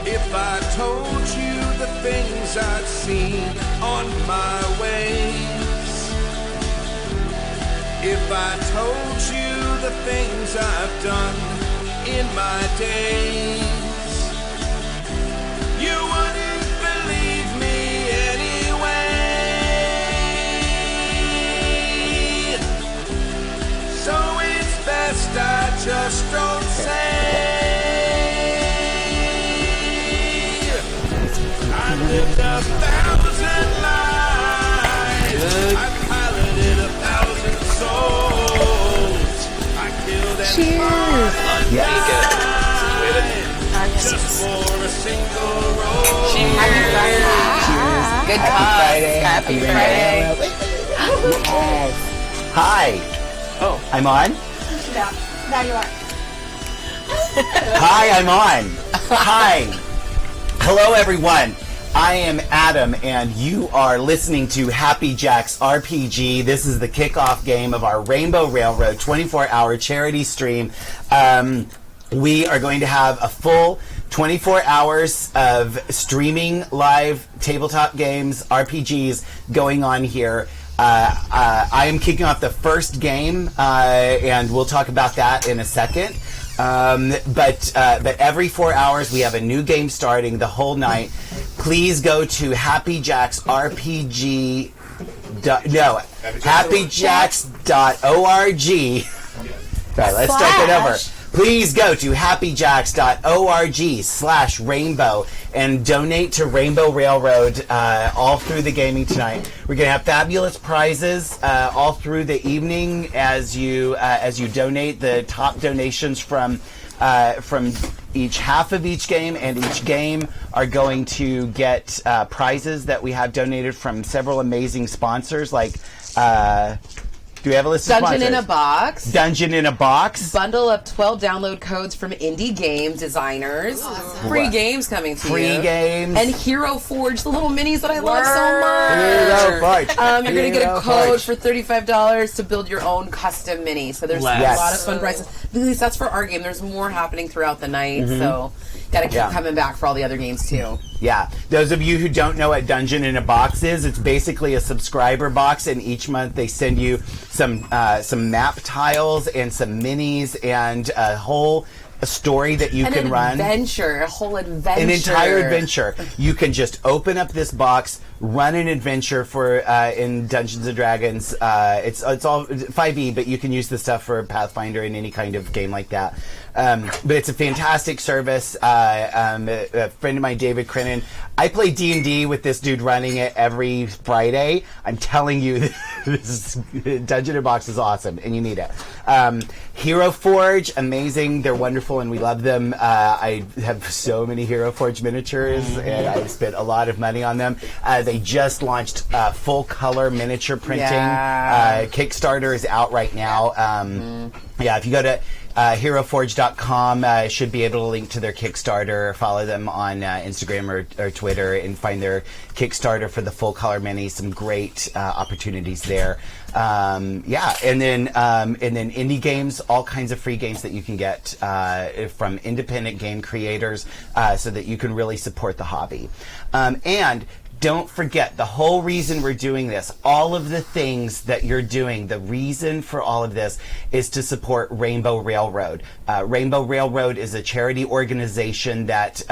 If I told you the things I've seen on my ways, if I told you the things I've done in my days, you wouldn't believe me anyway. So it's best I just don't say. I lived 1,000 lives. I piloted 1,000 souls. I killed and Cheers. just for a single role. Happy Friday. Good cause. Happy Friday. Yes. Hi. Oh. I'm on? Now you are. Hi, I'm on. Hi. Hello, everyone. I am Adam, and you are listening to Happy Jacks RPG. This is the kickoff game of our Rainbow Railroad 24-hour charity stream. We are going to have a full 24 hours of streaming live tabletop games, RPGs going on here. I am kicking off the first game, and we'll talk about that in a second. But every 4 hours we have a new game starting the whole night. Please go to happyjacks.org. Right, let's start that over. Please go to happyjacks.org/rainbow and donate to Rainbow Railroad all through the gaming tonight. We're going to have fabulous prizes all through the evening as you donate. The top donations from each half of each game and each game are going to get prizes that we have donated from several amazing sponsors like... do we have a list of sponsors? Dungeon in a Box. Dungeon in a Box. Bundle of 12 download codes from indie game designers. Free games coming to you. Free games. And Hero Forge, the little minis that I love so Hero much. Forge. You're going to get a code Forge. for $35 to build your own custom mini. So there's a lot of fun prizes. At least that's for our game. There's more happening throughout the night. So got to keep coming back for all the other games too. Yeah. Those of you who don't know what Dungeon in a Box is, it's basically a subscriber box, and each month they send you some map tiles and some minis and a whole story that you can run. A whole adventure. An entire adventure. You can just open up this box, run an adventure for in Dungeons and Dragons. It's all 5e, but you can use this stuff for Pathfinder and any kind of game like that. But it's a fantastic service. A friend of mine, David Crennan, I play D&D with this dude running it every Friday. I'm telling you, this Dungeon in a Box is awesome, and you need it. Hero Forge, amazing. They're wonderful, and we love them. I have so many Hero Forge miniatures, and I've spent a lot of money on them. They just launched full color miniature printing. Kickstarter is out right now. Yeah, if you go to HeroForge.com, should be able to link to their Kickstarter, follow them on Instagram or Twitter, and find their Kickstarter for the full color mini. Some great opportunities there. And then indie games, all kinds of free games that you can get from independent game creators, so that you can really support the hobby. And don't forget, the whole reason we're doing this, all of the things that you're doing, the reason for all of this is to support Rainbow Railroad. Rainbow Railroad is a charity organization that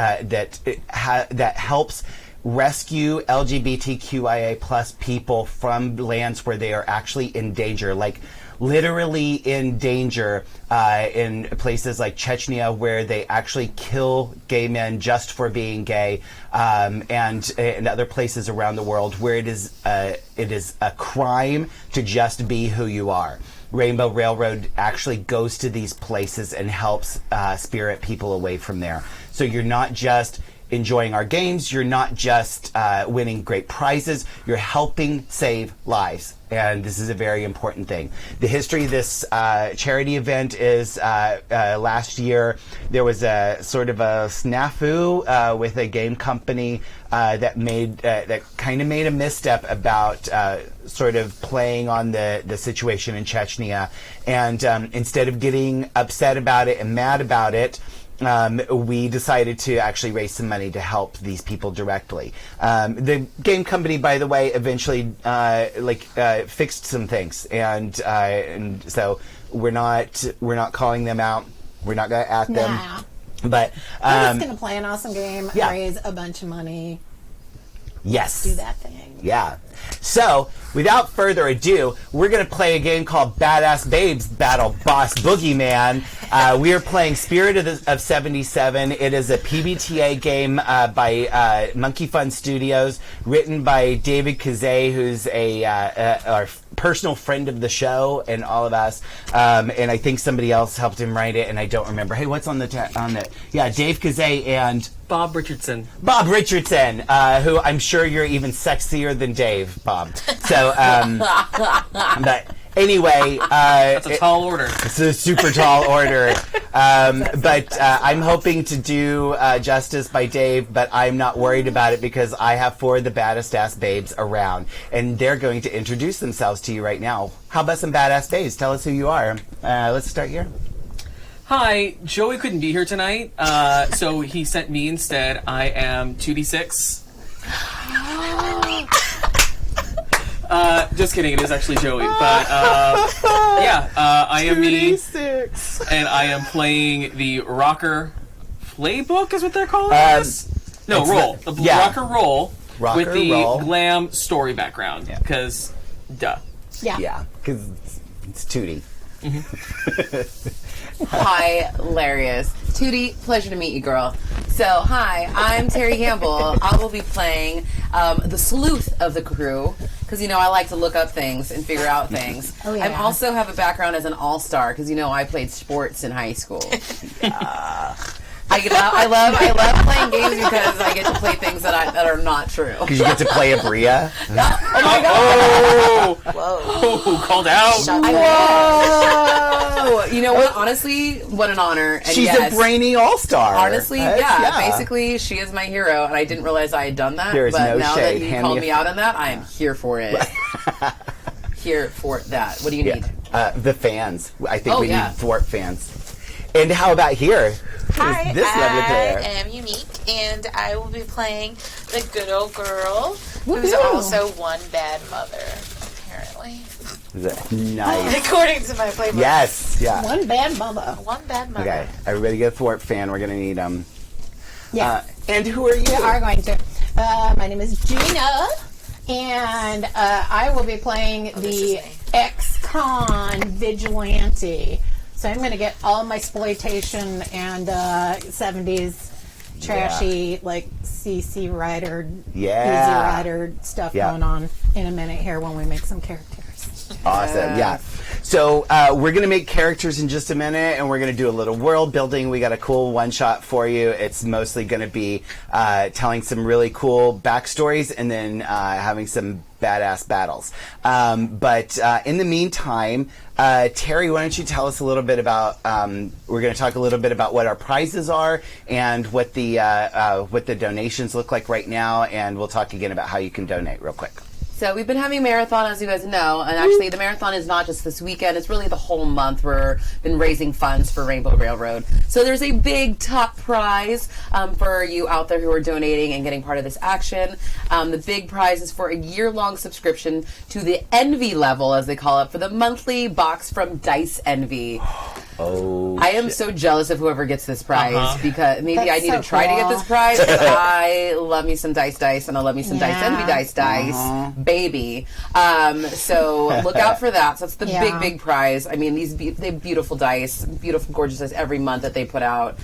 helps rescue LGBTQIA plus people from lands where they are actually in danger, like literally in danger, in places like Chechnya, where they actually kill gay men just for being gay, and in other places around the world where it is a crime to just be who you are. Rainbow Railroad actually goes to these places and helps spirit people away from there. So you're not just enjoying our games. You're not just winning great prizes. You're helping save lives. And this is a very important thing. The history of this charity event is last year there was a sort of a snafu with a game company that kind of made a misstep about sort of playing on the situation in Chechnya, and instead of getting upset about it and mad about it, we decided to actually raise some money to help these people directly. The game company, by the way, eventually fixed some things, and so we're not calling them out. We're not going to at them. Nah. But we're just going to play an awesome game, yeah. raise a bunch of money, yes, do that thing. Yeah. So, without further ado, we're going to play a game called Badass Babes Battle Boss Boogeyman. We are playing Spirit of 77. It is a PBTA game by Monkey Fun Studios, written by David Kazay, who's our personal friend of the show and all of us. And I think somebody else helped him write it, and I don't remember. Hey, what's on the yeah, Dave Kazay and Bob Richardson. Bob Richardson, who I'm sure you're even sexier than Dave, Bob. So, but anyway, that's a tall order. It's a super tall order. But I'm hoping to do justice by Dave, but I'm not worried about it because I have 4 of the baddest ass babes around, and they're going to introduce themselves to you right now. How about some badass babes? Tell us who you are. Let's start here. Hi, Joey couldn't be here tonight, so he sent me instead. I am 2D6. Just kidding, it is actually Joey. But, I am me. 2D6. And I am playing the Rocker Playbook, is what they're calling this? No, Roll. The Rocker Roll with the glam story background. Because, duh. Yeah. Because it's 2D. Hi, hilarious. Tootie, pleasure to meet you, girl. So, hi, I'm Terry Campbell. I will be playing the sleuth of the crew, because, I like to look up things and figure out things. Oh, yeah. I also have a background as an all-star, because, I played sports in high school. I love playing games because I get to play things that are not true. Because you get to play a Bria. Oh, my God. Whoa! Oh, called out. Whoa! You know what? Honestly, what an honor. And She's a brainy all-star. Honestly, basically, she is my hero, and I didn't realize I had done that. There is but no now shade. that you Hand called me me out on that, I am here for it. Here for that. What do you need? The fans. I think we yeah. need thwart fans. And how about here? Hi, this lovely player? I am Unique, and I will be playing the good old girl Woo-hoo. who's also one bad mother, apparently. Nice. According to my playbook. Yes. Yeah. One bad mother. One bad mother. Okay. Everybody get a thwart fan. We're going to need them. Yeah. And who are you? We are going to. My name is Gina, and I will be playing the ex-con vigilante. So I'm going to get all my exploitation and 70s trashy, like CC Rider, Easy Rider stuff going on in a minute here when we make some characters. Awesome, yeah. So we're going to make characters in just a minute, and we're going to do a little world building. We got a cool one-shot for you. It's mostly going to be telling some really cool backstories and then having some badass battles. But in the meantime, Terry, why don't you tell us a little bit about, we're going to talk a little bit about what our prizes are and what the donations look like right now, and we'll talk again about how you can donate real quick. So we've been having a marathon, as you guys know, and actually the marathon is not just this weekend, it's really the whole month. We've been raising funds for Rainbow Railroad. So there's a big top prize for you out there who are donating and getting part of this action. The big prize is for a year-long subscription to the Envy level, as they call it, for the monthly box from Dice Envy. Oh, I am so jealous of whoever gets this prize because maybe That's I need so to try to get this prize because I love me some dice and I love me some Dice Envy dice baby. So look out for that. So that's the big prize. I mean, they have beautiful dice, beautiful gorgeousness every month that they put out.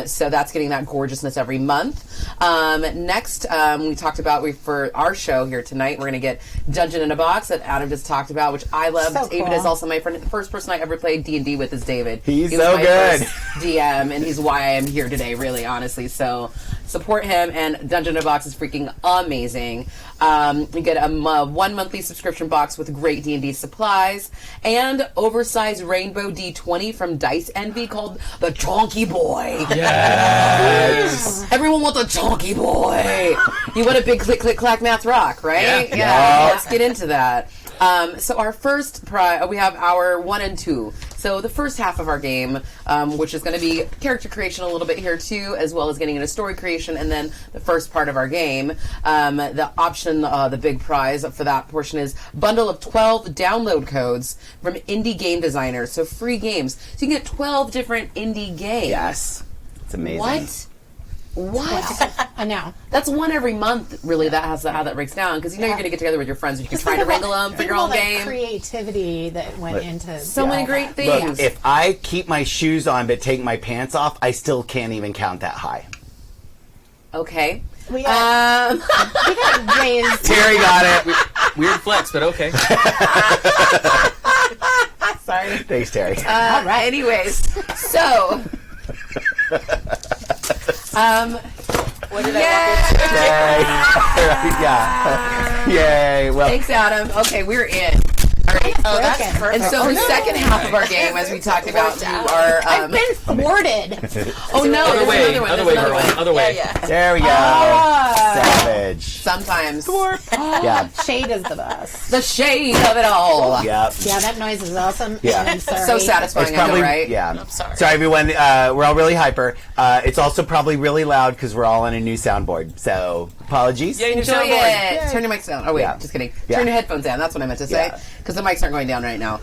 So that's getting that gorgeousness every month. Next, we talked about for our show here tonight, we're going to get Dungeon in a Box that Adam just talked about, which I love. So David cool. is also my friend. The first person I ever played D&D with is David. He's He was so my good. first DM, and he's why I am here today, really, honestly. So Support him, and Dungeon in a Box is freaking amazing. You get a 1 monthly subscription box with great D&D supplies and oversized rainbow D20 from Dice Envy called the Chonky Boy. Yes. Everyone wants a Chonky Boy. You want a big click, click, clack, math rock, right? Yeah. Let's get into that. So our first prize, we have our 1 and 2. So the first half of our game, which is going to be character creation a little bit here too, as well as getting into story creation, and then the first part of our game, the option, the big prize for that portion is bundle of 12 download codes from indie game designers. So free games. So you can get 12 different indie games. Yes. It's amazing. What? I know. That's one every month, really. That has how that breaks down, because you're going to get together with your friends and you can try to wrangle them for your own game. Creativity that went into so many great things. Look, if I keep my shoes on but take my pants off, I still can't even count that high. Okay. We got raised. Terry got it. Weird flex, but okay. Sorry. Thanks, Terry. All right. Anyways, so. What did I Yay. Yeah. Yay. Well, Thanks, Adam. Okay, we're in. All right. Oh, that's perfect. And so the second half of our game, as we talked about, you are. I've been thwarted. Oh no! Other There's way, another one. other There's way, another girl. one. Other way. Yeah. there we go. Savage. Sometimes Yeah. Shade is the best. the shade of it all. Yep. Yeah, that noise is awesome. Yeah. And I'm sorry. So satisfying. It's probably I know, right? yeah. I'm sorry. Sorry, everyone. We're all really hyper. It's also probably really loud because we're all on a new soundboard. So apologies. Yeah, you Enjoy soundboard. it. Turn your mics down. Oh wait, Yeah. just kidding. Yeah. Turn your headphones down. That's what I meant to say. Yeah. Because the mics aren't going down right now.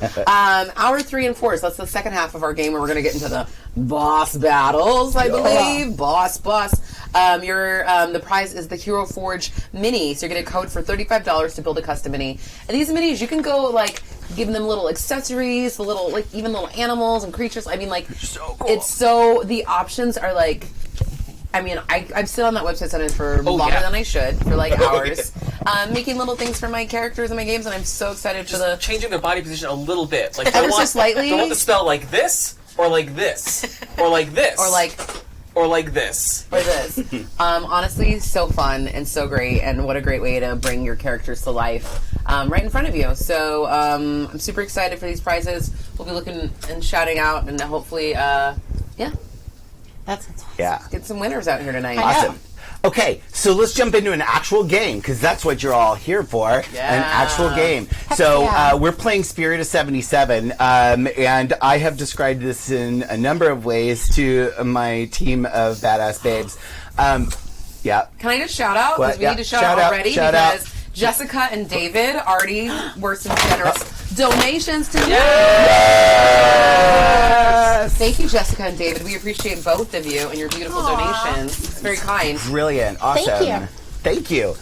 Hour 3 and 4. So that's the second half of our game where we're going to get into the boss battles. I believe boss. The prize is the Hero Forge Mini. So you're going to code for $35 to build a custom mini. And these minis, you can go like give them little accessories, the little like even little animals and creatures. I mean, like So cool. it's so the options are like. I mean, I've sit on that website sometimes for longer than I should, for like hours, making little things for my characters and my games, and I'm so excited for the... Changing their body position a little bit. Like, Ever so slightly. Do I want the spell like this, or like this, or like this, Or like... or like this. Or this. Honestly, so fun and so great, and what a great way to bring your characters to life right in front of you. So I'm super excited for these prizes. We'll be looking and shouting out, and hopefully, That's awesome. Yeah. get some winners out here tonight. Awesome. Okay, so let's jump into an actual game because that's what you're all here for. An actual game. So yeah. we're playing Spirit of 77, and I have described this in a number of ways to my team of badass babes. Yeah. Can I just shout out? What? Because we Yeah. need to shout Shout out out. already Shout because out. Jessica and David already were some generous donations to Thank you, Jessica and David. We appreciate both of you and your beautiful donations. It's very kind. Brilliant. Awesome. Thank you. Thank you.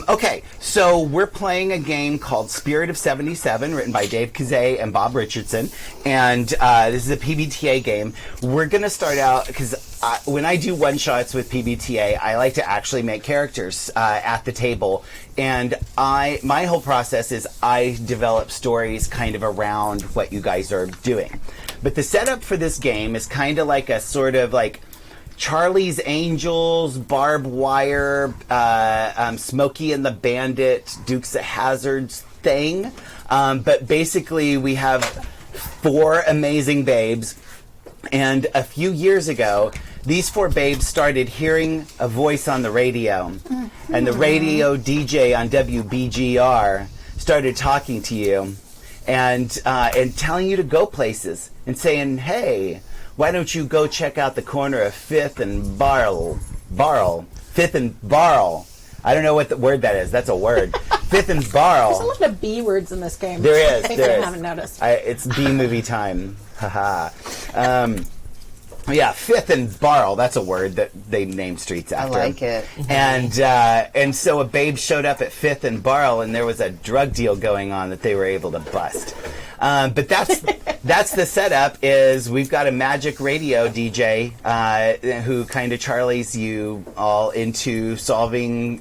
Okay, so we're playing a game called Spirit of 77, written by Dave Kazay and Bob Richardson. And this is a PBTA game. We're going to start out, because when I do one-shots with PBTA, I like to actually make characters at the table. And my whole process is I develop stories kind of around what you guys are doing. But the setup for this game is kind of like a sort of like Charlie's Angels, Barbed Wire, Smokey and the Bandit, Dukes of Hazzards thing. But basically we have 4 amazing babes. And a few years ago, these 4 babes started hearing a voice on the radio. And the radio DJ on WBGR started talking to you and telling you to go places and saying, hey, why don't you go check out the corner of 5th and Barl? 5th and Barl. I don't know what the word that is. That's a word. 5th and Barl. There's a lot of B words in this game. There is. In case There I is. haven't noticed. It's B movie time. Haha. Yeah, 5th and Barl. That's a word that they named streets after. I like it. And so a babe showed up at 5th and Barl, and there was a drug deal going on that they were able to bust. But that's the setup. Is we've got a magic radio DJ who kind of Charlies you all into solving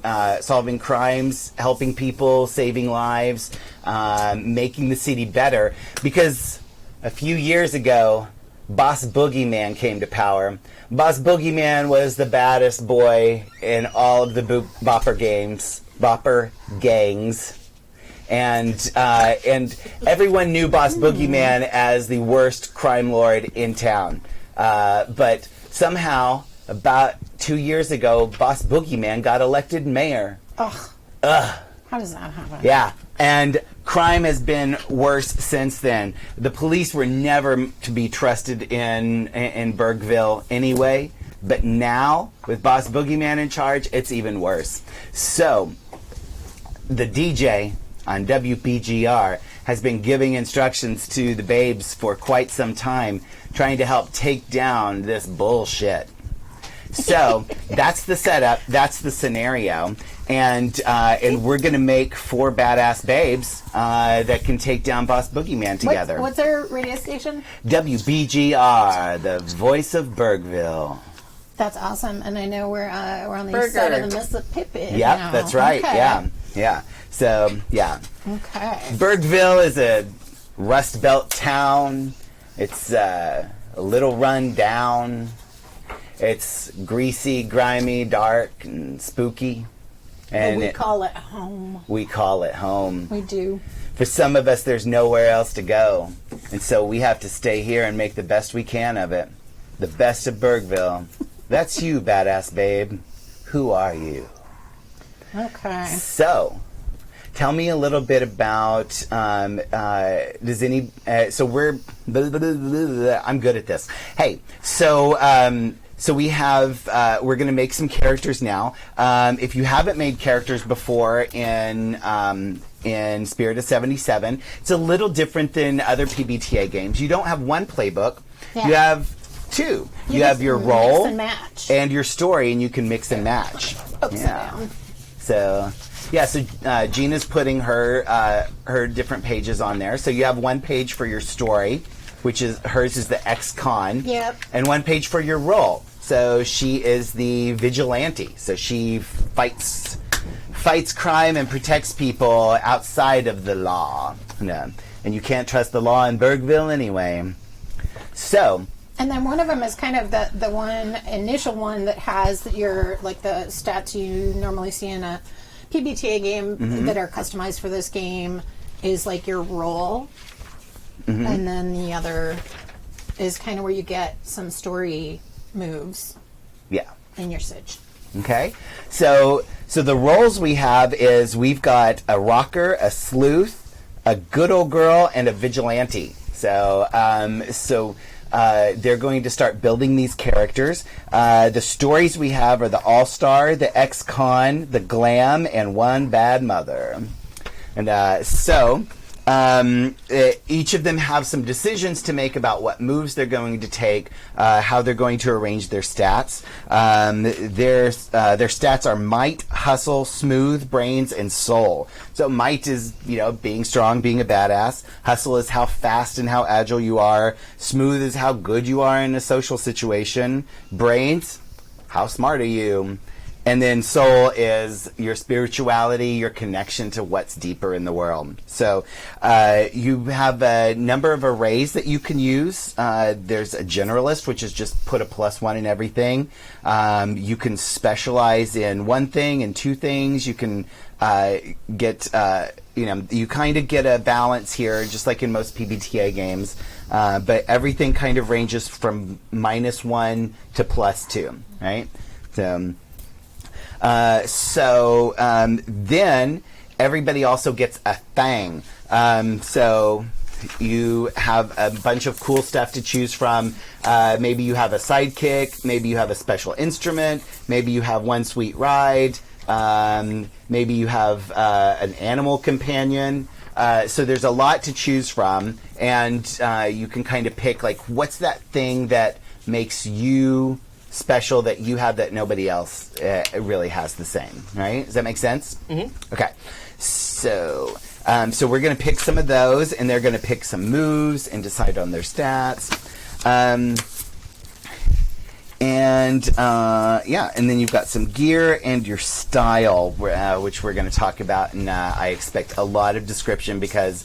crimes, helping people, saving lives, making the city better. Because a few years ago, Boss Boogeyman came to power. Boss Boogeyman was the baddest boy in all of the Bopper gangs. And everyone knew Boss Boogeyman as the worst crime lord in town. But somehow, about 2 years ago, Boss Boogeyman got elected mayor. Ugh. Ugh. How does that happen? Yeah. And crime has been worse since then. The police were never to be trusted in Burgeville anyway. But now, with Boss Boogeyman in charge, it's even worse. So, the DJ on WPGR has been giving instructions to the babes for quite some time, trying to help take down this bullshit. So that's the setup, that's the scenario, and we're gonna make 4 badass babes that can take down Boss Boogeyman together. What's our radio station? WBGR, the voice of Burgeville. That's awesome, and I know we're on the east side of the Mississippi. Yep, now. that's right. Okay. Yeah. So yeah. Okay. Burgeville is a Rust Belt town. It's a little run down. It's greasy, grimy, dark, and spooky. And we call it home. We call it home. We do. For some of us, there's nowhere else to go. And so we have to stay here and make the best we can of it. The best of Burgeville. That's you, badass babe. Who are you? Okay. So, tell me a little bit about, so we're, I'm good at this. Hey, so we have, we're going to make some characters now. If you haven't made characters before in Spirit of 77, it's a little different than other PBTA games. You don't have one playbook. Yeah. You have 2. You have your role and match. and your story, and you can mix and match. Upside down. So, yeah, so Gina's putting her different pages on there. So you have one page for your story, which is hers is the ex-con. Yep. And one page for your role. So she is the vigilante. So she fights crime and protects people outside of the law. No. And you can't trust the law in Burgeville anyway. So... And then one of them is kind of the one initial one that has your like the stats you normally see in a PBTA game that are customized for this game is like your role, and then the other is kind of where you get some story moves. Yeah. In your Sitch. Okay, so the roles we have is we've got a rocker, a sleuth, a good old girl, and a vigilante. So they're going to start building these characters. The stories we have are the All-Star, the Ex-Con, the Glam, and One Bad Mother. And each of them have some decisions to make about what moves they're going to take, how they're going to arrange their stats. Their stats are might, hustle, smooth, brains, and soul. So might is, being strong, being a badass. Hustle is how fast and how agile you are. Smooth is how good you are in a social situation. Brains, how smart are you? And then soul is your spirituality, your connection to what's deeper in the world. So you have a number of arrays that you can use. There's a generalist, which is just put a +1 in everything. You can specialize in one thing and 2 things. You can get, you kind of get a balance here, just like in most PBTA games. But everything kind of ranges from -1 to +2, right? Then everybody also gets a thing. So you have a bunch of cool stuff to choose from. Maybe you have a sidekick. Maybe you have a special instrument. Maybe you have one sweet ride. Maybe you have an animal companion. So there's a lot to choose from. And you can kind of pick, like, what's that thing that makes you special that you have that nobody else really has the same, right? Does that make sense? Mm-hmm. Okay. So we're going to pick some of those, and they're going to pick some moves and decide on their stats. And then you've got some gear and your style, which we're going to talk about, and I expect a lot of description because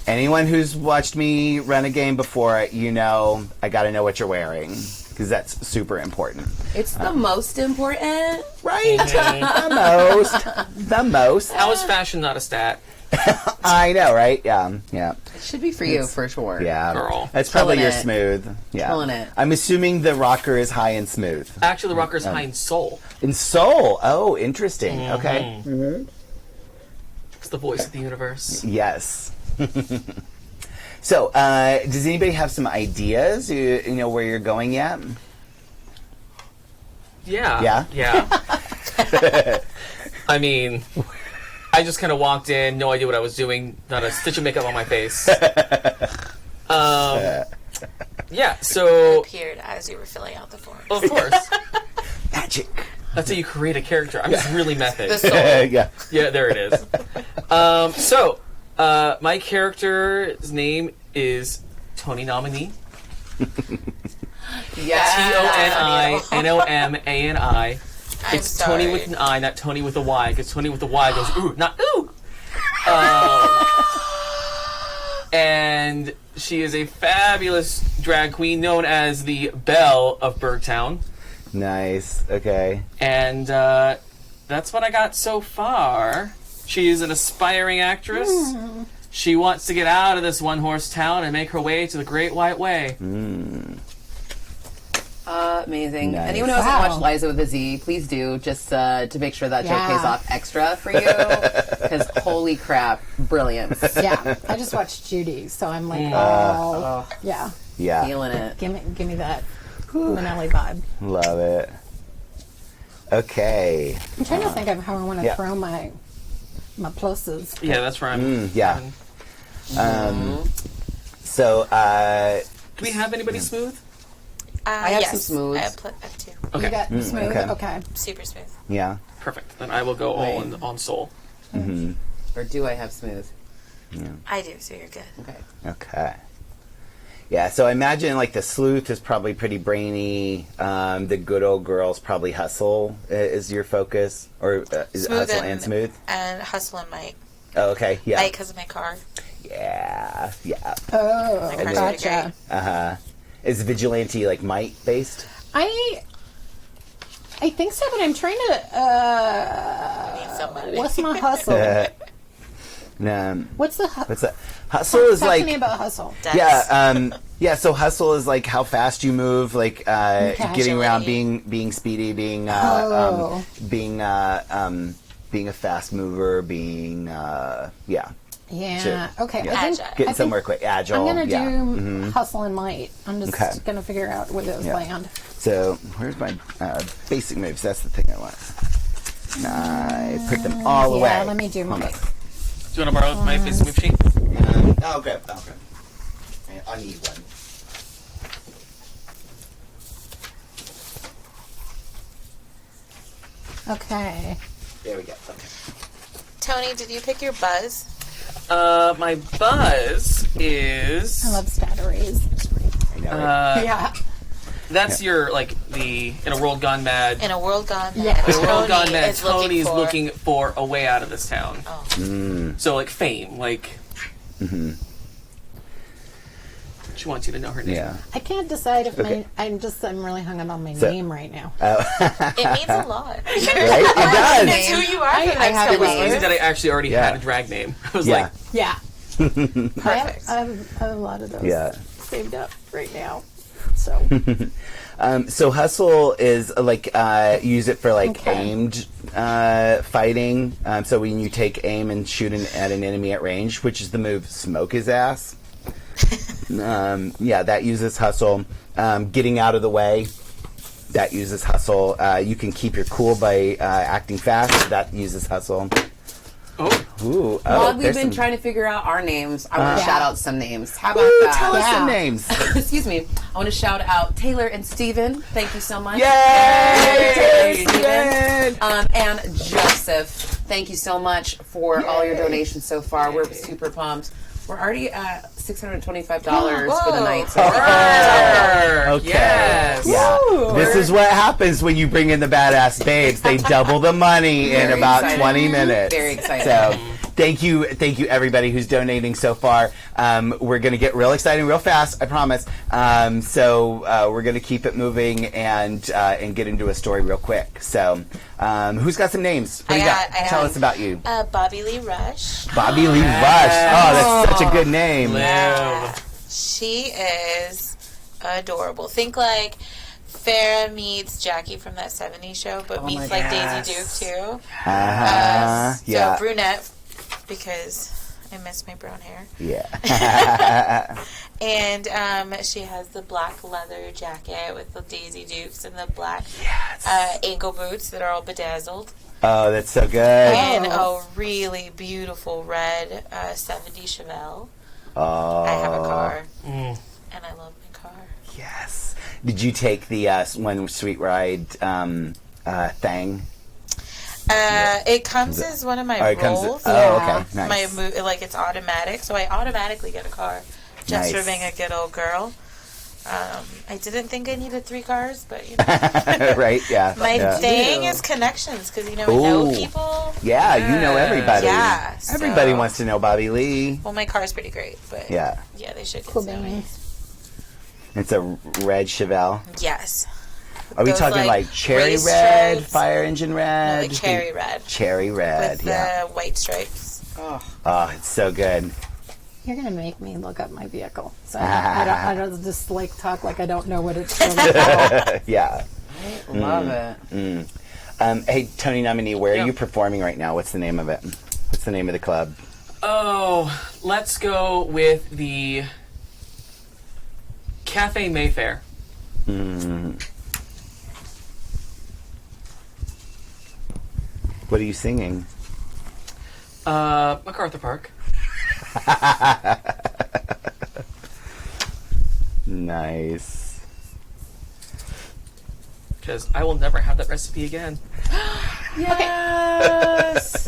anyone who's watched me run a game before, I got to know what you're wearing. because that's super important. It's the most important. Right? The most. How is fashion not a stat? I know, right? Yeah. It should be for you, for sure. Yeah. Girl. That's probably Killing your it. smooth. Yeah. Killing it. I'm assuming the rocker is high and smooth. Actually, the rocker's high in soul. In soul. Oh, interesting. Okay. It's the voice of the universe. Yes. So, does anybody have some ideas? You know where you're going yet? Yeah. I mean, I just kind of walked in, no idea what I was doing, not a stitch of makeup on my face. Yeah, so... Appeared as you were filling out the form. Of course. Magic. That's how you create a character. I'm just really method. The soul. Yeah. Yeah, there it is. My character's name is Tony Nominee. Yeah. Toninomani. I'm It's sorry. Tony with an I, not Tony with a Y, because Tony with a Y goes ooh, not ooh. And she is a fabulous drag queen known as the Belle of Bergtown. Nice. Okay. And that's what I got so far. She is an aspiring actress. She wants to get out of this one-horse town and make her way to the Great White Way. Amazing. Nice. Anyone who hasn't Wow. watched Liza with a Z, please do, just to make sure that joke pays off extra for you. Because holy crap, brilliance. Yeah, I just watched Judy, so I'm like, yeah, Yeah. Feeling it. give me that Manelli vibe. Love it. Okay. I'm trying to think of how I want to Yeah. throw my pluses. Yeah, that's where I'm. Yeah. So, Do we have anybody smooth? I have yes. some smooths. I have two. Okay. You got smooth? okay. Okay. Super smooth. yeah. Perfect. Then I will go all in on soul. Or do I have smooth? I do, so you're good. Okay. Okay. Yeah, so I imagine like the sleuth is probably pretty brainy. The good old girl's probably hustle is your focus, or is it Smooth hustle and smooth? And hustle and Mike. Oh, okay, yeah, Mike because of my car. yeah. Oh, My car's pretty gotcha. great. Is vigilante like might based? I think so, but I'm trying to. Need somebody. What's my hustle? No, What's the what's that? Hustle is Talk like to me about hustle. Dex. yeah. So hustle is like how fast you move, like getting around, Agility. being speedy, being being a fast mover, being Yeah. Sure. Okay. Yeah. I think, Agile. getting I think somewhere quick, agile. I'm gonna yeah. do hustle and might. I'm just Okay. gonna figure out where those Yeah. land. So where's my basic moves? That's the thing I want. I put them all away. Yeah. Let me do Hold my. on. Do you want to borrow my face move sheet? Okay. I need one. Okay. There we go. Okay. Tony, did you pick your buzz? My buzz is. I love stat arrays. I know. Right? Yeah. That's your like the in a world gone mad. In a world gone mad. Yeah. In a world gone mad. is Tony's for- looking for a way out of this town. Oh. So like fame, like. She wants you to know her name. Yeah. I can't decide if Okay. I'm really hung up on my So- name right now. It means a lot. Right? It does. It's who you are for the I next have couple a of name. Easy years. that I actually already Yeah. had a drag name. I was Yeah. like, Yeah. Perfect. I have a lot of those Yeah. saved up right now. So So hustle is like use it for like Okay. aimed fighting. So when you take aim and shoot at an enemy at range, which is the move smoke his ass. Yeah, that uses hustle. Getting out of the way, that uses hustle. You can keep your cool by acting fast. That uses hustle. oh, Ooh, While we've there's been some- trying to figure out our names, I want to Yeah. shout out some names. How about Ooh, that? tell us some Yeah. names. Excuse me. I want to shout out Taylor and Steven. Thank you so much. Yay! Taylor, Steven! And Joseph. Thank you so much for all your donations so far. We're super pumped. We're already at $625 for the Whoa. night. So Okay. yes. Yeah. This is what happens when you bring in the badass babes. They double the money in Very about excited. 20 minutes. Very excited. So, Thank you, everybody who's donating so far. We're going to get real exciting real fast, I promise. So we're going to keep it moving and get into a story real quick. So who's got some names? What do you got? Tell us about you. Bobby Lee Rush. Bobby Lee Rush. Oh, that's such a good name. Yeah. She is adorable. Think like Farrah meets Jackie from that 70s show, but meets like Daisy Duke too. So brunette, because I miss my brown hair. Yeah. And she has the black leather jacket with the Daisy Dukes and the black ankle boots that are all bedazzled. Oh, that's so good. And a really beautiful red 70 Chevelle. Oh. I have a car, and I love my car. Yes. Did you take the one Sweet Ride thing? It comes as one of my roles. Okay, nice. Like it's automatic, so I automatically get a car just for being a good old girl. I didn't think I needed 3 cars, but you know. Right? Yeah. My thing is connections, because I know people. Yeah, you know everybody. Yeah, everybody wants to know Bobby Lee. Well, my car's pretty great, but yeah, they should get Cool to know me. It's a red Chevelle. Yes. Are we talking like cherry red, stripes. fire engine red? No, like cherry red. Cherry red, with the white stripes. Oh, it's so good. You're gonna make me look up my vehicle, so I don't just like talk like I don't know what it's really called. Yeah. I love it. Hey, Tony Nominee, where are you performing right now? What's the name of it? What's the name of the club? Oh, let's go with the Cafe Mayfair. What are you singing? MacArthur Park. Nice. Because I will never have that recipe again. Yes.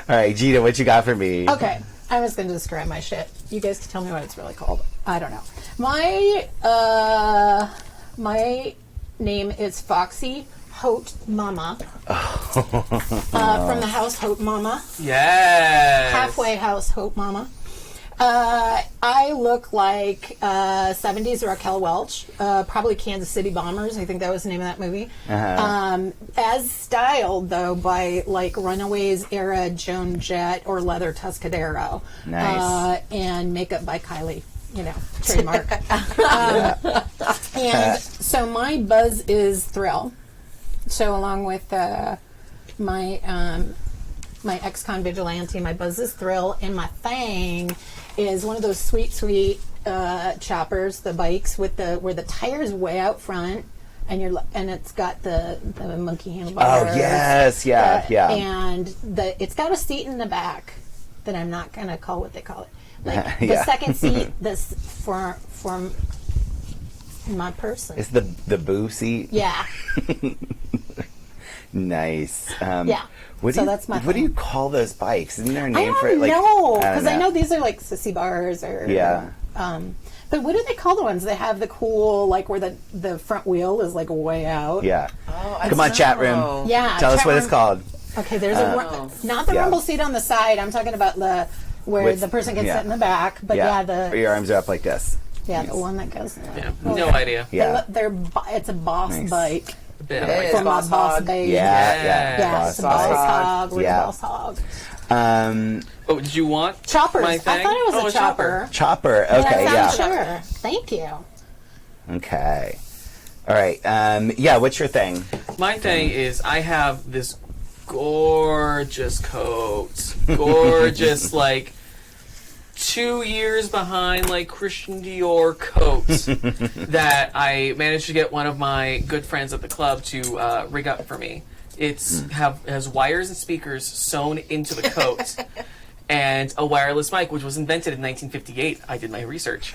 All right, Gina, what you got for me? Okay, I was going to describe my shit. You guys can tell me what it's really called. I don't know. My name is Foxy Hote Mama. From the house Hote Mama. Yes. Halfway house Hope Mama. I look like 70s Raquel Welch, probably Kansas City Bombers. I think that was the name of that movie. As styled, though, by like Runaways era Joan Jett or Leather Tuscadero. Nice. And makeup by Kylie, trademark. And so my buzz is thrill. So along with my ex-con vigilante, my buzz is thrill, and my thing is one of those sweet choppers, the bikes with where the tire's way out front, and it's got the monkey handlebars. Oh yes, yeah. And it's got a seat in the back that I'm not gonna call what they call it. Like the second seat, this for my person. It's the boo seat. Yeah. Nice. That's my. What do you call those bikes? Isn't there a name for I it? don't know, because I I know these are like sissy bars or but what do they call the ones that have the cool, like where the front wheel is like way out? Yeah. Oh, Come on, chat room. Yeah. Tell us what it's called. Okay, there's not the rumble seat on the side. I'm talking about where the person can sit in the back. But your arms are up like this. Yeah, the one that goes. No idea. Yeah. It's a boss bike. It For is my boss hog. baby. Yeah. It's a boss hog. We're the boss hog. Oh, did you want Choppers. my thing? I thought it was a chopper. Chopper. But Okay, I'm not sure. Thank you. Okay. All right. What's your thing? My thing is I have this gorgeous coat. Gorgeous, like 2 years behind, like Christian Dior coat that I managed to get one of my good friends at the club to rig up for me. Has wires and speakers sewn into the coat, and a wireless mic, which was invented in 1958. I did my research,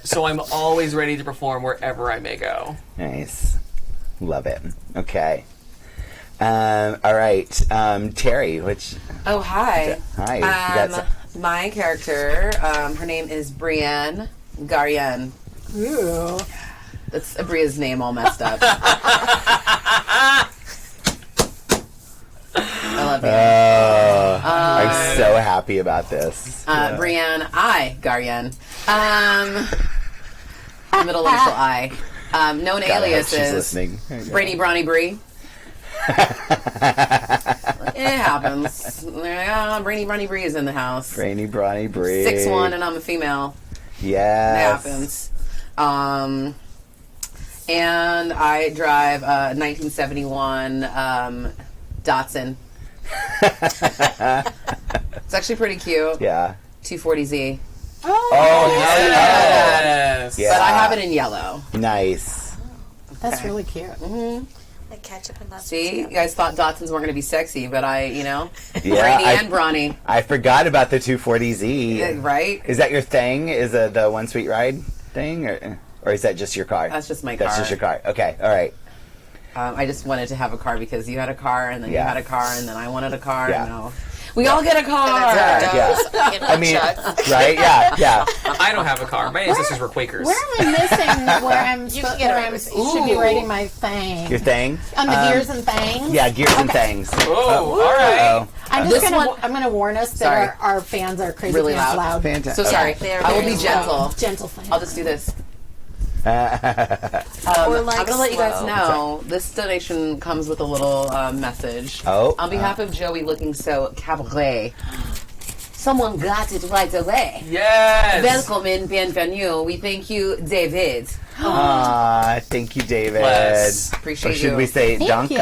so I'm always ready to perform wherever I may go. Nice, love it. Okay. All right, Terry. Oh, hi. Hi. My character, her name is Brienne Garien. Ooh. That's Bria's name all messed up. I love I'm so happy about this. Brienne, Garyen. Middle initial I. Known God, I hope aliases. she's listening. Brainy Brawny Bree. It happens. Brainy Brawny Bree is in the house. Brainy Brawny Bree. 6'1", and I'm a female. Yes. It happens. And I drive a 1971 Datsun. It's actually pretty cute. Yeah. 240Z. Oh, Yes. yeah. But I have it in yellow. Nice. That's really cute. Like ketchup and mustard. See? You guys thought Datsuns weren't going to be sexy, but Yeah, brainy and brawny. I forgot about the 240Z. Yeah, right? Is that your thing? Is the One Sweet Ride thing? Or is that just your car? That's just my That's car. just your car. Okay, all right. I just wanted to have a car because you had a car, and then you Yeah. had a car, and then I wanted a car. Yeah. And now we all get a car. I mean, right? Yeah. I don't have a car. My ancestors were Quakers. Where am I missing where I'm You can get where away I'm with it. should be writing my thing? Your thing? On the gears and things? Yeah, gears and things. Oh, all right. Uh-oh. I'm This just gonna one- I'm gonna warn us Sorry. that our fans are crazy Really pants loud. loud. Fantastic. So sorry. they are I will very be gentle. Gentle fans. I'll just do this. Or I'm like going to let you guys slow. know this donation comes with a little message. Oh. On behalf of Joey looking so cabaret, someone got it right away. Yes. Welcome and bienvenue. We thank you, David. Aw, thank you, David. Bless. Appreciate Or should you. we say Thank Donka? you.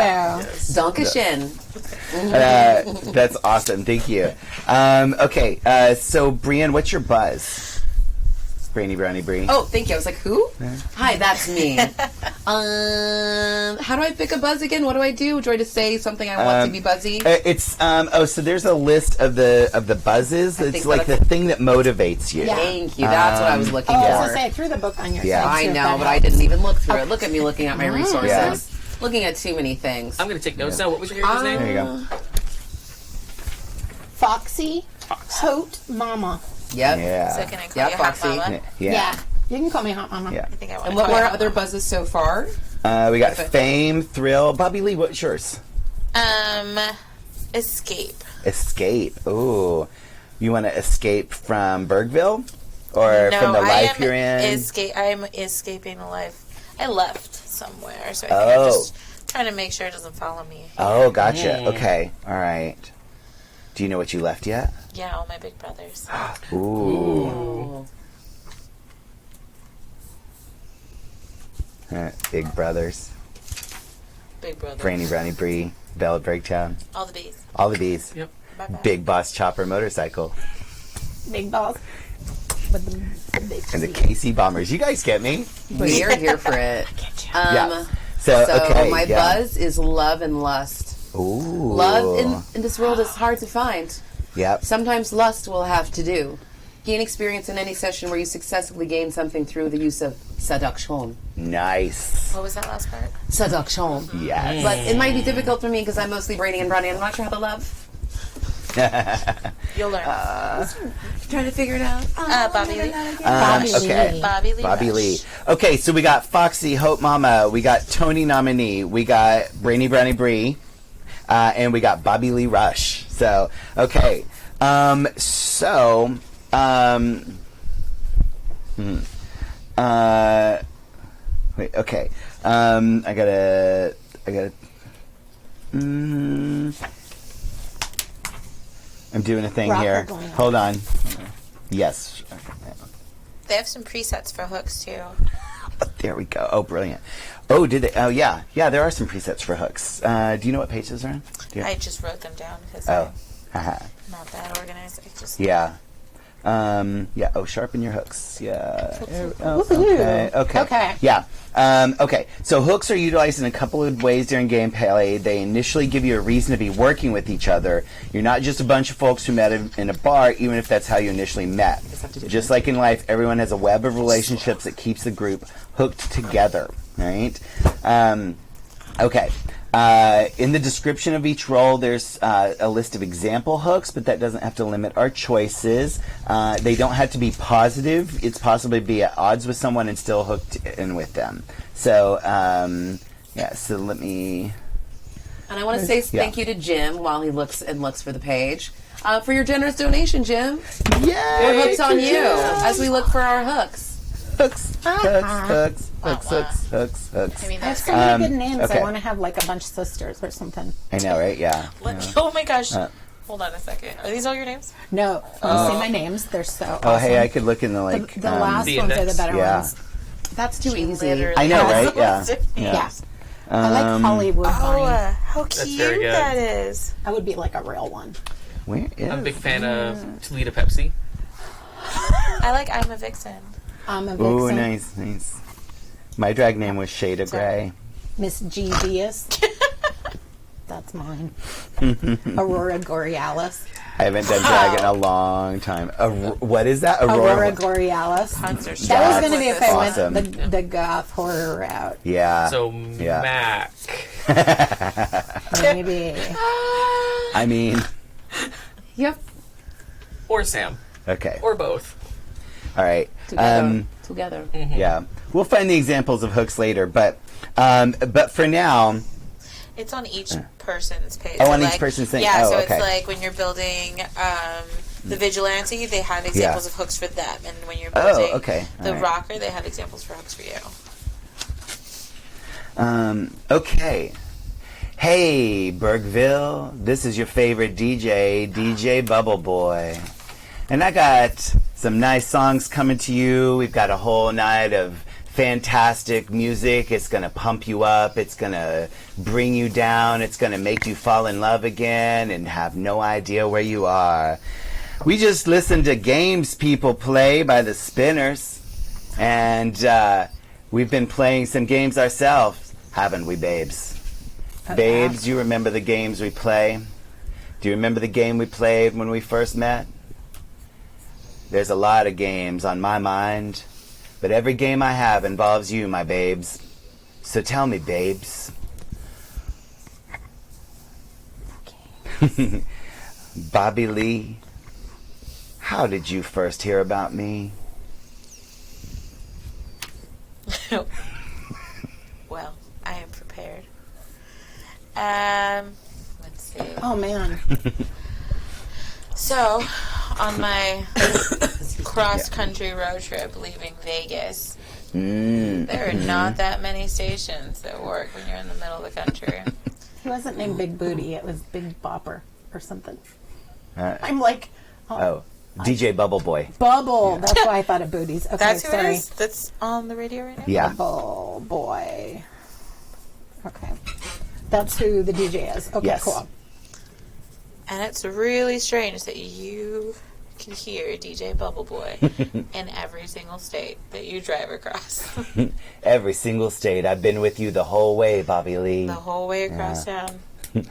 Dankeschön. That's awesome. Thank you. Okay, so Brienne, what's your buzz? Brainy Brownie Bree. Oh, thank you. I was like, who? Hi, that's me. How do I pick a buzz again? What do I do? Do I just say something I want to be buzzy? It's so there's a list of the buzzes. It's think like the that's- thing that motivates you. Yeah. Thank you. That's what I was looking Oh, I was for. gonna say I threw the book on your Yeah. side. I too, if know, that but I helps. didn't even look through it. Look at me looking at my resources. Yeah. Looking at too many things. I'm going to take notes now. What was your character's name? There you go. Foxy Hote Mama. Yep. Yeah. So can I call Yeah, you Hot Foxy. Mama? Yeah. You can call me Hot Mama. Yeah. I think I want And to what call were you our other buzzes so far? We got Fame, Thrill. Bobby Lee, what's yours? Escape. Escape. Ooh. You want to escape from Bergville? Or No, from the I life am you're in? I'm escaping a life. I left somewhere, so I think I'm just trying to make sure it doesn't follow me. Oh, gotcha. Okay. All right. Do you know what you left yet? Yeah, all my big brothers. Ooh. Big Brothers. Big brothers. Brainy Brownie Bree. Bella Breakdown. All the bees. All the bees. Yep. Bye-bye. Big Boss Chopper Motorcycle. Big balls. With the big And the KC Bombers. You guys get me? We are here for it. Yeah. So, okay. my yeah. buzz is love and lust. Ooh. Love in this world is hard to find. Yep. Sometimes lust will have to do. Gain experience in any session where you successfully gain something through the use of seduction. Nice. What was that last part? Seduction. Yes. But it might be difficult for me because I'm mostly brainy and brownie. I'm not sure how to love. You'll learn. Trying to figure it out. Bobby Lee. Bobby okay. Lee. Bobby Lee. Bobby Rush. Lee. Okay, so we got Foxy, Hope Mama, we got Tony Nominee, we got Brainy Brownie Bree, and we got Bobby Lee Rush. So, okay. Wait, okay. I gotta, I'm doing a thing Rocker here. going on. Hold on. Yes. They have some presets for hooks too. There we go. Oh, brilliant. Oh, did they? Oh, yeah. Yeah, there are some presets for hooks. Do you know what page those are on? Do you- I just wrote them down because Oh. I'm Haha. not that organized. I just Yeah. Yeah. Oh, sharpen your hooks. Yeah. Oh, Woohoo. okay. Okay. Okay. Yeah. Okay. So hooks are utilized in a couple of ways during gameplay. They initially give you a reason to be working with each other. You're not just a bunch of folks who met in a bar, even if that's how you initially met. Just like in life, everyone has a web of relationships that keeps the group hooked together. Right? Okay. In the description of each role, there's a list of example hooks, but that doesn't have to limit our choices. They don't have to be positive. It's possible to be at odds with someone and still hooked in with them. So, yeah, so let me... And I want to say thank you to Jim while he looks for the page. for your generous donation, Jim. Yay! We're hooked on you as we look for our hooks. Hooks. I mean, That's that's so many good names. okay. I want to have like a bunch of sisters or something. I know, right? Yeah. Oh my gosh. Hold on a second. Are these all your names? No, you see my names. They're so awesome. Oh, hey, I could look in the like. the last the ones are the index. better Yeah. ones. That's too easy. Literally I know, has right? the Yeah. list of Yeah. names. Yeah. I like Hollywood Vine. How cute good. that is. I would be like a real one. Where is? I'm a big fan of Toledo Pepsi. I like I'm a Vixen. I'm a vixen. Ooh, nice. My drag name was Shada Gray. Miss G. Diaz. That's mine. Aurora Borealis. I haven't done drag in a long time. What is that? Aurora Borealis. Puns are That was going to be if I awesome. went the goth horror route. Yeah. So yeah. Mac. Maybe. I mean, Yep. Or Sam. okay. Or both. All right. Together. Yeah. We'll find the examples of hooks later, but for now, It's on each person's page. Oh, So, on each like, person's thing. Yeah, Oh, so okay. it's like when you're building the Vigilante, they have examples of hooks for them. And when you're Oh, building okay. the All right. Rocker, they have examples for hooks for you. Okay. Hey, Bergville, this is your favorite DJ, DJ Bubble Boy. And I got some nice songs coming to you. We've got a whole night of fantastic music. It's going to pump you up. It's going to bring you down. It's going to make you fall in love again and have no idea where you are. We just listened to Games People Play by the Spinners. And we've been playing some games ourselves, haven't we, babes? Babes, you remember the games we play? Do you remember the game we played when we first met? There's a lot of games on my mind, but every game I have involves you, my babes. So tell me, babes. Bobby Lee, how did you first hear about me? Well, I am prepared. Let's see. Oh, man. So, on my cross-country road trip leaving Vegas, there are not that many stations that work when you're in the middle of the country. He wasn't named Big Booty. It was Big Bopper or something. Uh, I'm like, oh, DJ Bubble Boy. Bubble. That's why I thought of booties. Okay, That's who sorry. it is? That's on the radio right now? Yeah. Bubble Boy. Okay. That's who the DJ is. Okay, Yes. cool. And it's really strange that you can hear DJ Bubble Boy in every single state that you drive across. Every single state. I've been with you the whole way, Bobby Lee. The whole way across town.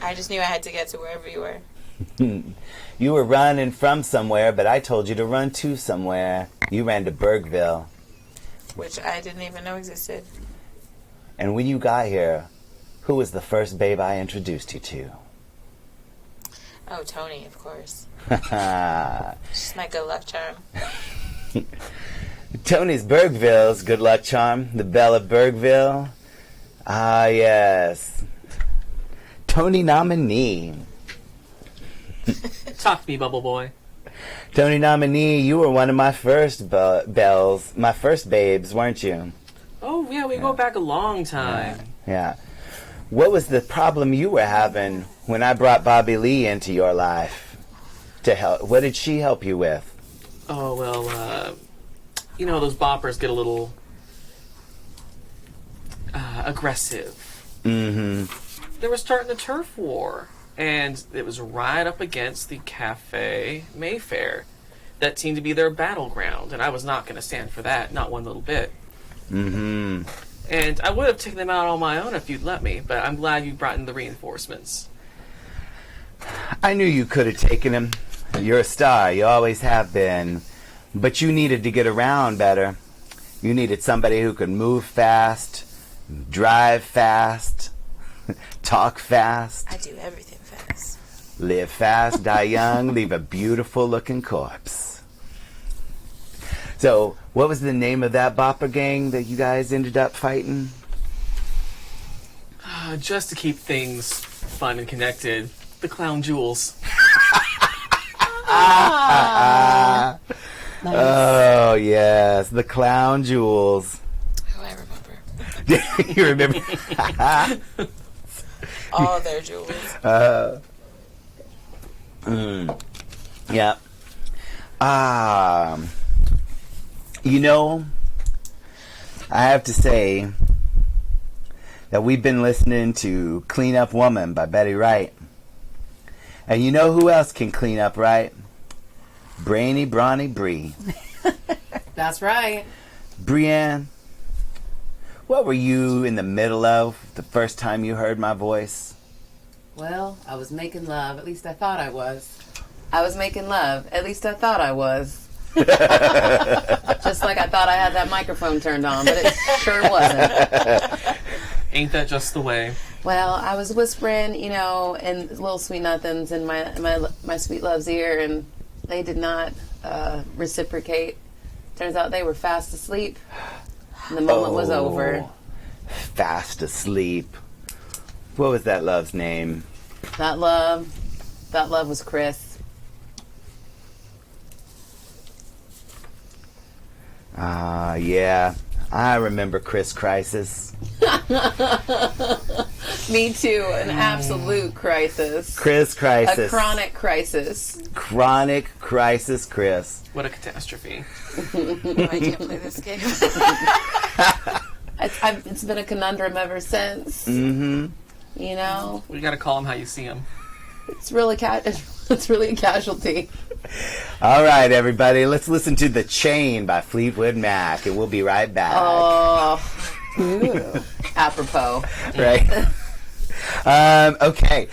I just knew I had to get to wherever you were. You were running from somewhere, but I told you to run to somewhere. You ran to Bergville. Which I didn't even know existed. And when you got here, who was the first babe I introduced you to? Oh, Tony, of course. Ah, She's my good luck charm. Tony's Bergville's good luck charm. The Belle of Bergville. Ah, yes. Tony nominee. Talk to me, Bubble Boy. Tony nominee, you were one of my first belles, my first babes, weren't you? Oh, yeah, we go back a long time. Yeah. What was the problem you were having when I brought Bobby Lee into your life to help? What did she help you with? Oh, well, you know, those boppers get a little aggressive. Mm-hmm. They were starting a turf war, and it was right up against the Cafe Mayfair. That seemed to be their battleground, and I was not going to stand for that, not one little bit. Mm-hmm. And I would have taken them out on my own if you'd let me, but I'm glad you brought in the reinforcements. I knew you could have taken him. You're a star. You always have been. But you needed to get around better. You needed somebody who could move fast, drive fast, talk fast, I do everything fast. live fast, die young, leave a beautiful looking corpse. So, what was the name of that bopper gang that you guys ended up fighting? Just to keep things fun and connected, the Clown Jewels. Nice. Oh, yes. The clown jewels. Oh, I remember. You remember? All their jewels. Yeah. You know, I have to say that we've been listening to Clean Up Woman by Betty Wright. And you know who else can clean up right? Brainy Brawny Bree. That's right. Brienne, what were you in the middle of the first time you heard my voice? Well, I was making love. At least I thought I was. I was making love. At least I thought I was. Just like I thought I had that microphone turned on, but it sure wasn't. Ain't that just the way? Well, I was whispering, you know, in little sweet nothings in my sweet love's ear, and they did not reciprocate. Turns out they were fast asleep, and the moment was over. Fast asleep. What was that love's name? That love was Chris. Yeah. I remember Chris Crisis. Me too. An absolute crisis. Chris Crisis. A chronic crisis. Chronic crisis, Chris. What a catastrophe. I can't play this game. It's been a conundrum ever since. Mm-hmm. You know, We gotta call him how you see him. it's really it's really a casualty. All right, everybody, let's listen to The Chain by Fleetwood Mac, and we'll be right back. Oh, apropos. Right? Okay.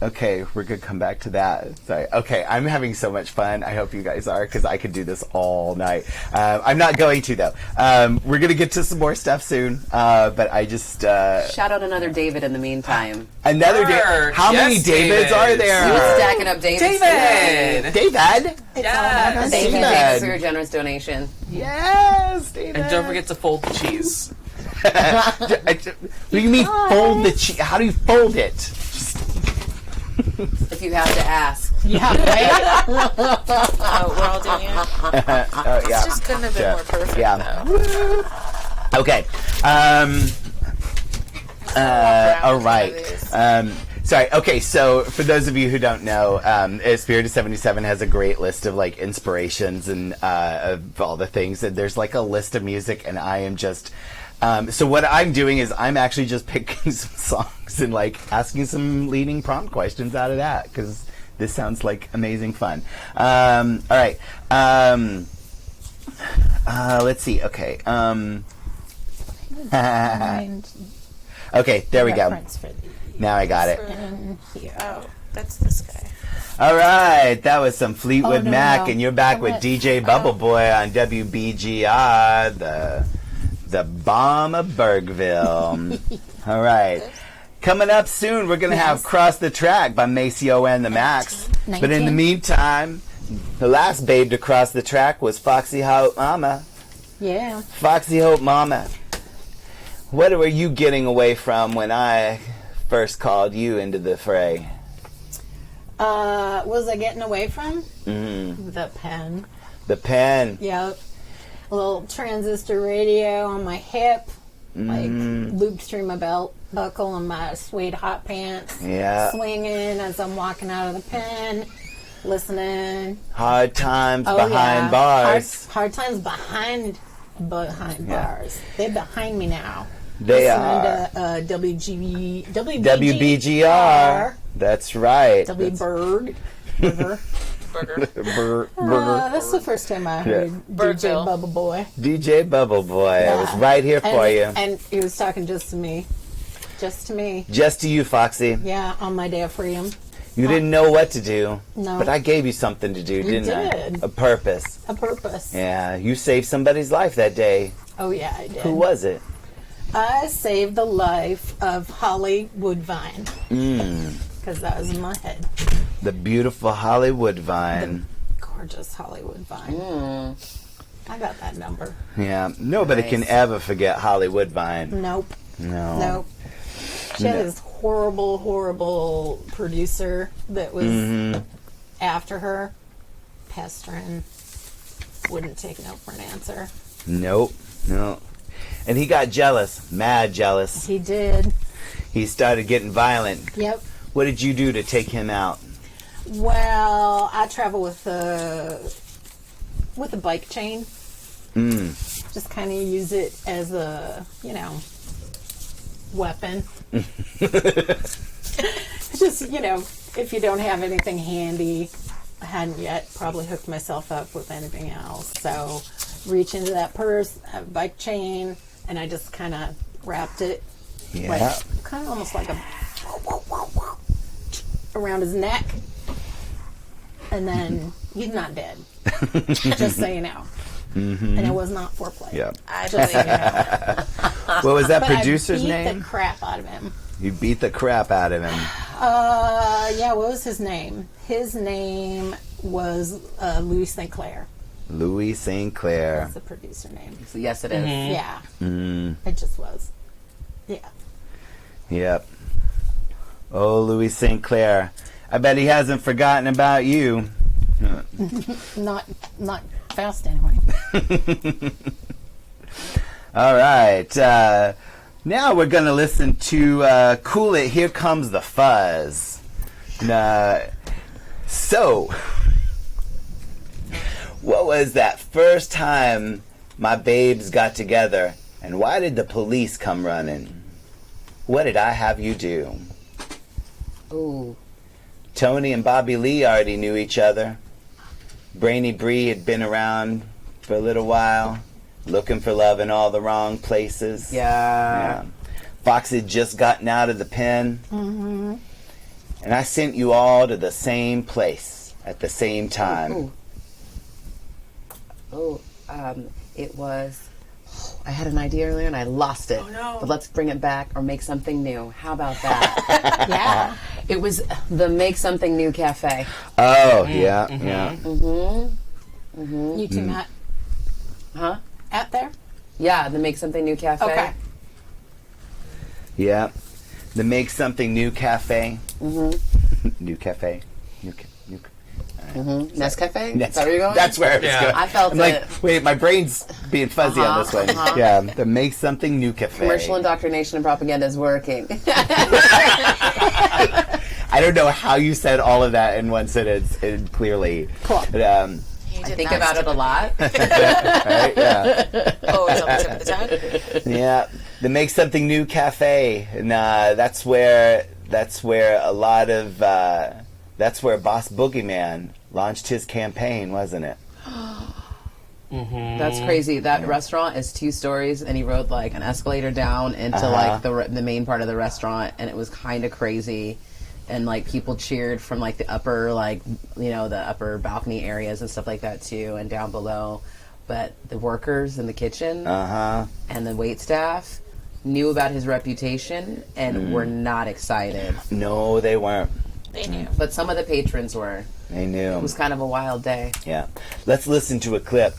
Okay, we're going to come back to that. Sorry. Okay, I'm having so much fun. I hope you guys are, because I could do this all night. I'm not going to, though. We're going to get to some more stuff soon, but I just... Shout out another David in the meantime. Another Sure. David. How many Yes, Davids David. are there? We're stacking up Davids today. David! David? Yes! Thank you, David. David, for your generous donation. Yes, David. And don't forget to fold the cheese. What do you mean fold the cheese? How do you fold it? If you have to ask. Yeah, right? Oh, we're all doing it. Yeah. This just couldn't have been Yeah. more perfect, Yeah. though. Okay. All right. Sorry. Okay. So, for those of you who don't know, Spirit of 77 has a great list of like inspirations and of all the things. And there's like a list of music, and I am just. So what I'm doing is I'm actually just picking some songs and like asking some leading prompt questions out of that, because this sounds like amazing fun. All right. Let's see. Okay. Okay, there we go. Reference for the Now I got it. in here. Oh, that's this guy. All right, that was some Fleetwood Oh, no, Mac, no. and you're back Come with on. DJ Bubble Boy on WBGR, the bomb of Bergville. All right. Coming up soon, we're going to have Cross the Track by Maceo and the Max. But in the 19. meantime, the last babe to cross the track was Foxy Hope Mama. Yeah. Foxy Hope Mama, what were you getting away from when I first called you into the fray? Was I getting away from? Mm, The pen. the pen. Yep. A little transistor radio on my hip. Like loops through my belt buckle and my suede hot pants. Yeah. Swinging as I'm walking out of the pen. Listening. Hard times Oh, behind yeah. bars. Hard times behind bars. They're behind me now. They Listening are. to WBGR. That's right. W That's- Berg. River. Burger. Burger. That's the first time I Yeah. heard DJ Birdville. Bubble Boy. DJ Bubble Boy. I was right here for you. And he was talking just to me. Just to me. Just to you, Foxy. Yeah, on my day of freedom. You didn't know what to do. No. But I gave you something to do, didn't I? did. A purpose. A purpose. Yeah, you saved somebody's life that day. Oh, yeah, I did. Who was it? I saved the life of Holly Woodvine. Mm, Because that was in my head. the beautiful Hollywood Vine. Gorgeous Holly Woodvine. I got that number. Yeah, nobody can Nice. ever forget Hollywood Vine. Nope. No. Nope. She had this horrible producer that was after her, pestering, wouldn't take no for an answer. Nope. No. And he got jealous, mad jealous. He did. He started getting violent. Yep. What did you do to take him out? Well, I travel with a bike chain. Just kind of use it as a, weapon. Just, if you don't have anything handy, I hadn't yet probably hooked myself up with anything else. So reach into that purse, have a bike chain, and I just kind of wrapped it, kind of almost like around his neck. And then he's not dead. Just so you know. And it was not foreplay. Yeah. I Just so you believe know. What was that But producer's I beat name? the crap out of him. You beat the crap out of him. Yeah, what was his name? His name was Louis St. Clair. Louis St. Clair. That's the producer name. So yes, it is. Yeah. It just was. Yeah. Yep. Oh, Louis St. Clair. I bet he hasn't forgotten about you. Not fast anyway. All right. Now we're going to listen to Cool It, Here Comes the Fuzz. So, what was that first time my babes got together, and why did the police come running? What did I have you do? Ooh. Tony and Bobby Lee already knew each other. Brainy Bree had been around for a little while, looking for love in all the wrong places. Yeah. Fox had just gotten out of the pen. And I sent you all to the same place at the same time. It was... I had an idea earlier and I lost it. Oh, no. But let's bring it back or make something new. How about that? Yeah. It was the Make Something New Cafe. Oh, yeah, yeah. You two met Huh? out there? Yeah, the Make Something New Cafe. Okay. Yeah. The Make Something New Cafe. New Cafe. Nescafe? That's, Is that where you're going? that's where it's Yeah. going. I felt I'm it. like, wait, my brain's being fuzzy on this one. Yeah, the Make Something New Cafe. Commercial indoctrination and propaganda is working. I don't know how you said all of that in one sentence clearly. Cool. But, I think about it a lot. right? Yeah. Always on the tip of the tongue. Yeah, the Make Something New Cafe, and that's where a lot of that's where Boss Boogeyman launched his campaign, wasn't it? That's crazy. That restaurant is 2 stories, and he rode like an escalator down into like the main part of the restaurant, and it was kind of crazy. And like people cheered from like the upper the upper balcony areas and stuff like that too, and down below. But the workers in the kitchen and the wait staff knew about his reputation and were not excited. No, they weren't. They knew. But some of the patrons were. They knew. It was kind of a wild day. Yeah. Let's listen to a clip.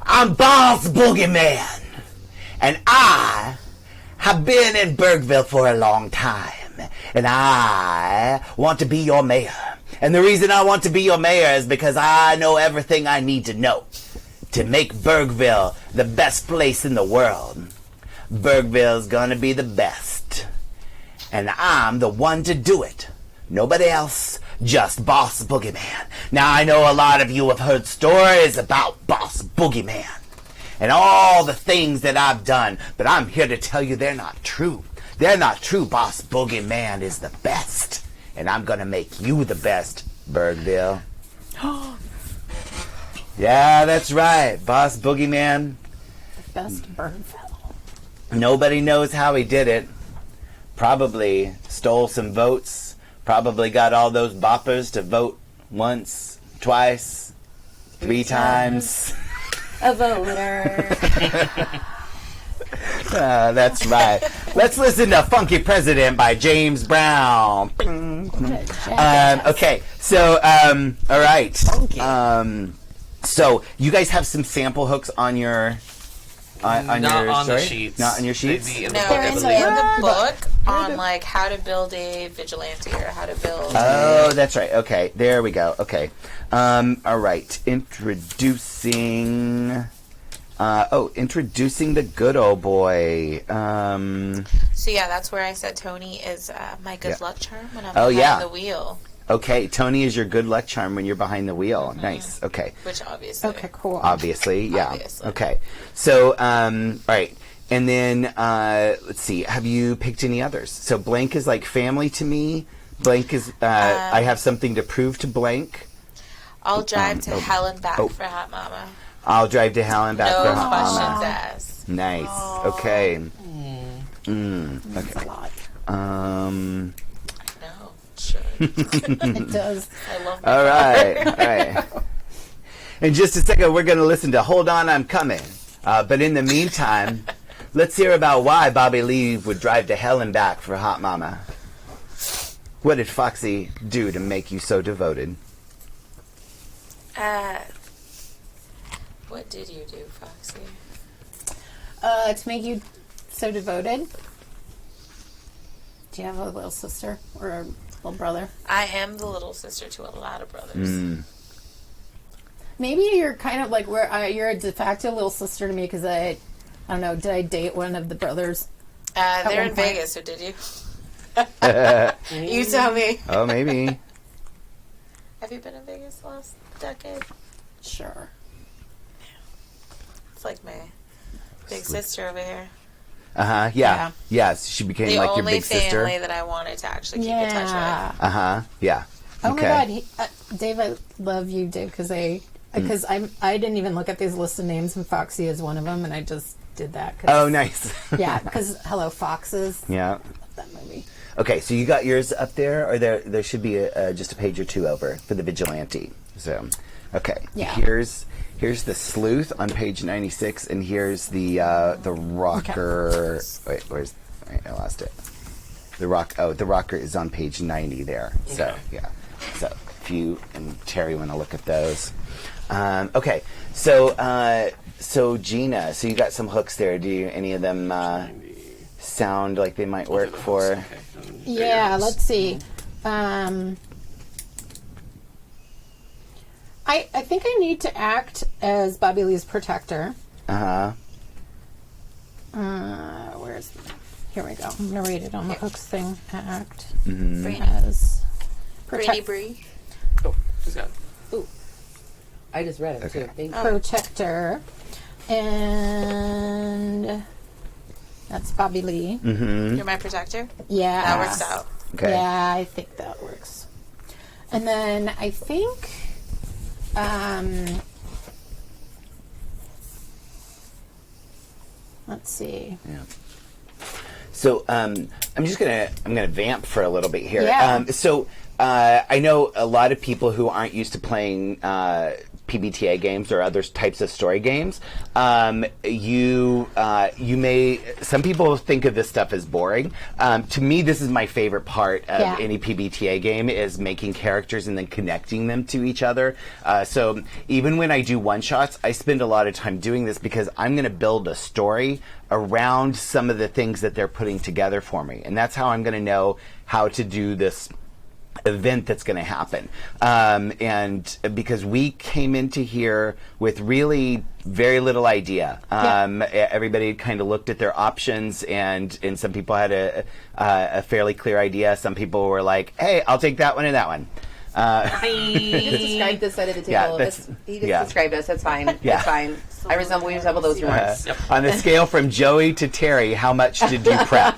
I'm Boss Boogeyman, and I have been in Bergville for a long time, and I want to be your mayor. And the reason I want to be your mayor is because I know everything I need to know to make Bergville the best place in the world. Bergville's gonna be the best, and I'm the one to do it. Nobody else, just Boss Boogeyman. Now, I know a lot of you have heard stories about Boss Boogeyman and all the things that I've done, but I'm here to tell you they're not true. They're not true. Boss Boogeyman is the best, and I'm going to make you the best, Bergville. Yeah, that's right. Boss Boogeyman. Best Birdville. Nobody knows how he did it. Probably stole some votes. Probably got all those boppers to vote once, twice, 3 times. A voter. That's right. Let's listen to Funky President by James Brown. Okay, so, all right. So, you guys have some sample hooks on your on Not your on the story? sheets. Not on your sheets? In the No, book, I it's believe. in the book on like how to build a vigilante or how to build. Oh, that's right. Okay, there we go. Okay. All right. Introducing the good old boy. So yeah, that's where I said Tony is my good luck charm when I'm Oh, behind yeah. the wheel. Okay, Tony is your good luck charm when you're behind the wheel. Nice. Okay. Which obviously. Okay, cool. Obviously, yeah. Obviously. Okay. So, all right. And then, let's see. Have you picked any others? So, blank is like family to me. Blank is, I have something to prove to blank. I'll drive to hell and back for Hot Mama. I'll drive to hell and back No for Hot questions Mama. asked. Nice. Okay. That's a lot. No, sure. It does. I love that. All right. All right. In just a second, we're going to listen to Hold On, I'm Coming. But in the meantime, let's hear about why Bobby Lee would drive to hell and back for Hot Mama. What did Foxy do to make you so devoted? What did you do, Foxy? To make you so devoted. Do you have a little sister or a little brother? I am the little sister to a lot of brothers. Maybe you're kind of like where you're a de facto little sister to me because I don't know. Did I date one of the brothers? They're one in point. Vegas, so did you? You tell me. Oh, maybe. Have you been in Vegas the last decade? Sure. It's like my big sister over here. Yeah. Yeah. Yes, she became The like your only big sister. family that I wanted to actually keep in touch with. Yeah. Oh Okay. my God, Dave! I love you, Dave, because I didn't even look at these list of names, and Foxy is one of them, and I just did that. 'Cause, Oh, nice. yeah, because Hello Foxes. Yeah. Love that movie. Okay, so you got yours up there, or there should be just a page or two over for the vigilante. So, okay, Yeah. Here's the sleuth on page 96, and here's the rocker. Wait, wait, I lost it. The rocker is on page 90 there. So yeah, so if you and Terry want to look at those, okay. So Gina, so you got some hooks there. Do any of them sound like they might work for? Okay. Yeah, let's see. I think I need to act as Bobby Lee's protector. Here we go. I'm going to read it on the hooks thing. Act as Brady protector. Bree. Oh, who's got it? I just read it too. Thank you. Protector. And that's Bobby Lee. You're my protector? Yeah. That works out. Okay. Yeah, I think that works. And then I think let's see. Yeah. So I'm gonna vamp for a little bit here. Yeah. I know a lot of people who aren't used to playing PBTA games or other types of story games. Some people think of this stuff as boring. To me, this is my favorite part of any PBTA game is making characters and then connecting them to each other. So even when I do one-shots, I spend a lot of time doing this because I'm going to build a story around some of the things that they're putting together for me. And that's how I'm going to know how to do this event that's going to happen. And because we came into here with really very little idea. Everybody kind of looked at their options, and some people had a fairly clear idea. Some people were like, hey, I'll take that one and that one. He just described this side of the table. Yeah, that's- He just yeah. described us. That's fine. Yeah. That's fine. We resemble those remarks. On a scale from Joey to Terry, how much did you prep?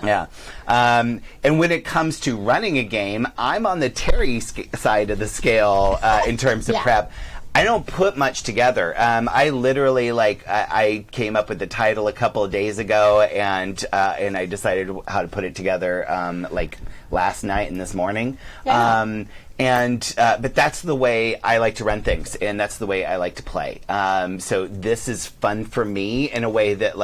Yeah. And when it comes to running a game, I'm on the Terry side of the scale in terms of prep. I don't put much together. I literally I came up with the title a couple of days ago, and I decided how to put it together last night and this morning. Yeah. But that's the way I like to run things, and that's the way I like to play. So this is fun for me in a way that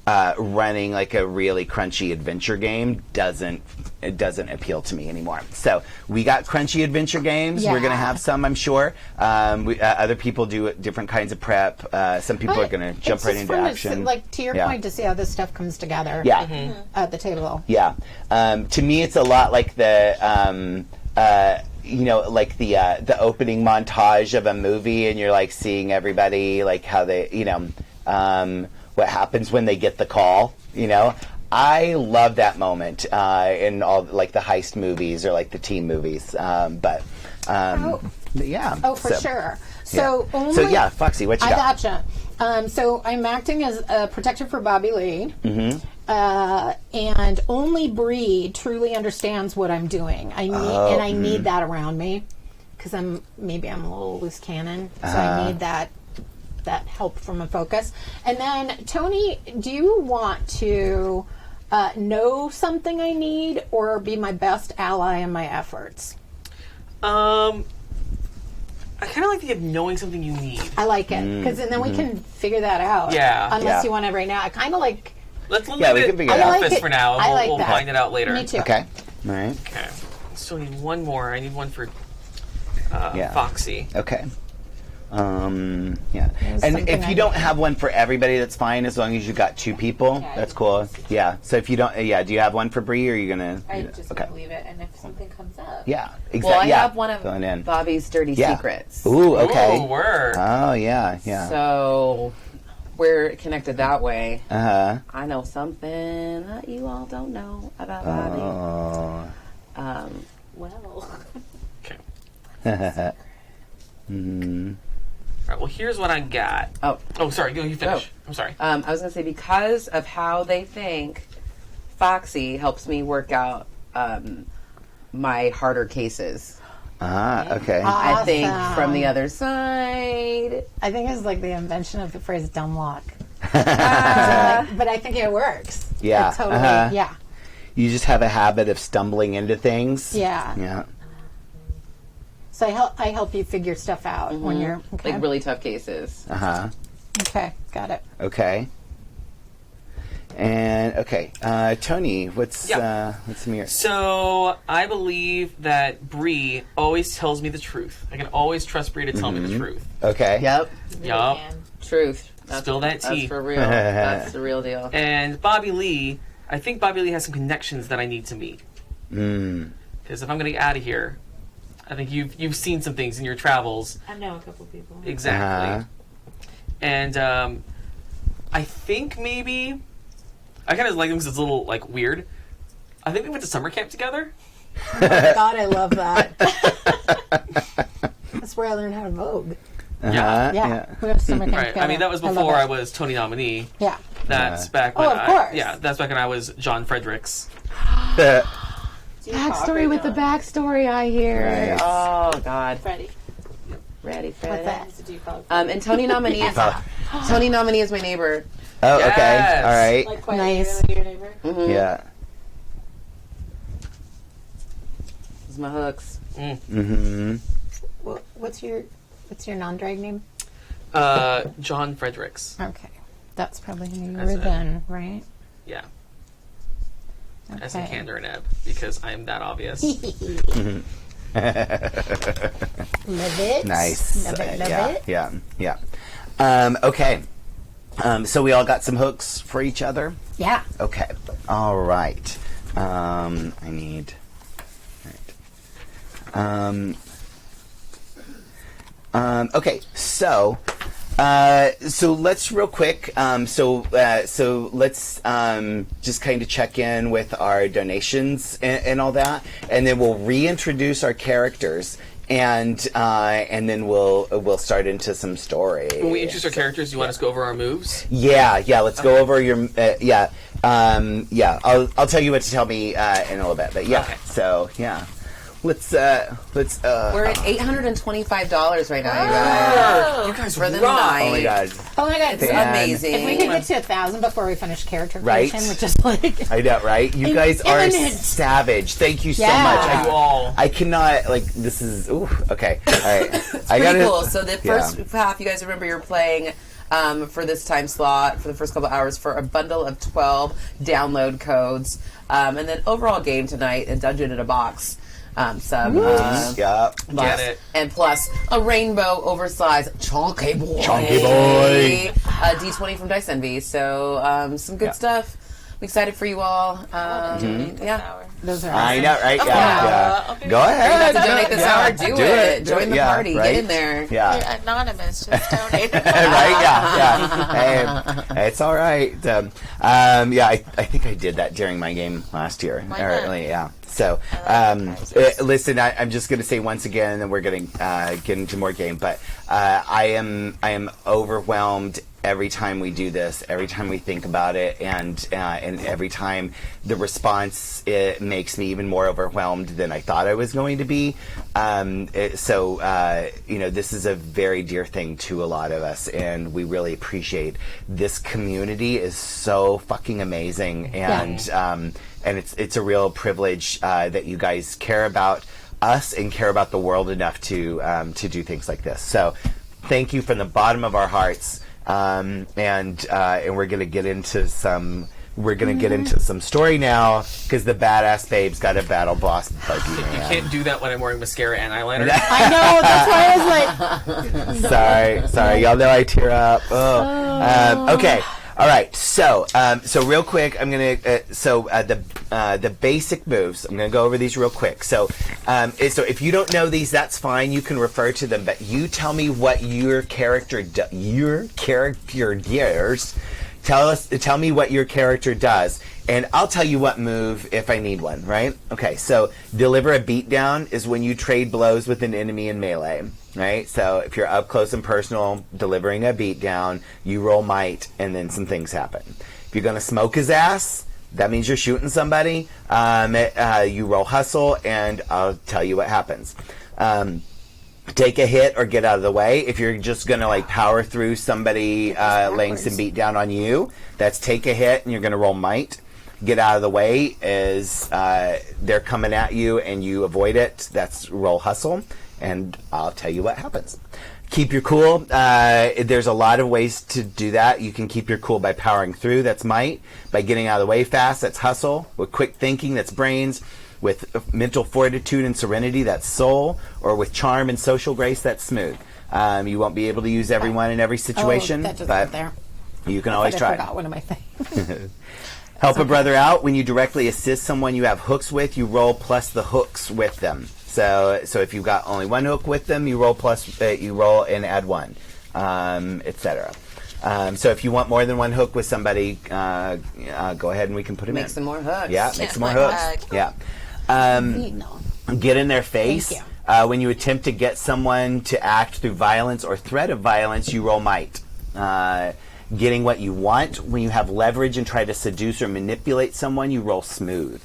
running like a really crunchy adventure game doesn't appeal to me anymore. So we got crunchy adventure games. We're Yeah. gonna have some, I'm sure. Other people do different kinds of prep. Some people are gonna jump it's right just into fun action. like to your Yeah. point, to see how this stuff comes together. Yeah. At the table. Yeah. To me, it's a lot like the. Like the opening montage of a movie, and you're like seeing everybody, like how they, what happens when they get the call. I love that moment in all like the heist movies or like the team movies. But yeah. Oh, for So, sure. So yeah. only. So yeah, Foxy, what you I got? gotcha. So I'm acting as a protector for Bobby Lee. And only Bree truly understands what I'm doing. I need, I need that around me because I'm a little loose cannon, so I need that help from a focus. And then Tony, do you want to know something I need or be my best ally in my efforts? I kind of like the idea of knowing something you need. I like it because then we can figure that out. Yeah. Unless Yeah. you want it right now. I kind of like. Let's leave Yeah, we it can figure on it out. the office for now. I like We'll that. find it out later. Me too. Okay. All right. Okay. I still need one more. I need one for Yeah. Foxy. Okay. Yeah. And something if I you don't don't have one for everybody, that's fine. As long as you got two people, that's cool. Yeah. So if you don't, do you have one for Bree, or are you gonna? I just okay. leave it, and if something comes up, Yeah. Exactly. Well, I yeah. have one of Going in. Bobby's dirty Yeah. secrets. Ooh. Okay. Ooh, word. Oh yeah. Yeah. So we're connected that way. Uh I know something that you all don't know about huh. Bobby. Oh. well, Okay. Mm-hmm. All right. Well, here's what I got. Oh, Oh, sorry. Go. You finish. I'm sorry. I was going to say, because of how they think, Foxy helps me work out my harder cases. Okay. I think Awesome. from the other side. I think it's like the invention of the phrase "dumb luck," but I think it works. Yeah. It totally. Uh-huh. Yeah. You just have a habit of stumbling into things. Yeah. Yeah. So I help you figure stuff out when you're okay. Like really tough cases. Uh huh. Okay, got it. Okay. And okay, Tony, what's some of yours? So I believe that Bree always tells me the truth. I can always trust Bree to tell me the truth. Okay. Yep. Yup. Truth. Spill that tea. That's for real. That's the real deal. And Bobby Lee, I think Bobby Lee has some connections that I need to meet. Mm. Because if I'm going to get out of here, I think you've seen some things in your travels. I know a couple people. Exactly. And I think maybe I kind of like him because it's a little like weird. I think we went to summer camp together. Oh my God, I love that. That's where I learned how to Vogue. Yeah. We have summer camp Right. together. I mean, that was love before it. I was Tony nominee. Yeah. That's back Oh, when of course. that's back when I was John Fredericks. Backstory with the backstory, I hear. Right. Oh, God. Freddie. Ready, What's Fred. that? And Tony Nominee is Tony Nominee is my neighbor. Oh, Yes. okay. All right. Like quite Nice. your neighbor. Yeah. This is my hooks. Mm-hmm. What's your non-drag name? John Fredericks. Okay, that's probably who you That's were it. then, right? Yeah. Okay. As in Candor and Ebb, because I am that obvious. Love it. Nice. Love it. Yeah. Okay. So we all got some hooks for each other. Yeah. Okay. All right. I need. Right. Okay. So let's real quick. So let's just kind of check in with our donations and all that, and then we'll reintroduce our characters, and then we'll start into some story. When we introduce our characters, you want us to go over our moves? Yeah. Let's go over your. I'll tell you what to tell me in a little bit, but yeah. Okay. So yeah. Let's. We're at $825 right now, you guys. You guys For the rock. night. Oh my god. Oh my God. It's Man. amazing. If we could get to 1,000 before we finish character Right. creation, which is like I know, right? You guys are imminent. savage. Thank you so Yeah. much. You all. I cannot this is okay. All right. I Pretty gotta, cool. So the first half, you guys remember you're playing for this time slot for the first couple hours for a bundle of 12 download codes. And then overall game tonight, a Dungeon in a Box sub. Yeah. Get it. And plus a rainbow oversized Chonky Boy. Chonky Boy. A D20 from Dice Envy. So some good stuff. I'm excited for you all. Yeah. Those are I know, right? Oh, Yeah. okay. Go ahead. To donate this hour, do it. Join the party. Right? Get in there. Yeah. You're anonymous. Just donate. Right? Yeah. Hey, it's all right. I think I did that during my game last year. Why not? Yeah. So, listen, I'm just going to say once again, and then we're going to get into more game. But I am overwhelmed every time we do this, every time we think about it, and every time the response, it makes me even more overwhelmed than I thought I was going to be. This is a very dear thing to a lot of us, and we really appreciate this community is so fucking amazing, and it's a real privilege that you guys care about us and care about the world enough to do things like this. So, thank you from the bottom of our hearts. And we're gonna get into some. We're gonna get into some story now because the badass babe's got a battle boss buggy. You can't do that when I'm wearing mascara and eyeliner. I know. That's why I was like, Sorry. Y'all know I tear up. Okay. All right. So real quick, I'm gonna. The basic moves. I'm gonna go over these real quick. So if you don't know these, that's fine. You can refer to them. But you tell me what your character does. Tell me what your character does, and I'll tell you what move if I need one. Right? Okay. So deliver a beatdown is when you trade blows with an enemy in melee. Right? So if you're up close and personal, delivering a beatdown, you roll might, and then some things happen. If you're gonna smoke his ass, that means you're shooting somebody. You roll hustle, and I'll tell you what happens. Take a hit or get out of the way. If you're just gonna power through somebody laying some beat down on you, that's take a hit, and you're gonna roll might. Get out of the way is they're coming at you and you avoid it. That's roll hustle, and I'll tell you what happens. Keep your cool. There's a lot of ways to do that. You can keep your cool by powering through. That's might. By getting out of the way fast. That's hustle. With quick thinking. That's brains. With mental fortitude and serenity. That's soul. Or with charm and social grace. That's smooth. You won't be able to use everyone in every situation, that just but went there. you can always I try. forgot one of my things. Help a brother out. When you directly assist someone you have hooks with, you roll plus the hooks with them. So if you've got only one hook with them, you roll and add one, etc. So if you want more than one hook with somebody, go ahead and we can put them in. Make some more hooks. Yeah, make some more hooks. Yeah. No. Get in their face. Thank When you attempt to get someone to act through violence or threat of violence, you roll might. Getting what you want. When you have leverage and try to seduce or manipulate someone, you roll smooth.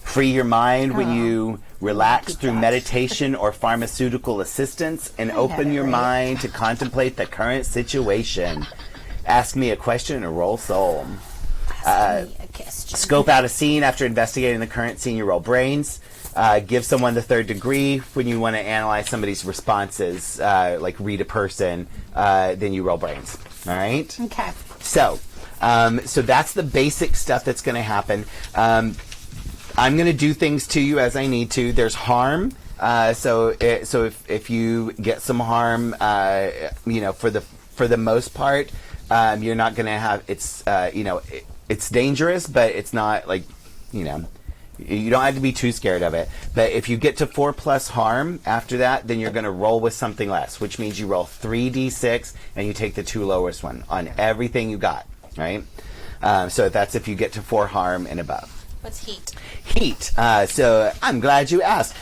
Free your mind when you relax through meditation or pharmaceutical assistance and open your mind to contemplate the current situation. Ask me a question and roll soul. Scope out a scene after investigating the current scene, you roll brains. Give someone the third degree when you want to analyze somebody's responses, like read a person, then you roll brains. All right? Okay. So that's the basic stuff that's going to happen. I'm going to do things to you as I need to. There's harm. So if you get some harm, for the most part, you're not going to have. It's dangerous, but it's not you don't have to be too scared of it. But if you get to 4+ harm after that, then you're going to roll with something less, which means you roll 3d6 and you take the 2 lowest one on everything you got. Right. So that's if you get to 4 harm and above. What's heat? Heat. So I'm glad you asked.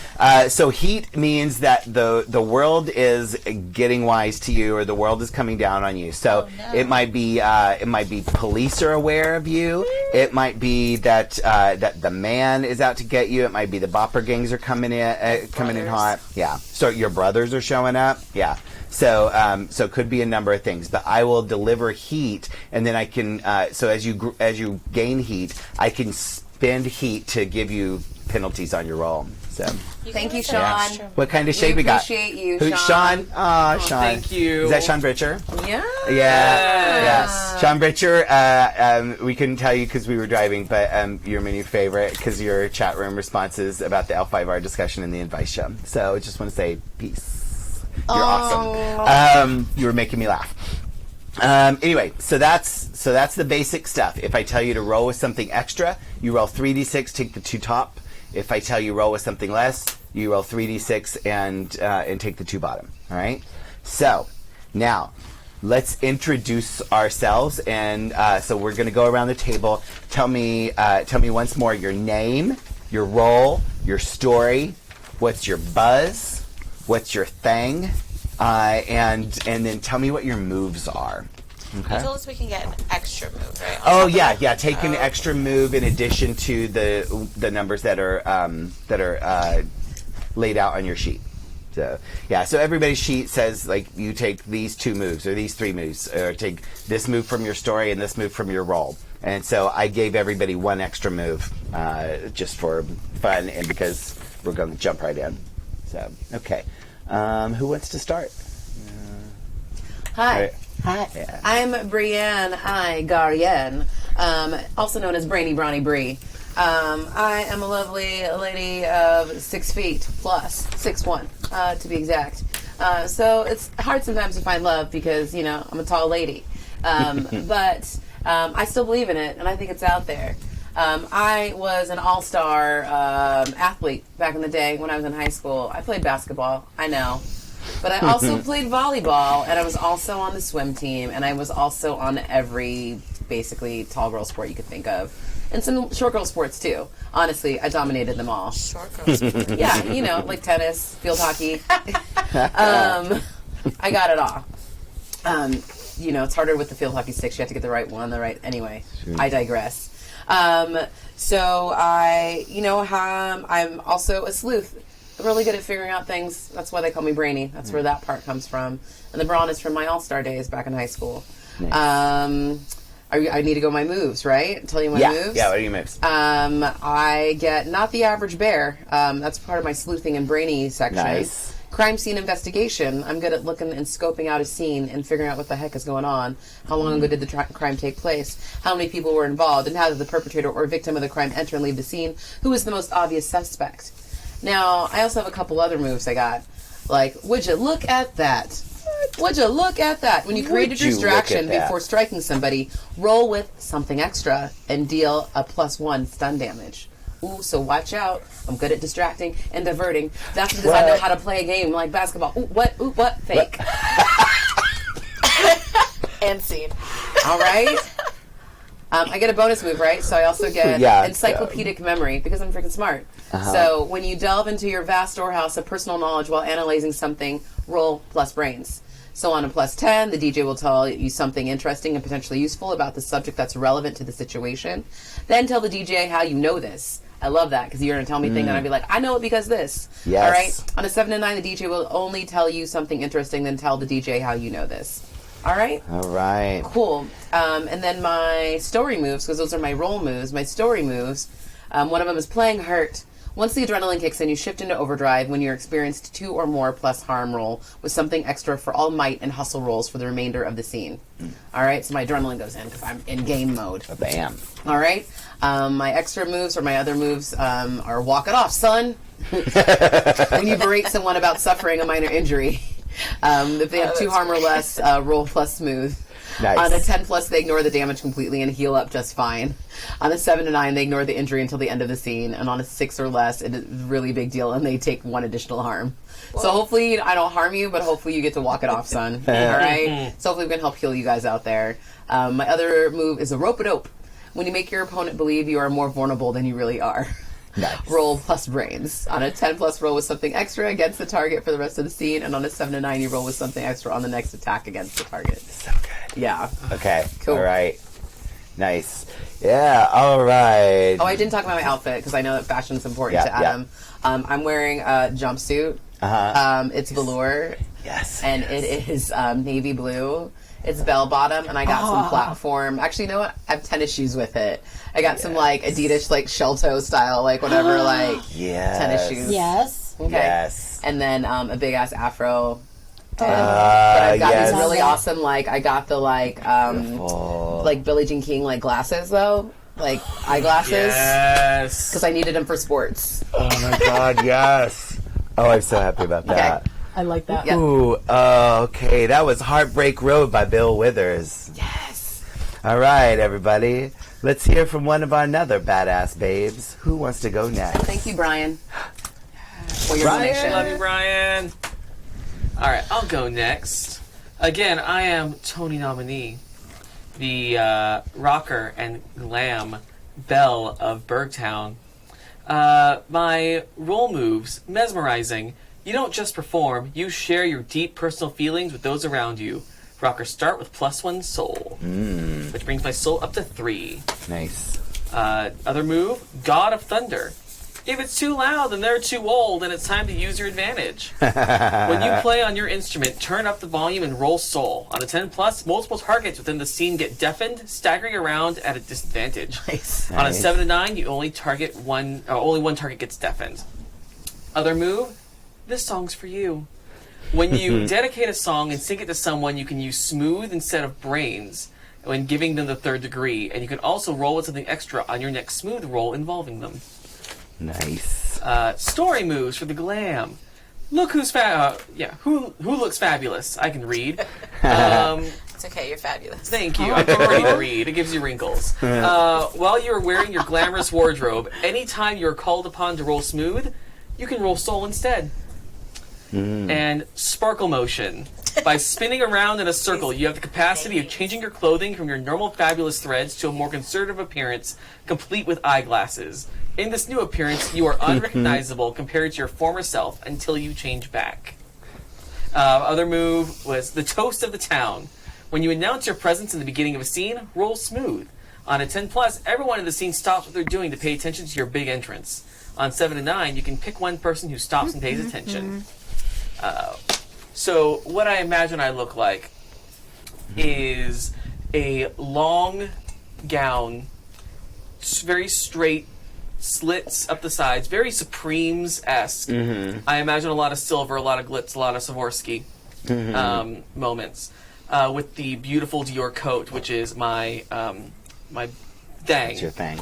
So heat means that the world is getting wise to you, or the world is coming down on you. So it might be police are aware of you. It might be that the man is out to get you. It might be the bopper gangs are coming in hot. Yeah. So your brothers are showing up. Yeah. So it could be a number of things, but I will deliver heat, and then I can. So as you gain heat, I can spend heat to give you penalties on your roll. So, Thank you, Yeah. Sean. what kind of shade we got? appreciate you, Who, Sean. Sean. Sean. Thank you. Is that Sean Britcher? Yeah. Yeah. Sean Britcher, we couldn't tell you because we were driving, but you're my new favorite because your chat room responses about the L5R discussion and the advice show. So I just want to say peace. You're awesome. You were making me laugh. Anyway, so that's the basic stuff. If I tell you to roll with something extra, you roll 3d6, take the 2 top. If I tell you roll with something less, you roll 3d6 and take the 2 bottom. All right. So now let's introduce ourselves, and so we're going to go around the table. Tell me once more your name, your role, your story, what's your buzz, what's your thing, and then tell me what your moves are. Okay. You told us we can get an extra move, right? Oh yeah. Take an extra move in addition to the numbers that are laid out on your sheet. So yeah. So everybody's sheet says like you take these 2 moves or these 3 moves, or take this move from your story and this move from your role. And so I gave everybody 1 extra move just for fun and because we're going to jump right in. So okay. Who wants to start? Hi. All right. Hi. Yeah. I'm Brienne Garien, also known as Brainy Brawny Bree. I am a lovely lady of 6 feet plus, 6'1", to be exact. So it's hard sometimes to find love because, I'm a tall lady. But I still believe in it, and I think it's out there. I was an all-star athlete back in the day when I was in high school. I played basketball, I know. But I also played volleyball, and I was also on the swim team, and I was also on every, basically, tall girl sport you could think of. And some short girl sports, too. Honestly, I dominated them all. Short girls. Yeah, like tennis, field hockey. I got it all. It's harder with the field hockey sticks. You have to get the right one, Anyway, sure. I digress. So I'm also a sleuth. Really good at figuring out things. That's why they call me Brainy. That's where that part comes from. And the brawn is from my all-star days back in high school. Nice. I need to go my moves, right? Tell you my moves? Yeah, what are your moves? I get not the average bear. That's part of my sleuthing and Brainy section. Nice. Crime scene investigation. I'm good at looking and scoping out a scene and figuring out what the heck is going on. How long ago did the crime take place? How many people were involved? And how did the perpetrator or victim of the crime enter and leave the scene? Who is the most obvious suspect? Now, I also have a couple other moves I got. Like, would you look at that? Would you look at that? When you create a distraction before striking somebody, roll with something extra and deal a +1 stun damage. Ooh, so watch out. I'm good at distracting and diverting. That's because I know how to play a game like basketball. Ooh, what? Fake. And scene. All right. I get a bonus move, right? So I also get encyclopedic memory because I'm freaking smart. So when you delve into your vast storehouse of personal knowledge while analyzing something, roll plus brains. So on a +10, the DJ will tell you something interesting and potentially useful about the subject that's relevant to the situation. Then tell the DJ how you know this. I love that because you're going to tell me things and I'd be like, I know it because this. Yes. All right? On a 7 and 9, the DJ will only tell you something interesting, then tell the DJ how you know this. All right? All right. Cool. And then my story moves, because those are my role moves, my story moves, one of them is playing hurt. Once the adrenaline kicks in, you shift into overdrive when you're experienced 2 or more plus harm roll with something extra for all might and hustle rolls for the remainder of the scene. All right, so my adrenaline goes in because I'm in game mode. Bam. All right, my extra moves or my other moves are walk it off, son. When you berate someone about suffering a minor injury. If they have 2 harm or less, roll plus smooth. Nice. On a 10 plus, they ignore the damage completely and heal up just fine. On a 7 to 9, they ignore the injury until the end of the scene. And on a 6 or less, it is a really big deal and they take 1 additional harm. Whoa. So hopefully I don't harm you, but hopefully you get to walk it off, son. All right? So hopefully we can help heal you guys out there. My other move is a rope-a-dope. When you make your opponent believe you are more vulnerable than you really are. Nice. Roll plus brains. On a 10 plus, roll with something extra against the target for the rest of the scene, and on a 7 to 9, you roll with something extra on the next attack against the target. So good. Yeah. Okay. Cool. All right. Nice. Yeah. All right. Oh, I didn't talk about my outfit because I know that fashion's important to Adam. I'm wearing a jumpsuit. It's velour. Yes. And it is navy blue. It's bell bottom, and I got some platform. Actually, you know what? I have tennis shoes with it. I got some like Adidas like shell toe style, like whatever, like tennis shoes. Yes. Okay. Yes. And then a big ass afro. But I've got these really awesome, like I got the like Billie Jean King like glasses though, like eyeglasses, Yes. because I needed them for sports. Oh my God, yes. Oh, I'm so happy about that. I like that. Yep. Ooh, okay. That was Heartbreak Road by Bill Withers. Yes. All right, everybody. Let's hear from one of our other badass babes. Who wants to go next? Thank you, Brian, for your Brian? donation. Love you, Brian. All right, I'll go next. Again, I am Tony nominee, the rocker and glam belle of Bergtown. My role moves, mesmerizing. You don't just perform, you share your deep personal feelings with those around you. Rockers start with +1 soul, which brings my soul up to 3. Nice. Other move, God of Thunder. If it's too loud, then they're too old, and it's time to use your advantage. When you play on your instrument, turn up the volume and roll soul. On a 10+, multiple targets within the scene get deafened, staggering around at a disadvantage. Nice. On a 7 to 9, you only target one. Only one target gets deafened. Other move, this song's for you. When you dedicate a song and sing it to someone, you can use smooth instead of brains when giving them the 3rd degree, and you can also roll with something extra on your next smooth roll involving them. Nice. Story moves for the glam. Look who's who looks fabulous. I can read. It's okay, you're fabulous. Thank you. I'm ready to read. It gives you wrinkles. While you're wearing your glamorous wardrobe, anytime you're called upon to roll smooth, you can roll soul instead. And sparkle motion. By spinning around in a circle, you have the capacity of changing your clothing from your normal fabulous threads to a more conservative appearance, complete with eyeglasses. In this new appearance, you are unrecognizable compared to your former self until you change back. Other move was the toast of the town. When you announce your presence in the beginning of a scene, roll smooth. On a 10+, everyone in the scene stops what they're doing to pay attention to your big entrance. On 7 to 9, you can pick one person who stops and pays attention. So what I imagine I look like is a long gown, very straight, slits up the sides, very Supremes-esque. I imagine a lot of silver, a lot of glitz, a lot of Swarovski moments, with the beautiful Dior coat, which is my my thing. It's your thing.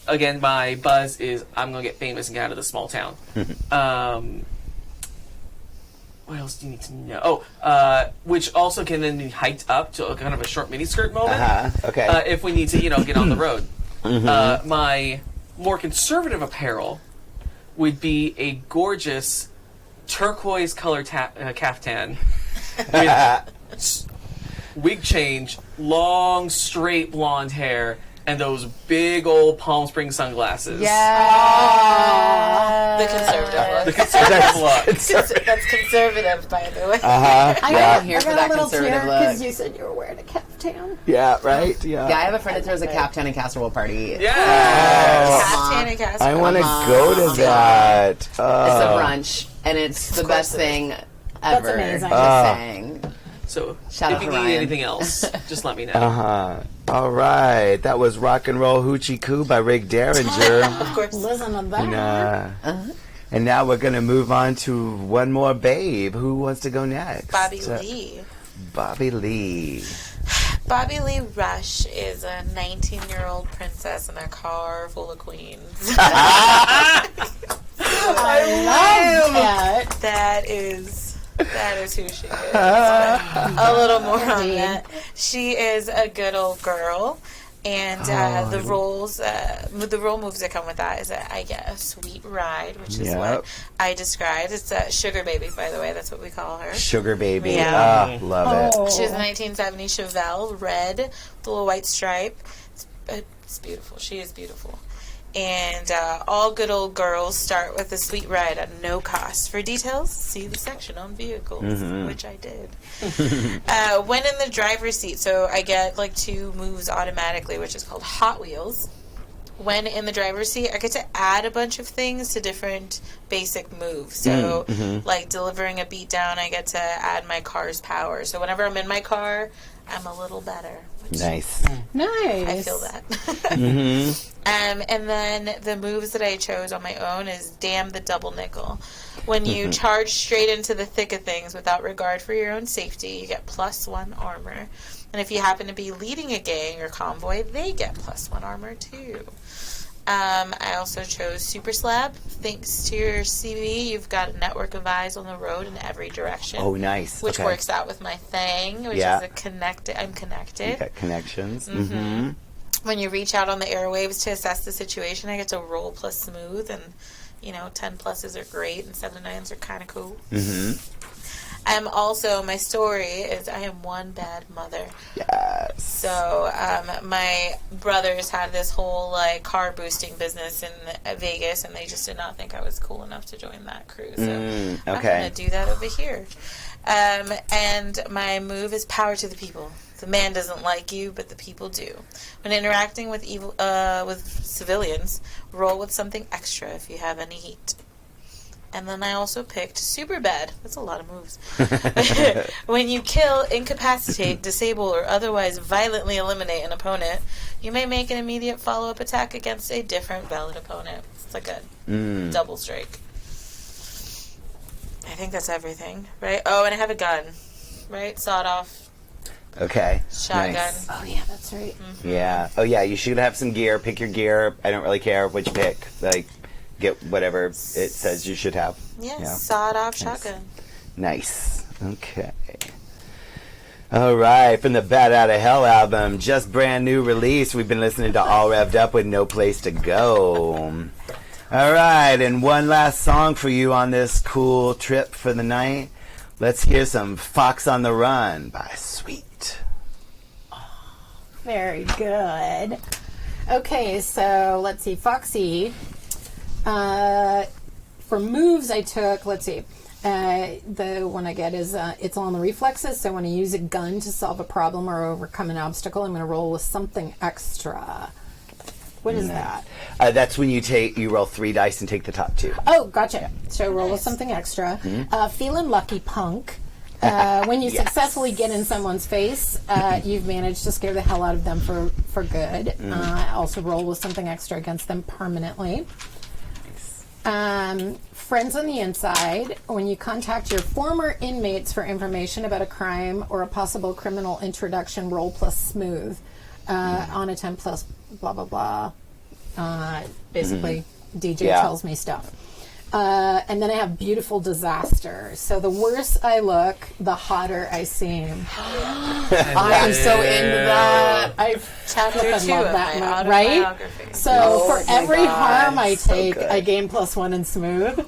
Again, my buzz is I'm gonna get famous and get out of the small town. What else do you need to know? Which also can then be hiked up to a kind of a short miniskirt moment. Okay. If we need to, get on the road. My more conservative apparel would be a gorgeous turquoise color caftan with wig change, long straight blonde hair, and those big old Palm Springs sunglasses. The conservative look. The conservative look. That's conservative, by the way. I'm here for that a little conservative tear look. because you said you were wearing a caftan. Yeah, right? Yeah. Yeah, I have a friend that throws a Captain and casserole party. Yes! Caftan and casserole. I want to go to that. It's a brunch, and it's the best thing ever. amazing. Just saying. So, Shout if out you to need Ryan. anything else, just let me know. All right. That was Rock and Roll Hoochie Coo by Rick Derringer. Of course. Listen to that. And now we're going to move on to one more babe. Who wants to go next? Bobby Lee. Bobby Lee. Bobby Lee Rush is a 19-year-old princess in a car full of queens. I love that. That is who she is. A little more on that. She is a good old girl, and the role moves that come with that is that I get a sweet ride, which is what I described. It's a sugar baby, by the way. That's what we call her. Sugar baby. Yeah. Love it. She has a 1970 Chevelle, red, with a little white stripe. It's beautiful. She is beautiful. And all good old girls start with a sweet ride at no cost. For details, see the section on vehicles, which I did. When in the driver's seat, so I get like 2 moves automatically, which is called Hot Wheels, when in the driver's seat, I get to add a bunch of things to different basic moves. So, like delivering a beatdown, I get to add my car's power. So whenever I'm in my car, I'm a little better. Nice. Nice. I feel that. And then the moves that I chose on my own is Damn the Double Nickel. When you charge straight into the thick of things without regard for your own safety, you get +1 armor. And if you happen to be leading a gang or convoy, they get +1 armor too. I also chose Super Slab. Thanks to your CV, you've got a network of eyes on the road in every direction. Oh, nice. Which Okay. works out with my thing, which is I'm connected. You got connections. When you reach out on the airwaves to assess the situation, I get to roll plus smooth, and 10 pluses are great, and 7 9s are kind of cool. I'm also, my story is I am one bad mother. Yes. So my brothers had this whole car boosting business in Vegas, and they just did not think I was cool enough to join that crew. So I'm going to do that over here. And my move is power to the people. The man doesn't like you, but the people do. When interacting with civilians, roll with something extra if you have any heat. And then I also picked Super Bad. That's a lot of moves. When you kill, incapacitate, disable, or otherwise violently eliminate an opponent, you may make an immediate follow-up attack against a different valid opponent. It's like a double strike. I think that's everything, right? Oh, and I have a gun, right? Sawed off. Okay. Shotgun. Nice. Oh, yeah, that's right. Yeah. Oh, yeah. You should have some gear. Pick your gear. I don't really care what you pick. Get whatever it says you should have. Yes, Yeah. sawed off Nice. shotgun. Nice. Okay. All right. From the Bat Out of Hell album, just brand new release. We've been listening to All Revved Up with No Place to Go. All right. And one last song for you on this cool trip for the night. Let's hear some Fox on the Run by Sweet. Very good. Okay, so let's see. Foxy. For moves I took, let's see. The one I get is it's on the reflexes. So when I use a gun to solve a problem or overcome an obstacle, I'm going to roll with something extra. What is that? That's when you roll 3 dice and take the top 2. Oh, gotcha. So roll with something extra. Feeling lucky, punk. When you successfully get in someone's face, you've managed to scare the hell out of them for good. Also roll with something extra against them permanently. Friends on the inside. When you contact your former inmates for information about a crime or a possible criminal introduction, roll plus smooth. On a 10 plus blah, blah, blah. Basically, DJ tells me stuff. And then I have beautiful disaster. So the worse I look, the hotter I seem. I'm so into that. I Chapter flippin' 2 love of that my one, right? autobiography. So Oh for my every God, harm I so take, good. I gain +1 in smooth.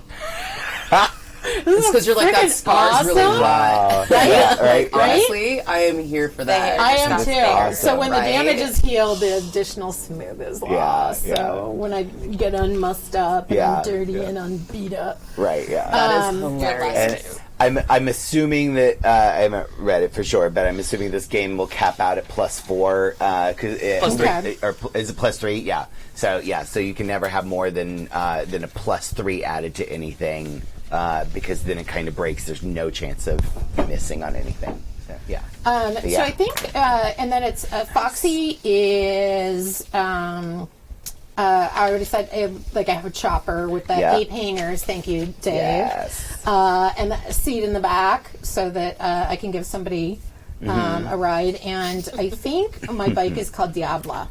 It's because you're like, that Freaking scar's really awesome. hot. Yeah, right. Honestly, I am here for that. I am That's too. awesome, So when right? the damage is healed, the additional smooth is lost. yeah. So when I get unmussed up and I'm dirty and unbeat up. Right, yeah. That is hilarious. And I'm assuming that I haven't read it for sure, but I'm assuming this game will cap out at +4. Okay. Or is it +3? Yeah. So you can never have more than a +3 added to anything, because then it kind of breaks. There's no chance of missing on anything. So, yeah. So I think, and then it's Foxy is. I already said, I have a chopper with the 8 hangers. Thank you, Dave. Yes. And the seat in the back so that I can give somebody a ride. And I think my bike is called Diabla.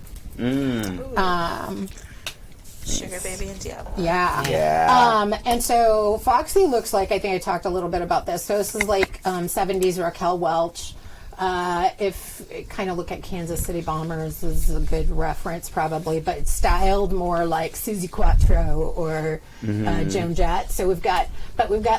Sugar Baby and Diablo. Yeah. Yeah. And so Foxy looks like, I think I talked a little bit about this. So this is like 70s Raquel Welch. If kind of look at Kansas City Bombers is a good reference probably, but it's styled more like Susie Quattro or Joan Jett. So we've got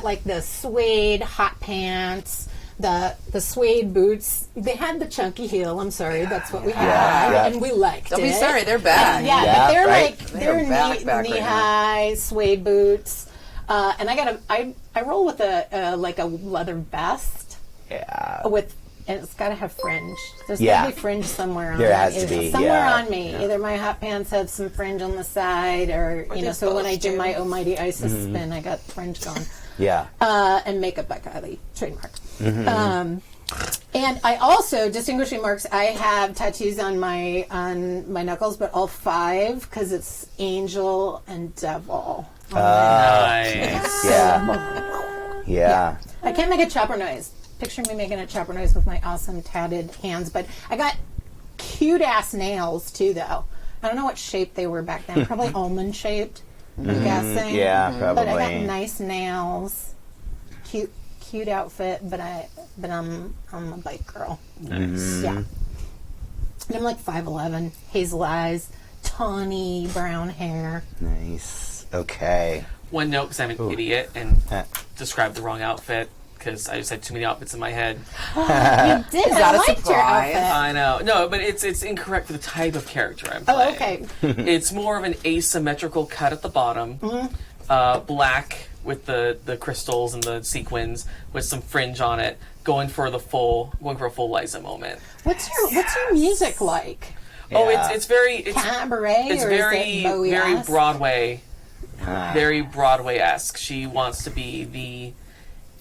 like the suede hot pants, the suede boots. They had the chunky heel. I'm sorry, that's what we had, and we liked Don't it. be sorry, they're back. Yeah, Yeah, but they're right. they're back right now. knee-high suede boots, and I roll with a leather vest Yeah. with and it's got to have fringe. There's Yeah. got to be fringe somewhere on There me. has to be, somewhere yeah. on me. Either my hot pants have some fringe on the side, or you know. they So when both I do do. my Almighty Isis Mm-hmm. spin, I got fringe going. Yeah. And makeup by Kylie, trademark. And I also, distinguishing marks, I have tattoos on my knuckles, but all 5 because it's angel and devil. Nice. Yeah. Yeah. I can't make a chopper noise. Picture me making a chopper noise with my awesome tatted hands, but I got cute ass nails too, though. I don't know what shape they were back then. Probably almond shaped. I'm guessing. Yeah, But I got probably. nice nails. Cute outfit, but I'm a bike girl. Mm-hmm. Yeah. And I'm like 5'11", hazel eyes, tawny brown hair. Nice. Okay. One note, because I'm an idiot and Uh. described the wrong outfit because I just had too many outfits in my head. You did. that I a liked your surprise? outfit. I know. No, but it's incorrect for the type of character I'm Oh, playing. okay. It's more of an asymmetrical cut at the bottom, black with the crystals and the sequins with some fringe on it, going for a full Liza moment. What's your music like? Oh, Yeah. it's very Cabaret, it's or very is it Bowie very Broadway, very Broadway-esque. She wants to be the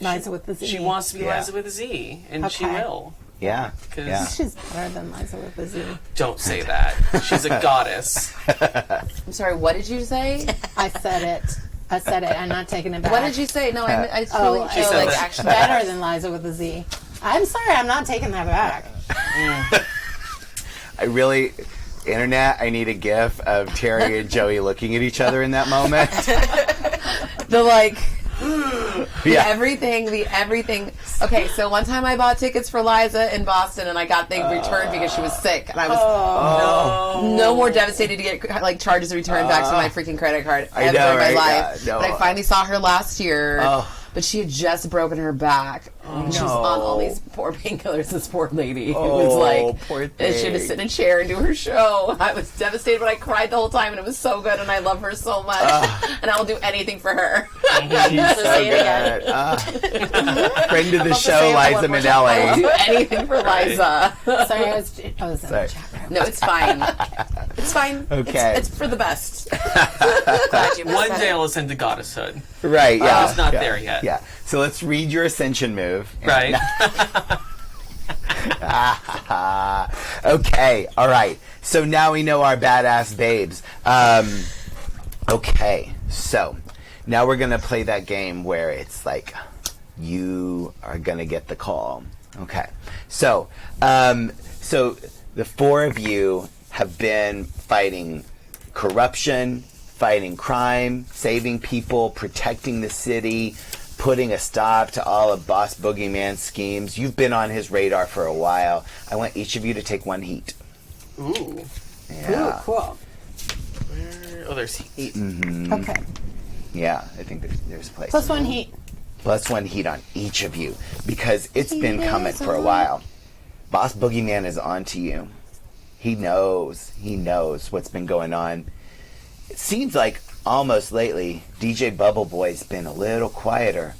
Liza with the Z. she wants to be Yeah. Liza with a Z, and she Okay. will. Yeah. 'Cause- Yeah. She's better than Liza with the Z. Don't say that. She's a goddess. I'm sorry, what did you say? I said it. I'm not taking it back. What did you say? No, I truly Oh, She feel said like that. actually better than Liza with a Z. I'm sorry, I'm not taking that back. I really, internet, I need a gif of Terry and Joey looking at each other in that moment. the like Yeah. the everything. Okay, so one time I bought tickets for Liza in Boston, and I got them returned because she was sick, and I was no more devastated to get like charges returned back to my freaking credit card I ever know, in my right? life. Yeah, no. But I finally saw her last year. Oh. But she had just broken her back. And she was on all these poor painkillers, this poor lady. It was Oh, like, poor and she had to thing. sit in a chair and do her show. I was devastated, but I cried the whole time, and it was so good, and I love her so much. And I will do anything for her. She's so say it again. good. Friend of the show, say it Liza one more time. I will Minnelli. do anything for Liza. Sorry, I was in Sorry. the chat room. No, it's fine. It's fine. Okay. It's for the best. Glad you One said day it. I'll ascend to goddesshood. Right, yeah. It's not yeah, there yet. Yeah. So let's read your ascension move. Right? Okay, all right. So now we know our badass babes. Okay, so now we're gonna play that game where it's like you are gonna get the call. Okay, so so the 4 of you have been fighting corruption, fighting crime, saving people, protecting the city, putting a stop to all of Boss Boogeyman's schemes. You've been on his radar for a while. I want each of you to take 1 heat. Ooh. Yeah. Cool. Oh, there's heat. Okay. Yeah, I think there's a place. Plus 1 heat. Plus 1 heat on each of you because it's been coming for a while. Boss Boogeyman is on to you. He knows what's been going on. It seems like almost lately DJ Bubble Boy's been a little quieter.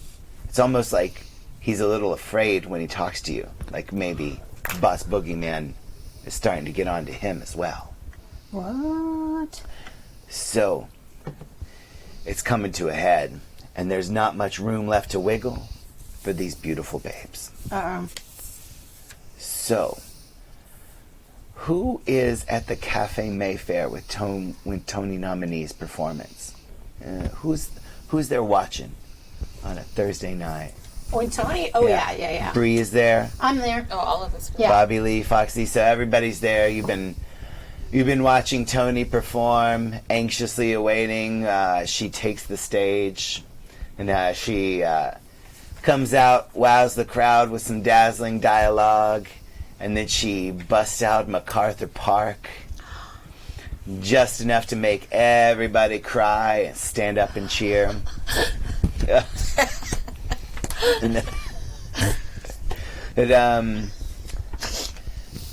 It's almost like he's a little afraid when he talks to you. Like maybe Boss Boogeyman is starting to get on to him as well. What? So, it's coming to a head, and there's not much room left to wiggle for these beautiful babes. Uh-oh. So, who is at the Cafe Mayfair with Tony Nominee's performance? Who's there watching on a Thursday night? When Tony? Oh, yeah. Bree is there. I'm there. Oh, all of us. Yeah. Bobby Lee, Foxy, so everybody's there. You've been watching Tony perform, anxiously awaiting. She takes the stage, and she comes out, wows the crowd with some dazzling dialogue, and then she busts out MacArthur Park, just enough to make everybody cry and stand up and cheer.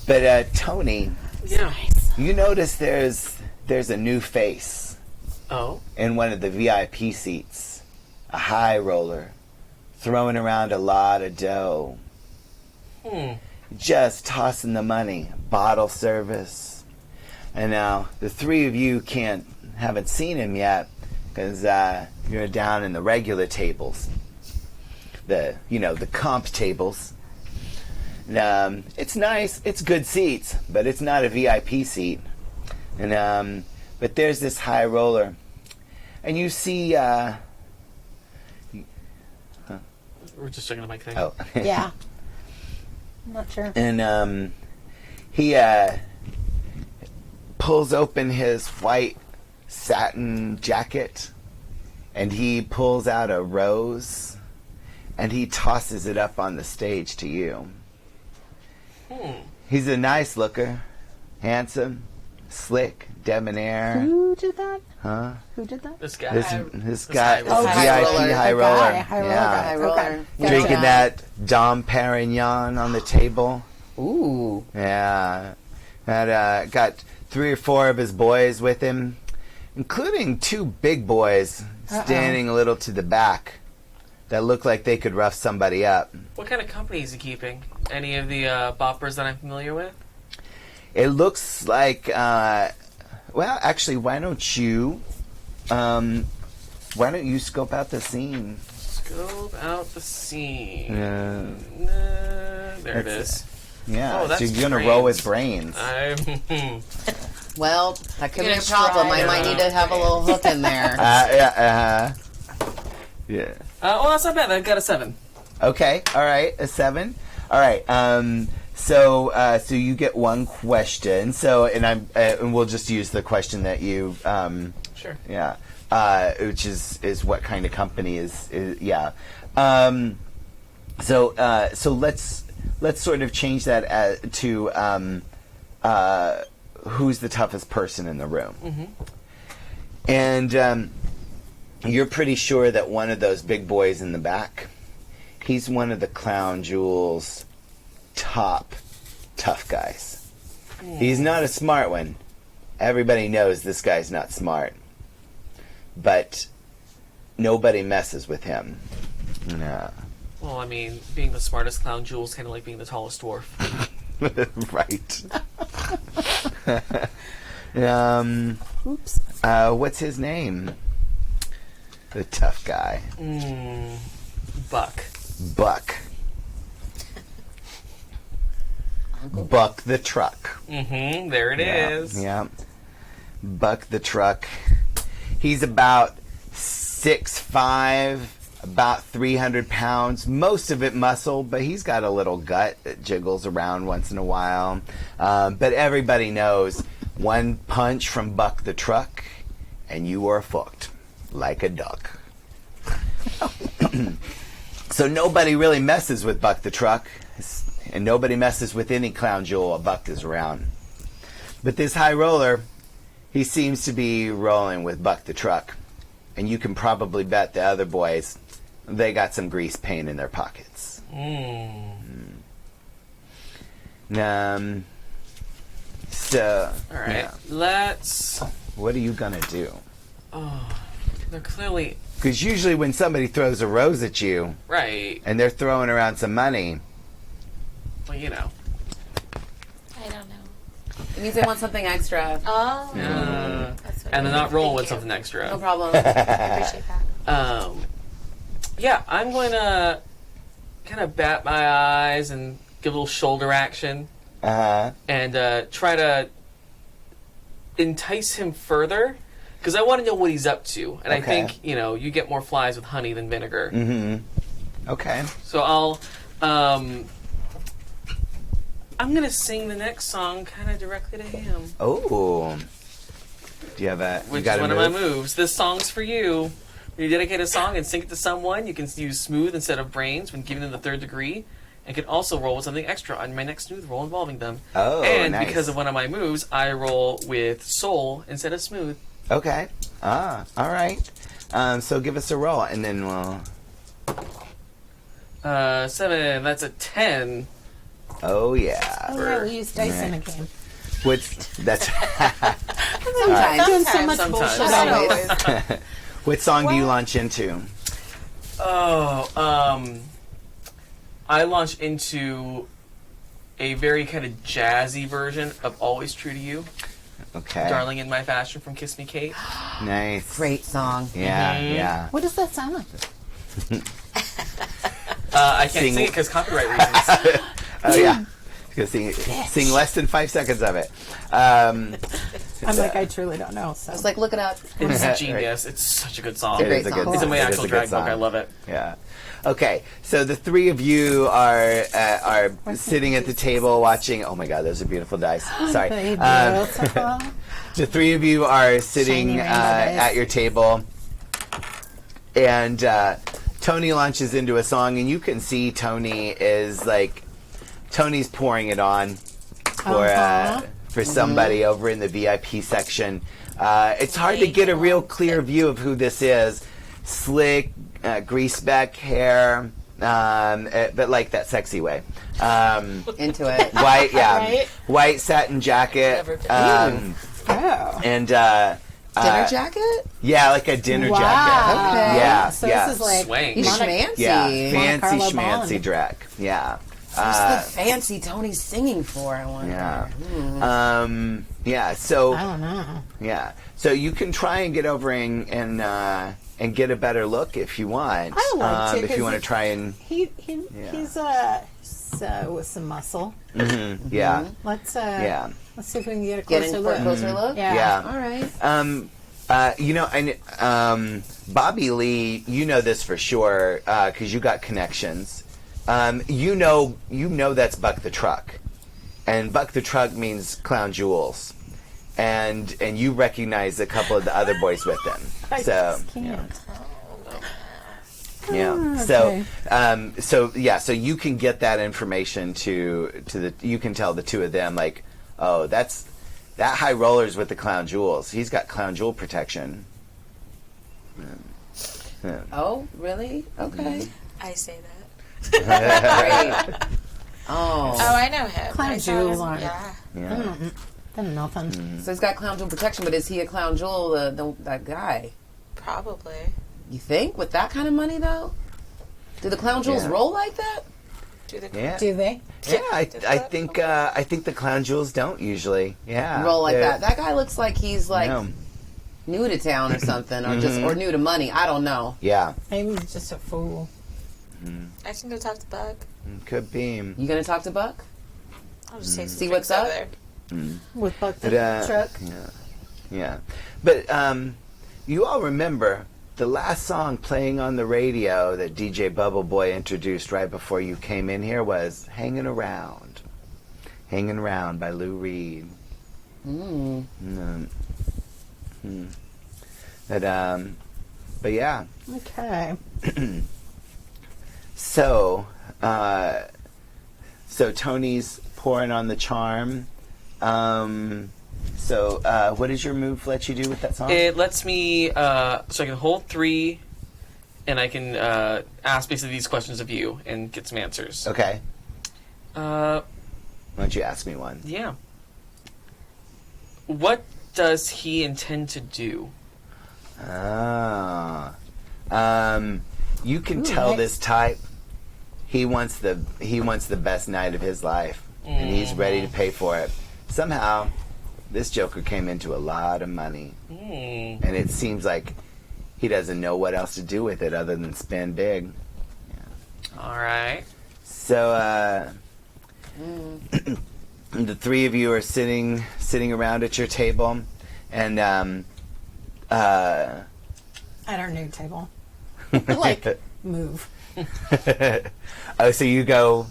But Tony, Yeah. you notice there's a new face Oh. in one of the VIP seats, a high roller, throwing around a lot of dough. just tossing the money, bottle service. And now the three of you haven't seen him yet because you're down in the regular tables, the comp tables. And, it's nice, it's good seats, but it's not a VIP seat. And but there's this high roller, and you see. We're just checking the mic thing. Oh, Yeah. I'm not sure. and he pulls open his white satin jacket, and he pulls out a rose, and he tosses it up on the stage to you. He's a nice looker, handsome, slick, debonair. Who did that? Huh? Who did that? This guy. This guy, high roller. VIP High roller. high The roller. guy, high roller Yeah. guy. High roller. Okay. Drinking Gotcha. that Dom Perignon on the table. Ooh. Yeah. Had, got 3 or 4 of his boys with him, including 2 big boys standing a little to the back that look like they could rough somebody up. What kind of company is he keeping? Any of the boppers that I'm familiar with? It looks like, well, actually, why don't you scope out the scene? Scope out the scene. Yeah. There it is. Yeah, Oh, that's so you're going to roll his brains. brains. Well, that could be Gonna a problem. try I might to- need to have a little hook in there. Yeah. Well, that's not bad. I got a 7. Okay. All right. A 7. All right. So you get 1 question. So, and we'll just use the question that you, Sure. yeah, which is what kind of company is yeah. So let's sort of change that to who's the toughest person in the room, and you're pretty sure that one of those big boys in the back, he's one of the Clown Jewel's top tough guys. He's not a smart one. Everybody knows this guy's not smart. But nobody messes with him. No. Well, I mean, being the smartest clown jewel is kind of like being the tallest dwarf. Right. Oops. What's his name? The tough guy. Buck. Buck. Buck the truck. There it is. Yeah. Buck the truck. He's about 6'5", about 300 pounds. Most of it muscle, but he's got a little gut that jiggles around once in a while. But everybody knows one punch from Buck the truck, and you are fucked like a duck. So nobody really messes with Buck the truck, and nobody messes with any Clown Jewel while Buck is around. But this high roller, he seems to be rolling with Buck the truck. And you can probably bet the other boys, they got some grease paint in their pockets. So, All right. yeah. Let's. What are you going to do? They're clearly. Because usually when somebody throws a rose at you, Right. and they're throwing around some money, Well, you know. I don't know. It means they want something extra. Oh. Uh, That's what and they're I not rolling think with you. something extra. No problem. I appreciate that. Yeah, I'm going to kind of bat my eyes and give a little shoulder action and try to entice him further because I want to know what he's up to. And I Okay. think, you get more flies with honey than vinegar. okay. So I'll, I'm going to sing the next song kind of directly to him. Oh. Do you have a... you Which got is a one of my move? moves. This song's for you. When you dedicate a song and sing it to someone, you can use smooth instead of brains when giving them the 3rd degree, and can also roll with something extra on my next smooth roll involving them. Oh, and nice. because of one of my moves, I roll with soul instead of smooth. Okay. All right. So give us a roll, and then we'll... 7, that's a 10. Oh, yeah. Oh, yeah, we use dice in a game. That's... Sometimes. Doing so much Sometimes. bullshit Not always. always. What song do you launch into? Oh, I launch into a very kind of jazzy version of Always True to You. Okay. Darling in My Fashion from Kiss Me Kate. Nice. Great song. Yeah, yeah. What does that sound like? I can't sing it because copyright reasons. Oh yeah. Sing less than 5 seconds of it. I'm like, I truly don't know. So. I was like, look it up. It's genius. It's such a good song. It is a good song. It's in my it is actual a good drag book. song. I love it. Yeah. Okay, so the three of you are sitting at the table watching. Oh my God, those are beautiful dice. Sorry. The three of you are sitting Shiny rainbow dice. at your table, and Tony launches into a song, and you can see Tony's pouring it on for somebody over in the VIP section. It's hard to get a real clear view of who this is. Slick, greaseback hair, but like that sexy way. Into it. White, yeah, Right. white satin jacket, Oh. and Dinner jacket? yeah, like a dinner Wow. jacket. Okay. Yeah, So yeah. this is like Swing. He's Monica- schmancy. Yeah, fancy Carlo schmancy Bond. drag. Yeah. What's the fancy Tony's singing for, I wonder? Yeah. Yeah. So I don't know. yeah. So you can try and get over and get a better look if you want. I like to, if you 'cause want to try and He's with some muscle. yeah. Let's Yeah. let's see if we can get a Get closer in for a look. closer look? Yeah. Yeah. All right. You know, Bobby Lee, you know this for sure because you got connections. You know that's Buck the Truck, and Buck the Truck means Clown Jewels, and you recognize a couple of the other boys with them. I So just can't. yeah. Okay. So you can get that information to the. You can tell the two of them like, oh, that high roller's with the Clown Jewels. He's got Clown Jewel protection. Oh, really? Okay. I say that. Great. Oh. Oh, I know him. Clown I saw Jewels him. aren't- Yeah. Yeah. Then nothing. So he's got Clown Jewel protection, but is he a Clown Jewel, that guy? Probably. You think? With that kind of money, though? Do the Clown Jewels Yeah. roll like that? Do the Yeah. Do they? Yeah, I think the Clown Jewels don't usually. Yeah. Roll like They're- that? That guy looks like he's like No. new to town or something, or new to money. I don't know. Yeah. Maybe he's just a fool. I can go talk to Buck. Could be. You gonna talk to Buck? I'll just take some See drinks what's up? over there. With Buck the But, truck. Yeah. But you all remember the last song playing on the radio that DJ Bubble Boy introduced right before you came in here was Hanging Around. Hanging Around by Lou Reed. But yeah. Okay. So Tony's pouring on the charm. What does your move let you do with that song? It lets me, so I can hold 3, and I can ask basically these questions of you and get some answers. Okay. Uh, Why don't you ask me one? yeah. What does he intend to do? You can tell nice. this type. He wants the best night of his life, and he's ready to pay for it. Somehow, this Joker came into a lot of money, and it seems like he doesn't know what else to do with it other than spend big. All right. So, the three of you are sitting around at your table, and At our new table. Like, move. oh, so you go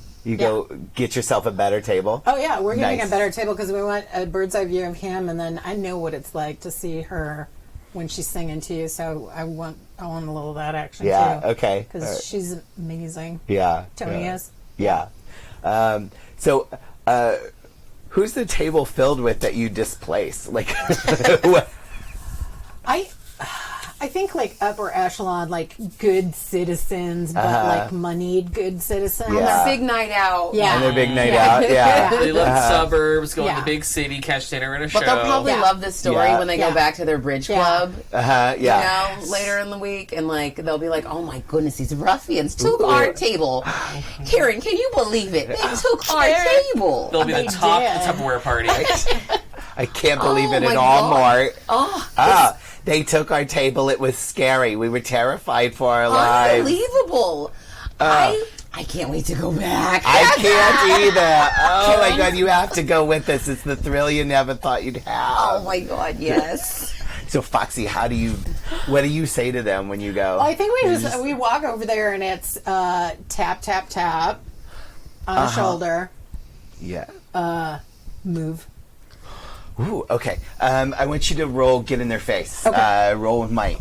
get yourself a better table. Oh, yeah, we're getting Nice. a better table because we want a bird's eye view of him, and then I know what it's like to see her when she's singing to you, so I want a little of that action, Yeah. too. Okay. Because All right. she's amazing. Yeah. Tony yeah. is. Yeah. Who's the table filled with that you displace? Like, what? I think like upper echelon, like good citizens, but like moneyed good citizens. Yeah. Big night out. Yeah. And their big night out. Yeah. They love the suburbs, going Yeah. to big city, catch dinner in a show. But they'll probably Yeah. love this story Yeah. when they Yeah. go back to their bridge Yeah. club. Yeah. You know, later in the week, and like they'll be like, "Oh my goodness, these ruffians took our table." Karen, can you believe it? They took our table. They'll be the They top did. Tupperware party. I can't believe it my at all, God. Mort. Oh, They took our table. It was scary. We were terrified for our lives. unbelievable! I can't wait to go back. I can't either. Oh my God, you have to go with us. It's the thrill you never thought you'd have. Oh my God, yes. So Foxy, what do you say to them when you go? Well, I think we walk over there and it's tap, tap, tap on the shoulder. Yeah. Move. Ooh, okay. I want you to roll get in their face. Okay. Roll with might.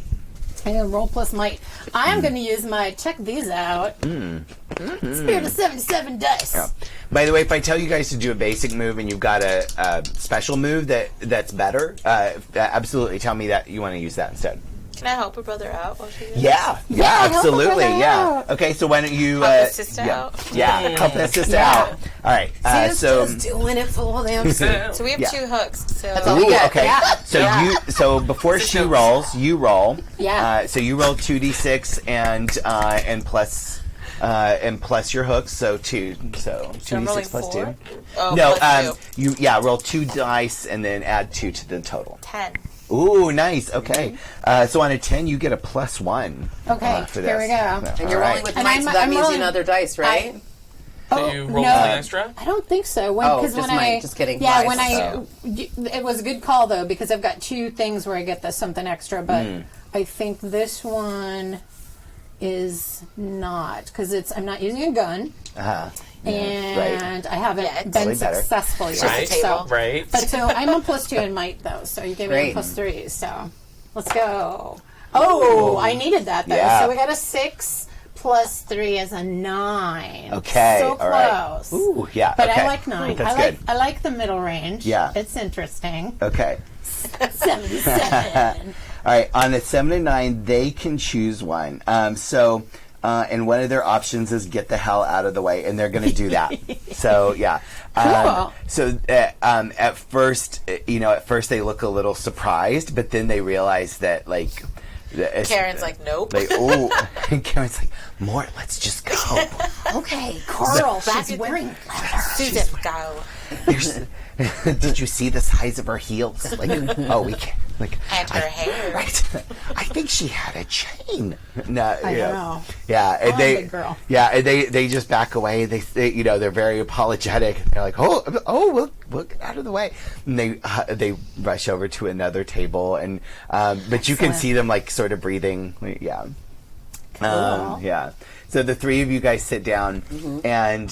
I'm going to roll plus might. I'm going to use my, check these out. Spirit of 77 dice. Yeah. By the way, if I tell you guys to do a basic move and you've got a special move that's better, absolutely tell me that you want to use that instead. Can I help a brother out while she does? Yeah, help a absolutely, brother yeah. out. Okay, so why don't you Help a sister yeah, out. Yeah, help a sister Yeah. out. All right, so just doing it for them. So we have Yeah. 2 hooks. So all we ooh, got. okay. Yeah. So before she rolls, you roll. Yeah. So you roll 2d6 and plus your hooks, so 2. So I'm rolling 2d6 plus 4? 2. Oh, No, plus 2. roll 2 dice and then add 2 to the total. 10. Ooh, nice. Okay. So on a 10, you get a +1. Okay, For here this. we go. And you're All rolling with And might, I'm- so that I'm means rolling- another dice, right? Do you roll no. something extra? I don't think so. Oh, Because just when might. I Just kidding. Yeah, Mice. when it was a good call though because I've got 2 things where I get the something extra, but I think this one is not because I'm not using a gun and I haven't Yet. been Probably better. successful yet. Right. So, Right. but so I'm a +2 in might though, so you gave me Great. a +3. So let's go. Oh, I needed that though. Yeah. So we got a 6 plus 3 is a 9. Okay. So all close. right. Ooh, yeah. But okay. I like 9. That's I like good. I like the middle range. Yeah. It's interesting. Okay. 77. All right. On a 7 and 9, they can choose one. And one of their options is get the hell out of the way, and they're going to do that. So yeah. Cool. At first they look a little surprised, but then they realize that Karen's like, nope. and Karen's like, Mort, let's just go. Okay. Carl, Back she's at wearing leather. Susan, go. Did you see the size of her heels? Like, oh, we can't. Like, And her hair. right? I think she had a chain. No, I yeah. know. Yeah, and I'm a they, big girl. yeah, and they just back away. They they're very apologetic. They're like, we'll get out of the way. And they rush over to another table, and but you can Excellent. see them like sort of breathing. Yeah. Cool. Yeah. So the 3 of you guys sit down, and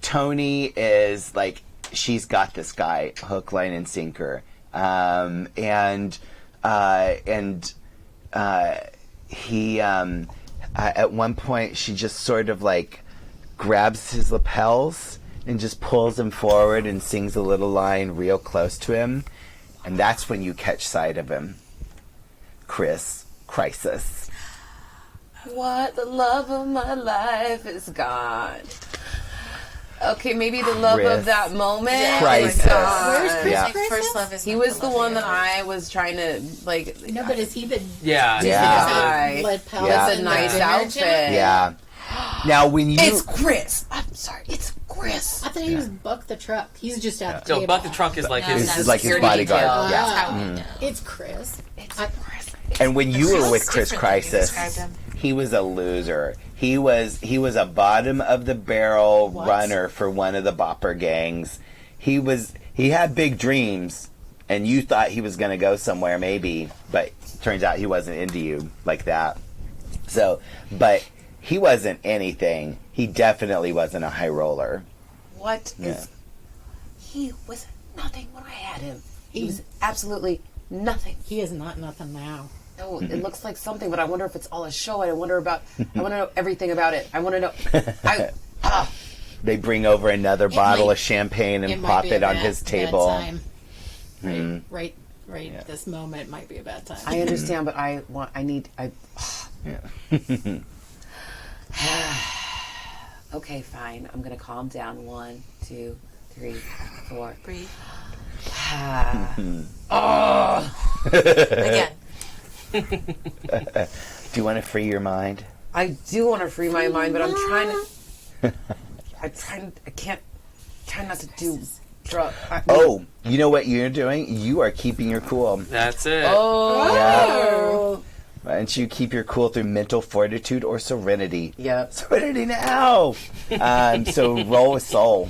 Tony is like, she's got this guy hook, line, and sinker, he at one point she just sort of like grabs his lapels and just pulls him forward and sings a little line real close to him, and that's when you catch sight of him. Crisis. What? The love of my life is gone. Okay, maybe the love Chris. of that moment Crisis. is gone. Where's Chris? Yeah. Like, first love is He not was the love one of that you. I was trying to like. No, but is he the Yeah. Yeah. guy lead pellet? Yeah. It's a nice outfit. Yeah. Now when you It's Chris. I'm sorry. It's Chris. I thought he was Buck the Truck. He's just at the No, table. Buck the Trunk is like No, his. this that's is like his security bodyguard. detail. Yeah. That's how we know. It's Chris. And when you were Chris with is Chris different than you Crisis, described him. he was a loser. He was a bottom of the barrel runner for one of the Bopper gangs. He had big dreams, and you thought he was going to go somewhere maybe, but turns out he wasn't into you like that. So, but he wasn't anything. He definitely wasn't a high roller. What is? Yeah. He was nothing when I had him. He was absolutely nothing. He is not nothing now. No, it looks like something, but I wonder if it's all a show. I want to know everything about it. I want to know. They bring over another bottle might- of champagne and might pop be it a on bad- his bad table. time. Right right this moment might be a bad time. I understand, but I need. Okay, fine. I'm gonna calm down. 1, 2, 3, 4. Breathe. Again. Do you want to free your mind? I do want to free my mind, but I'm trying to. I can't. Try not to do drugs. Oh, you know what you're doing? You are keeping your cool. That's it. Oh. Why don't you keep your cool through mental fortitude or serenity? Yep. Serenity now. So roll a soul.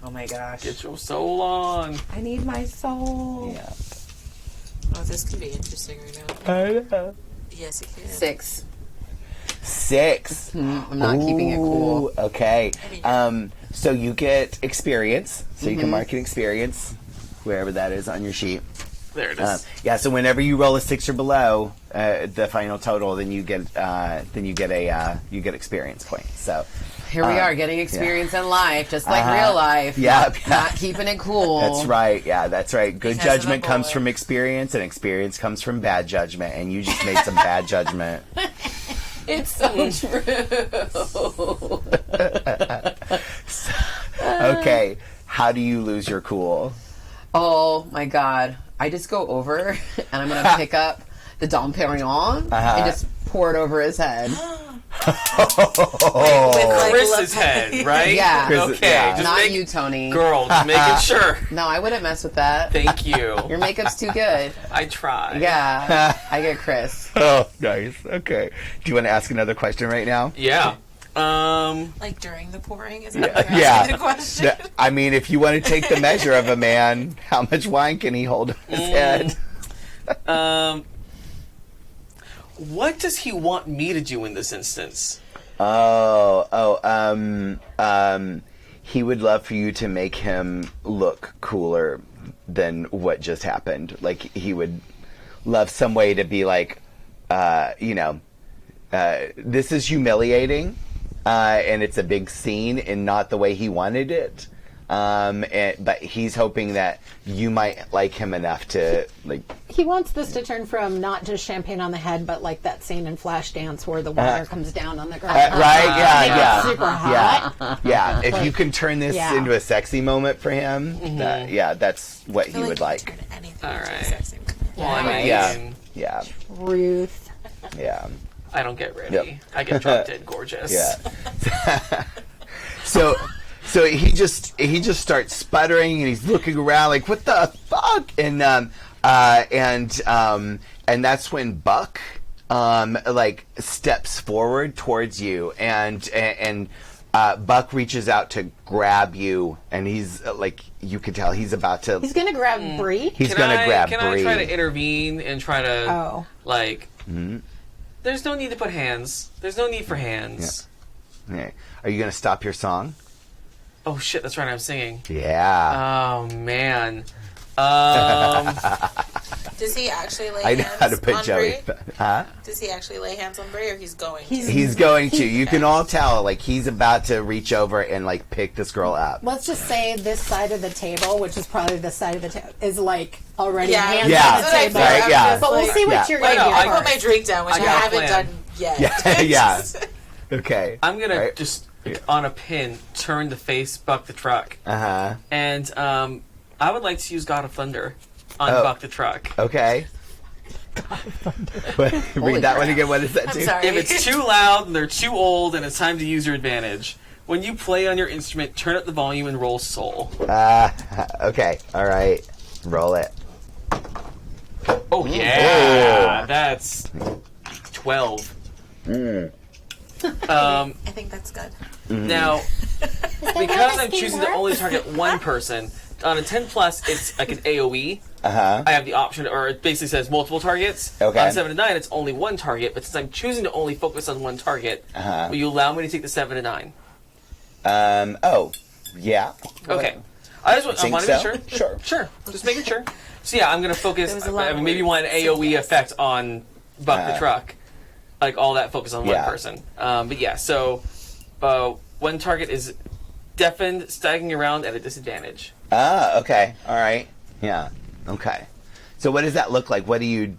Oh my gosh. Get your soul on. I need my soul. Yeah. Oh, this could be interesting right now. I know. Yes, it can. 6. 6. I'm not keeping it cool. Ooh, okay. So you get experience. So you can mark an experience, wherever that is on your sheet. There it is. Yeah. So whenever you roll a 6 or below the final total, then you get experience points. So Here we are getting experience in life, just like real life. Yeah. Not keeping it cool. That's right. Yeah, that's right. Good Because of judgment the comes bullet. from experience, and experience comes from bad judgment. And you just made some bad judgment. It's so true. Okay. How do you lose your cool? Oh my god. I just go over and I'm going to pick up the Dom Perignon and just pour it over his head. Chris's head, right? Yeah. Okay. yeah. Just Not make, you, Tony. girl, just making sure. No, I wouldn't mess with that. Thank you. Your makeup's too good. I tried. Yeah. I get Chris. Oh, nice. Okay. Do you want to ask another question right now? Yeah. Like during the pouring? Is that what you're Yeah. asking the question? I mean, if you want to take the measure of a man, how much wine can he hold on his head? What does he want me to do in this instance? He would love for you to make him look cooler than what just happened. Like, he would love some way to be like, this is humiliating, and it's a big scene and not the way he wanted it. But he's hoping that you might like him enough to, like... He wants this to turn from not just champagne on the head, but like that scene in Flashdance where the water comes down on the ground. right? Yeah, Make it yeah. super hot. Yeah, if you can turn this Yeah. into a sexy moment for him, that's what he I feel would you like. can turn anything All into a right. sexy moment. Well, I mean, Yeah, Ruth. yeah, I don't get ready. Yep. I get drop dead gorgeous. yeah. So he just starts sputtering and he's looking around like, what the fuck? And that's when Buck like steps forward towards you and Buck reaches out to grab you, and he's like, you can tell he's about to. He's gonna grab Bree. He's gonna grab Can Bree. I try to intervene and try to, Oh. like, there's no need to put hands. There's no need for hands. Okay. Are you gonna stop your song? Oh, shit, that's right, I'm singing. Yeah. Oh, man. Does he actually lay I know hands how to put on Joey. Brie? Huh? Does he actually lay hands on Brie, or he's going? He's going to. You can all tell, like, he's about to reach over and, like, pick this girl up. Let's just say this side of the table, which is probably the side of the table, is like already Yeah. hands Yeah. on the That's what I table. figured. Right, I'm yeah. just But we'll like- see what Yeah. you're Wait, gonna no, do I put my first. drink down, which I I, got a haven't plan. done yet. Yeah. Okay. I'm going Right. to just, on a pin, turn to face Buck the Truck. Uh-huh. And I would like to use God of Thunder on Oh. Buck the Truck. Okay. Read that one again. What does that I'm do? sorry. If it's too loud and they're too old and it's time to use your advantage, when you play on your instrument, turn up the volume and roll soul. Okay. All right. Roll it. Oh, yeah. That's 12. I think that's good. Now, because I'm choosing to only target one person, on a 10 plus, it's like an AoE. Uh-huh. I have the option, or it basically says multiple targets. Okay. On 7 to 9, it's only one target, but since I'm choosing to only focus on one target, will you allow me to take the 7 to 9? Oh. Yeah. Okay. I just Think want to so? make sure. Sure. Sure. Just making sure. So yeah, I'm going to focus. There was a lot I mean, maybe of you want an AoE effect on Buck the Truck. Like all that focus on one Yeah. person. But yeah, so one target is deafened, staggering around at a disadvantage. Okay. All right. Yeah. Okay. So what does that look like? What do you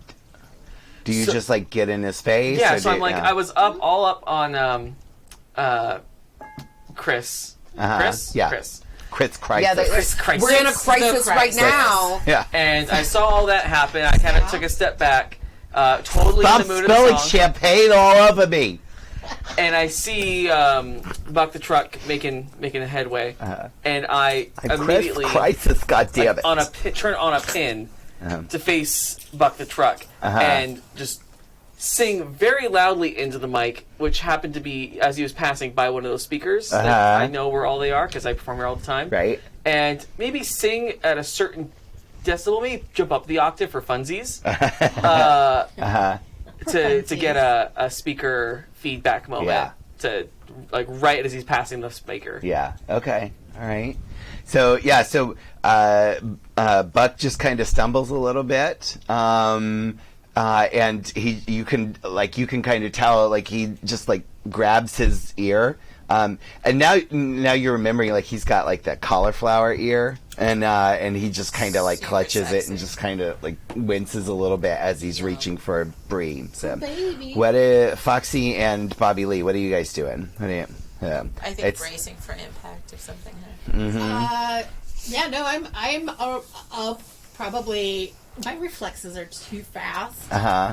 just like get in his face? Yeah, or so I'm like, I was all up on Chris. Chris? Yeah. Chris. Chris Crisis. Yeah, Chris Crisis. we're in a crisis right now. Yeah. And I saw all that happen. I kind of took a step back, totally Stop in the mood of the spilling song. champagne all over me. And I see Buck the Truck making a headway, and I immediately Chris Crisis, goddamn it. turn on a pin to face Buck the Truck and just sing very loudly into the mic, which happened to be as he was passing by one of those speakers that I know where all they are because I perform here all the time. Right. And maybe sing at a certain decibel, maybe jump up the octave for funsies. To get a speaker feedback moment to like right as he's passing the speaker. Yeah. Okay. All right. So Buck just kind of stumbles a little bit, and you can kind of tell like he just like grabs his ear, and now you're remembering like he's got like that cauliflower ear, and he just kind of like Super clutches it sexy. and just kind of like winces a little bit as he's reaching for Bree. So Baby. Foxy and Bobby Lee, what are you guys doing? What are you, I think it's- bracing for impact if something happens. Yeah, no, I'm probably my reflexes are too fast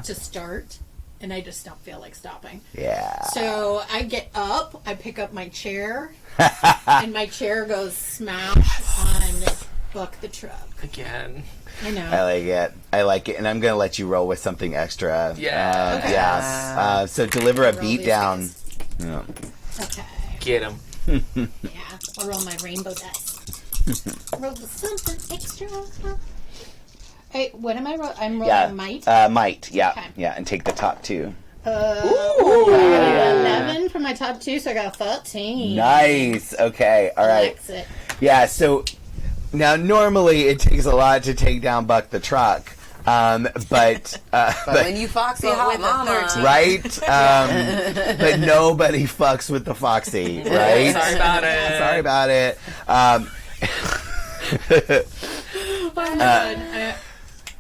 to start, and I just don't feel like stopping. Yeah. So I get up, I pick up my chair, and my chair goes smash on Buck the Truck. Again. I know. I like it, and I'm going to let you roll with something extra. Yeah. Okay. Yeah. So deliver a Roll beat these down. guys. Yeah. Okay. Get him. Yeah, I'll roll my rainbow dice. Roll something extra. Hey, what am I rolling? I'm rolling might. Might. Yeah. Okay. Yeah, and take the top two. 11 for my top two, so I got a 13. Nice. Okay. All right. That's it. Yeah. So now normally it takes a lot to take down Buck the Truck, but When you Foxy But hot with the mama. 13. right? But nobody fucks with the Foxy, right? Sorry about it. Sorry about it.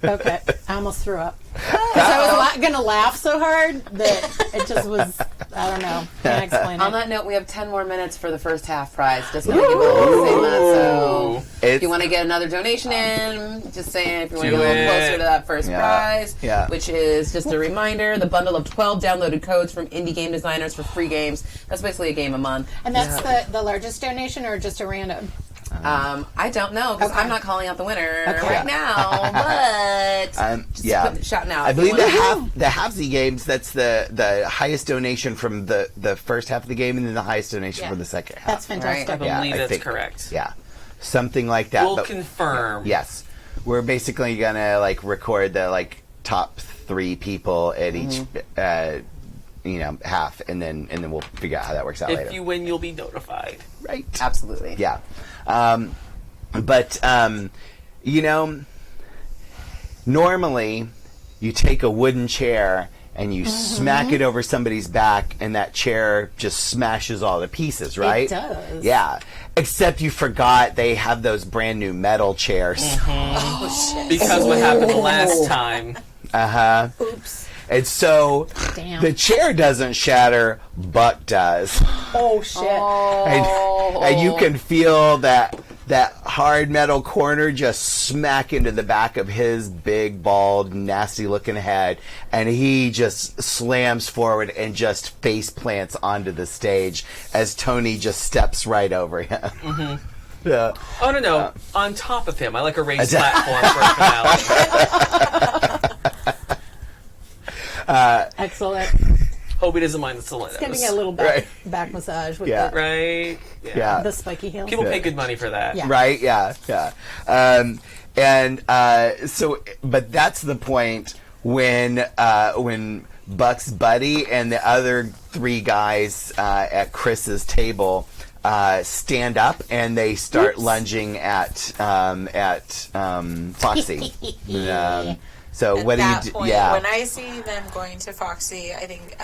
Okay, I almost threw up. 'Cause I was going to laugh so hard that it just was, I don't know. Can't explain On it. that note, we have 10 more minutes for the first half prize. Just want to give a little saying that. So if you want to get another donation in, just saying if you want to Do get a little it. closer to that first prize, Yeah. which is just a reminder, the bundle of 12 downloaded codes from indie game designers for free games. That's basically a game a month. And that's the largest donation or just a random? I don't know because Okay. I'm not calling out the winner Okay. right now, but Yeah, shouting out. I believe If you the wanna- halvesy games. That's the highest donation from the first half of the game, and then the highest donation Yeah. for the second half. That's fantastic. I believe I that's think- correct. Yeah, something like that. We'll but- confirm. Yes, we're basically gonna like record the like top 3 people at each half, and then we'll figure out how that works out If later. you win, you'll be notified. Right? Absolutely. Yeah. But normally you take a wooden chair and you smack it over somebody's back, and that chair just smashes all to pieces, right? does. Yeah. Except you forgot they have those brand new metal chairs. Oh shit. Because what happened the last time. Oops. And so Damn. the chair doesn't shatter, Buck does. Oh, shit. And you can feel that hard metal corner just smack into the back of his big, bald, nasty-looking head, and he just slams forward and just face plants onto the stage as Tony just steps right over him. Mm-hmm. Yeah. Oh, no. On top of him. I like a raised platform for a finale. Excellent. Hope he doesn't mind the stilettos. Getting a little back massage with Yeah. Right? Yeah. the spiky heels. People pay good money for that. Yeah. Right? Yeah, yeah. But that's the point when Buck's buddy and the other 3 guys at Chris's table stand up and they start lunging at Foxy. So At what do you that do? point, Yeah. when I see them going to Foxy, I think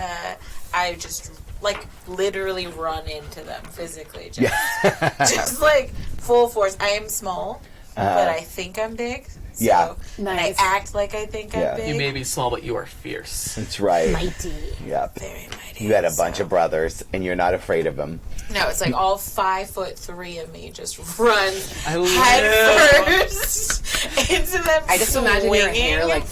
I just like literally run into them physically, just like full force. I am small, but I think I'm big. So, Yeah. And I Nice. act like I think Yeah. I'm big. You may be small, but you are fierce. That's right. Mighty. Yep. Very mighty. You had a bunch of brothers, and you're not afraid of them. No, it's like all 5'3" of me just run I live. head first into them. I just imagine your swinging. hair like.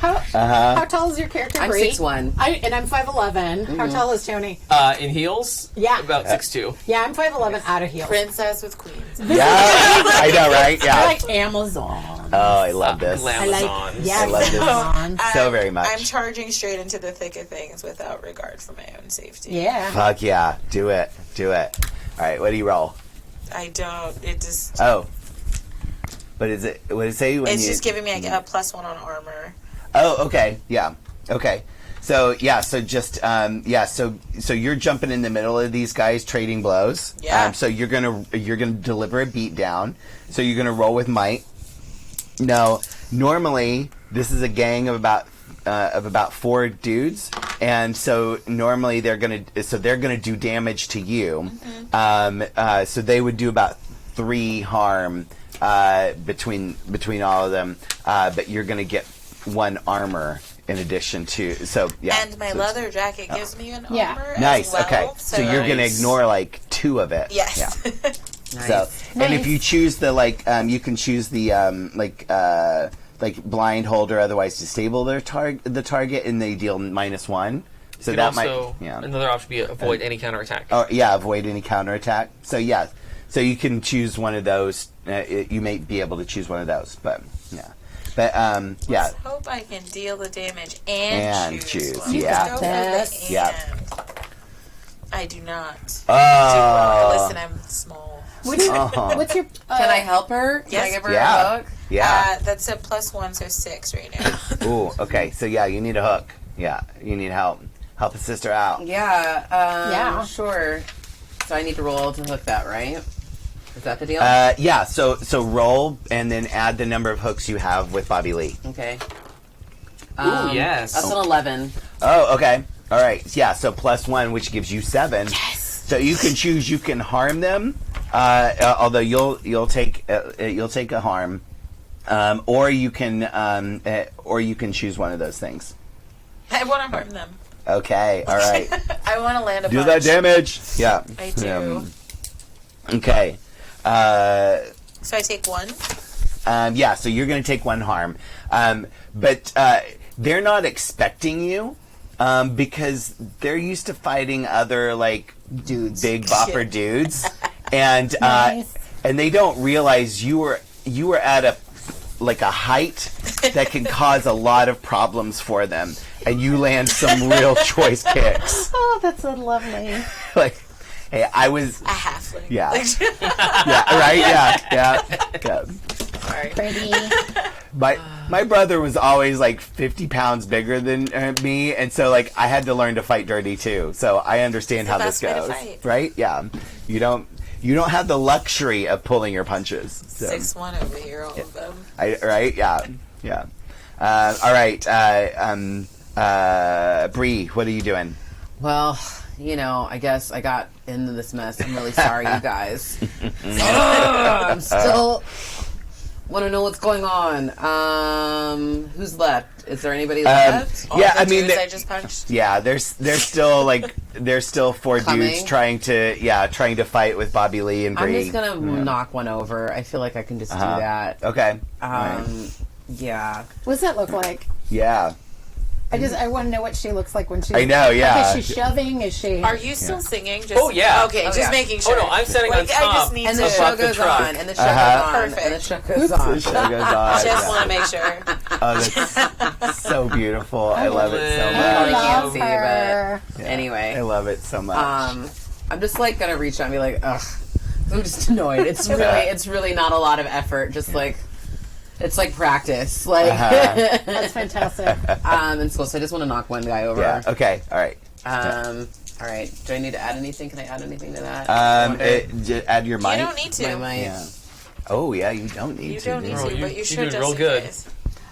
How tall is your character? I'm Bree? 6'1". And I'm 5'11". How tall is Tony? In heels? Yeah. About 6'2". Yeah, I'm 5'11" out of heels. Princess with queens. Yeah, I know, right? I Yeah. like Amazon. Oh, I love this. Glamazons. Yes, I love this. Amazon. So very much. I'm charging straight into the thick of things without regard for my own safety. Yeah. Fuck yeah. Do it. Do it. All right, what do you roll? I don't. It just. Oh. What is it? What does it say when It's you... just giving me a +1 on armor. Oh, okay. Yeah. Okay. So, yeah, so just, so you're jumping in the middle of these guys trading blows. Yeah. So you're going to deliver a beat down. So you're going to roll with might. Now, normally this is a gang of about 4 dudes, and so normally they're going to do damage to you. Mm-hmm. So they would do about 3 harm between all of them, but you're going to get 1 armor in addition to, so yeah. And my So leather jacket gives me an Yeah. armor nice. as well. Okay, so you're going to Nice. ignore like 2 of it. Yes. Yeah. Nice. So, and if Nice. you choose the you can choose the like blind hold or otherwise disable the target, and they deal -1. So You that can also, might, yeah. another option would be avoid any counterattack. Oh yeah, avoid any counterattack. So yeah, so you can choose one of those. You may be able to choose one of those, but yeah, but yeah. Let's hope I can deal the damage and choose. one. yeah. Let's go for the Yes. Yeah. and. I do not. Oh, Listen, I'm small. What's your? Can I help her? Can I Yes. give her Yeah. a hook? yeah. That's a +1, so 6 right now. Ooh, okay. So yeah, you need a hook. Yeah, you need help. Help a sister out. Yeah. Yeah. Sure. So I need to roll to hook that, right? Is that the deal? Yeah. So roll and then add the number of hooks you have with Bobby Lee. Okay. Ooh, yes. That's an 11. Oh, okay. All right. Yeah. So +1, which gives you 7. Yes. So you can choose. You can harm them, although you'll take a harm, or you can choose one of those things. I want to harm them. Okay. All right. I want to land a Do punch. that damage. Yeah. I do. Okay. So I take 1. Yeah. So you're going to take 1 harm, but they're not expecting you. Because they're used to fighting other like dudes, big bopper dudes, and Nice. and they don't realize you were at a height that can cause a lot of problems for them, and you land some real choice kicks. Oh, that's so lovely. Like, hey, I was, A halfling. Yeah. Like, yeah, right, yeah. Pretty. My brother was always like 50 pounds bigger than me, and so like I had to learn to fight dirty too. So I understand how this best way to goes, fight. right? Yeah, you don't have the luxury of pulling your punches. So, 6'1" over here, all of them. right? Yeah. All right, Bree, what are you doing? Well, I guess I got into this mess. I'm really sorry, you guys. I'm still want to know what's going on. Who's left? Is there anybody left? All Yeah, the I mean, dudes I just punched. yeah, there's still like there's still 4 Coming? dudes trying to fight with Bobby Lee and I'm Bree. just gonna knock one over. I feel like I can just do that. Okay. Right. Yeah. What does that look like? Yeah. I want to know what she looks like when she. I know, yeah. Is she shoving? Is she? Are you still singing? Just, Oh, yeah. Okay, Oh, just yeah. making sure. Oh, no, I'm standing like, on top. I just need And to. the show Above the goes truck. on. And the show goes on. Perfect. And the show goes on. The show goes on. Just Yeah. want to make sure. Oh, that's so beautiful. I love it so I much. probably can't love see, her. but anyway. I love it so much. I'm just like gonna reach out and be like, ugh. I'm just annoyed. It's really not a lot of effort. Just like, it's like practice. Like, That's fantastic. in school. So I just want to knock one guy over. Yeah. Okay. All right. All right. Do I need to add anything? Can I add anything to that? Add your might. You don't need to. My might. Yeah. Oh yeah, you don't need You to. don't need Oh, to, you- but you you're should doing just real in good. case.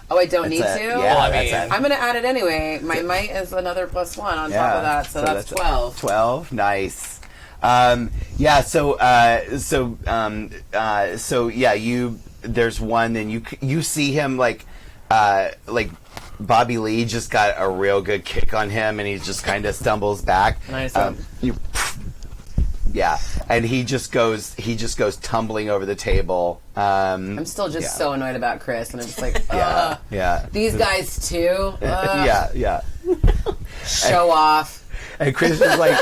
Oh, I don't need That's to? Yeah, Well, I that's mean- it. I'm going to add it anyway. My might is another +1 on top of that, so that's 12. 12. Nice. Yeah. So yeah, there's one, then you see him like Bobby Lee just got a real good kick on him, and he just kind of stumbles back. Nice. Yeah, and he just goes tumbling over the table. I'm still just so annoyed about Chris, and I'm just like, yeah. these guys too. Yeah. Show off. And Chris is like,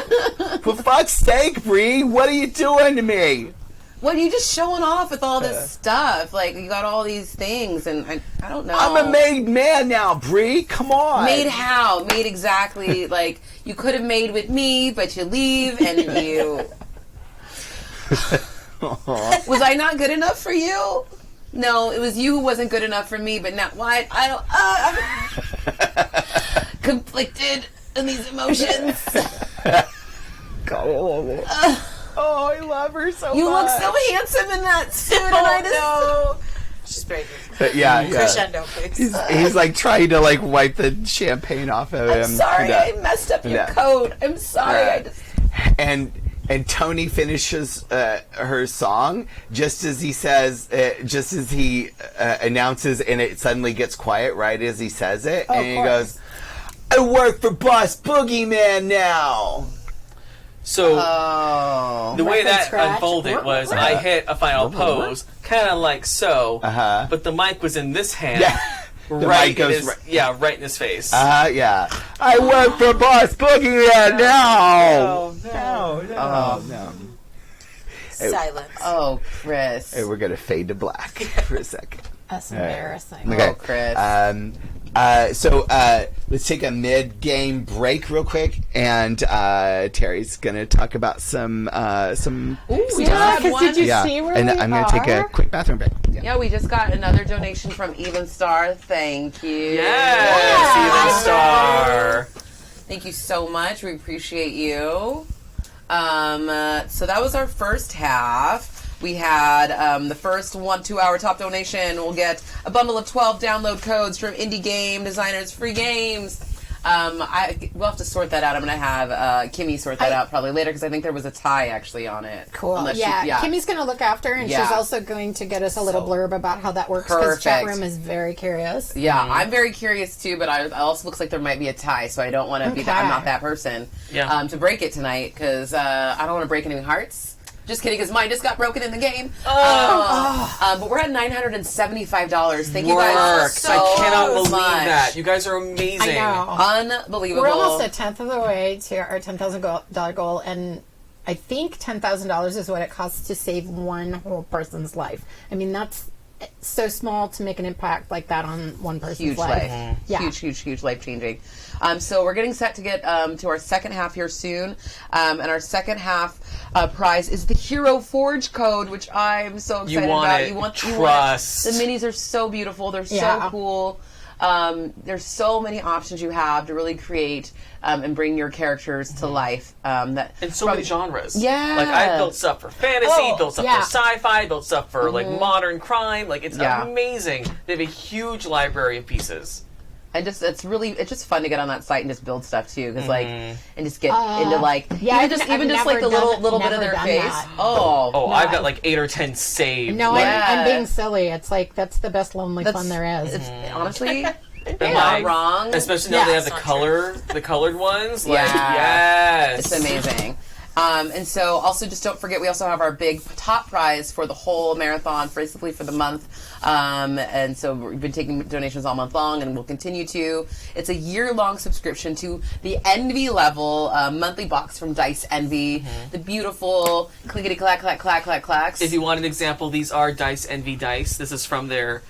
for fuck's sake, Bree, what are you doing to me? What are you just showing off with all this stuff? Like, you got all these things, and I don't know. I'm a made man now, Bree. Come on. Made how? Made exactly like you could have made with me, but you leave and you. Was I not good enough for you? No, it was you who wasn't good enough for me. But now, why? I'm conflicted in these emotions. God, I love it. Oh, I love her so You much. look so handsome in that suit, and I just. No. She's breaking. Yeah. Crescendo, please. He's like trying to like wipe the champagne off of him. I'm sorry, I messed up your coat. I'm sorry, I just. And Tony finishes her song just as he says, just as he announces, and it suddenly gets quiet right as he says it, and he goes, "I work for Boss Boogeyman now." So the way Record that scratch. unfolded was I hit a final pose, kind of like so, but the mic was in this hand. Yeah. Right, mic goes in his, right in his face. Yeah. I work for Boss Boogeyman now. No. Silence. Oh, Chris. Hey, we're gonna fade to black for a second. That's embarrassing. Okay. Oh, Chris. So let's take a mid-game break real quick, and Terry's gonna talk about some. We Yeah, just had because did you yeah, see where and we I'm gonna take a are? quick bathroom break. Yeah, we just got another donation from Even Star. Thank you. Yes, Even Star. Thank you so much. We appreciate you. So that was our first half. We had the first 1-2 hour top donation. We'll get a bundle of 12 download codes from Indie Game Designers, free games. We'll have to sort that out. I'm going to have Kimmy sort that out probably later because I think there was a tie actually on it. Cool. Unless Yeah, Kimmy's going to look after, and Yeah. she's also going to get us a little blurb about how that works because chat Perfect. room is very curious. Yeah, I'm very curious too, but I also looks like there might be a tie, so I don't want to be that. I'm not that person to break it tonight because I don't want to break any hearts. Just kidding, because mine just got broken in the game. But we're at $975. Thank you guys so I cannot believe much. that. You guys are amazing. I know. Unbelievable. We're almost a tenth of the way to our $10,000 goal, and I think $10,000 is what it costs to save one whole person's life. I mean, that's so small to make an impact like that on one person's Huge life. life. Yeah. Huge life changing. So we're getting set to get to our second half here soon. And our second half prize is the Hero Forge code, which I'm so excited about. You want Trust. The minis are so beautiful. They're so cool. There's so many options you have to really create and bring your characters to life. And so many genres. Yeah. Like, I built stuff for fantasy, built stuff for sci-fi, built stuff for, like, modern crime. Like, it's amazing. They have a huge library of pieces. And just it's just fun to get on that site and just build stuff too, because like and just get into like I've even just like the little bit of their face. That. I've got like 8 or 10 saved. No, like, I'm being silly. It's like that's the best lonely fun there is. It's, honestly, Am not I wrong. Especially now they have the colored ones. Like, yes, it's amazing. And so also just don't forget, we also have our big top prize for the whole marathon, basically for the month. And so we've been taking donations all month long and we'll continue to. It's a year-long subscription to the Envy level monthly box from Dice Envy. The beautiful clickety-clack-clack-clack-clack-clacks. If you want an example, these are Dice Envy dice. This is from their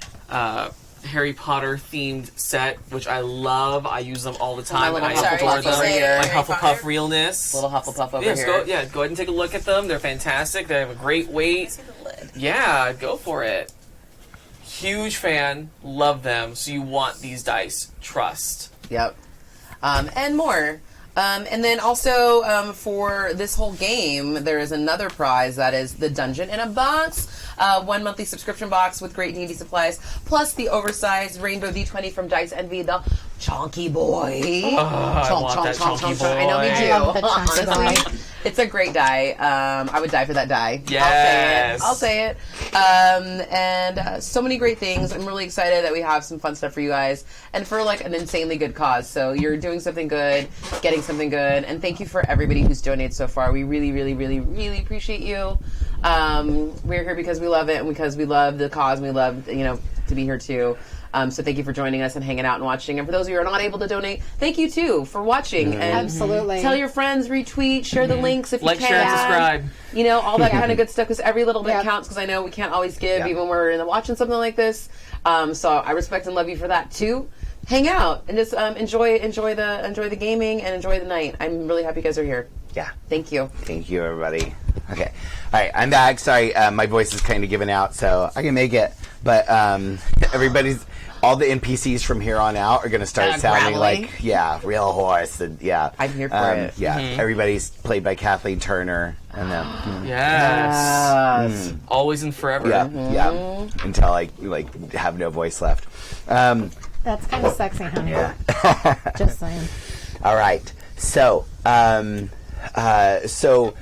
Harry Potter themed set, which I love. I use them all the time. little I Hufflepuff adore them. over here. My Hufflepuff realness. Little Hufflepuff over Yes, here. go ahead and take a look at them. They're fantastic. They have a great weight. Yeah, go for it. Huge fan. Love them. So you want these dice. Trust. Yep. And more. And then also for this whole game, there is another prize that is the Dungeon in a Box. 1 monthly subscription box with great needy supplies, plus the oversized Rainbow D20 from Dice Envy, the Chonky boy. I want that chonky boy. I know we do. I love the chonky Honestly, it's a great die. I would die for that die. Yes. I'll say it. And so many great things. I'm really excited that we have some fun stuff for you guys, and for like an insanely good cause. So you're doing something good, getting something good, and thank you for everybody who's donated so far. We really, really, really, really appreciate you. We're here because we love it, and because we love the cause, and we love to be here too. So thank you for joining us and hanging out and watching. And for those of you who are not able to donate, thank you too for watching. And Absolutely. tell your friends, retweet, share the links if Like, you can. share, and subscribe. All that kind of good stuff, because every little bit counts, because I know we can't always give even when we're watching something like this. So I respect and love you for that too. Hang out and just enjoy the gaming and enjoy the night. I'm really happy you guys are here. Yeah. Thank you. Thank you, everybody. Okay. All right, I'm back. Sorry, my voice is kind of giving out, so I can make it. But all the NPCs from here on out are going to start sounding gravelly. like, real hoarse. And, I'm here for it. Yeah, everybody's played by Kathleen Turner. And then, Yes. Always and forever. yeah, until I have no voice left. That's kind of sexy, honey. Yeah. Just saying. All right. So, so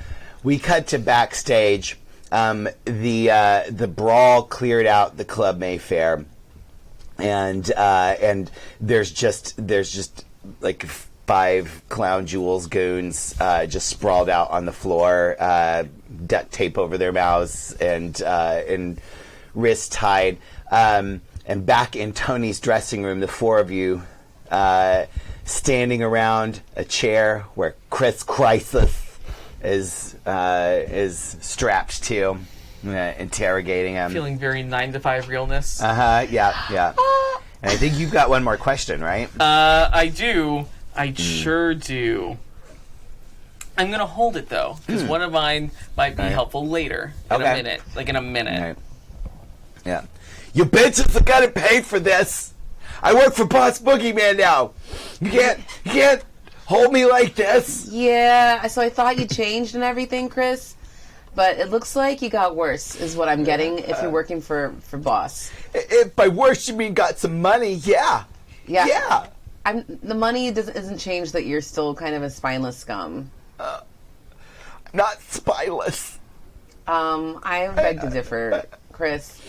we cut to backstage. The brawl cleared out the Club Mayfair, and there's just like 5 Clown Jewels goons just sprawled out on the floor, duct tape over their mouths and wrists tied. And back in Tony's dressing room, the 4 of you standing around a chair where Chris Crisis is strapped to, interrogating him. Feeling very 9 to 5 realness. Yeah. And I think you've got one more question, right? I do. I sure do. I'm going to hold it, though, because one of mine might be helpful later. In a minute. Like in a minute. Right. Yeah. You bitches are gonna pay for this. I work for Boss Boogeyman now. You can't hold me like this. Yeah, so I thought you changed and everything, Chris, but it looks like you got worse, is what I'm getting if you're working for Boss. If by worse you mean got some money, yeah. The money isn't changed that you're still kind of a spineless scum. Not spineless. I beg to differ, Chris.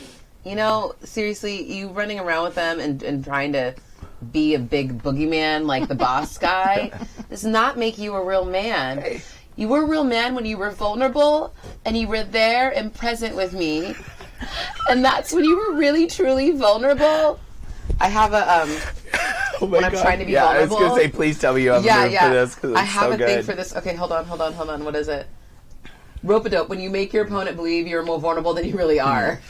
Seriously, you running around with them and trying to be a big boogeyman like the boss guy does not make you a real man. Hey. You were a real man when you were vulnerable and you were there and present with me. And that's when you were really, truly vulnerable. I have a, Oh my when I'm God. trying to be I vulnerable. was gonna say, please tell me you have a move for this, because it's I have so a good. thing for this. Okay, hold on. What is it? Rope-a-dope. When you make your opponent believe you're more vulnerable than you really are.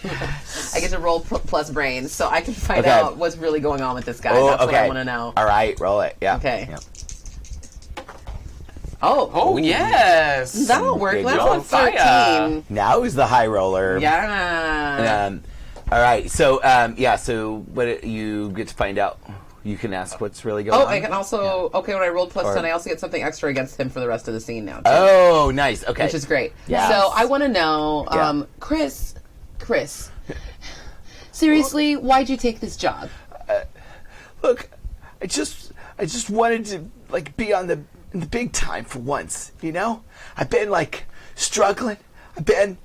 I get to roll plus brains, so I can find out what's really going on with this guy. That's what I want to know. All right, roll it. Yeah. Okay. Yeah. Oh, yes. That'll work. Big That's roll. on 13. Now who's the high roller? Yeah. All right. So so what you get to find out. You can ask what's really going on. I can also when I rolled plus 10, I also get something extra against him for the rest of the scene now too. Oh, nice. Okay. Which is great. Yes. So I want to know, Chris, seriously, why'd you take this job? Look, I just wanted to be on the big time for once. I've been struggling. I've been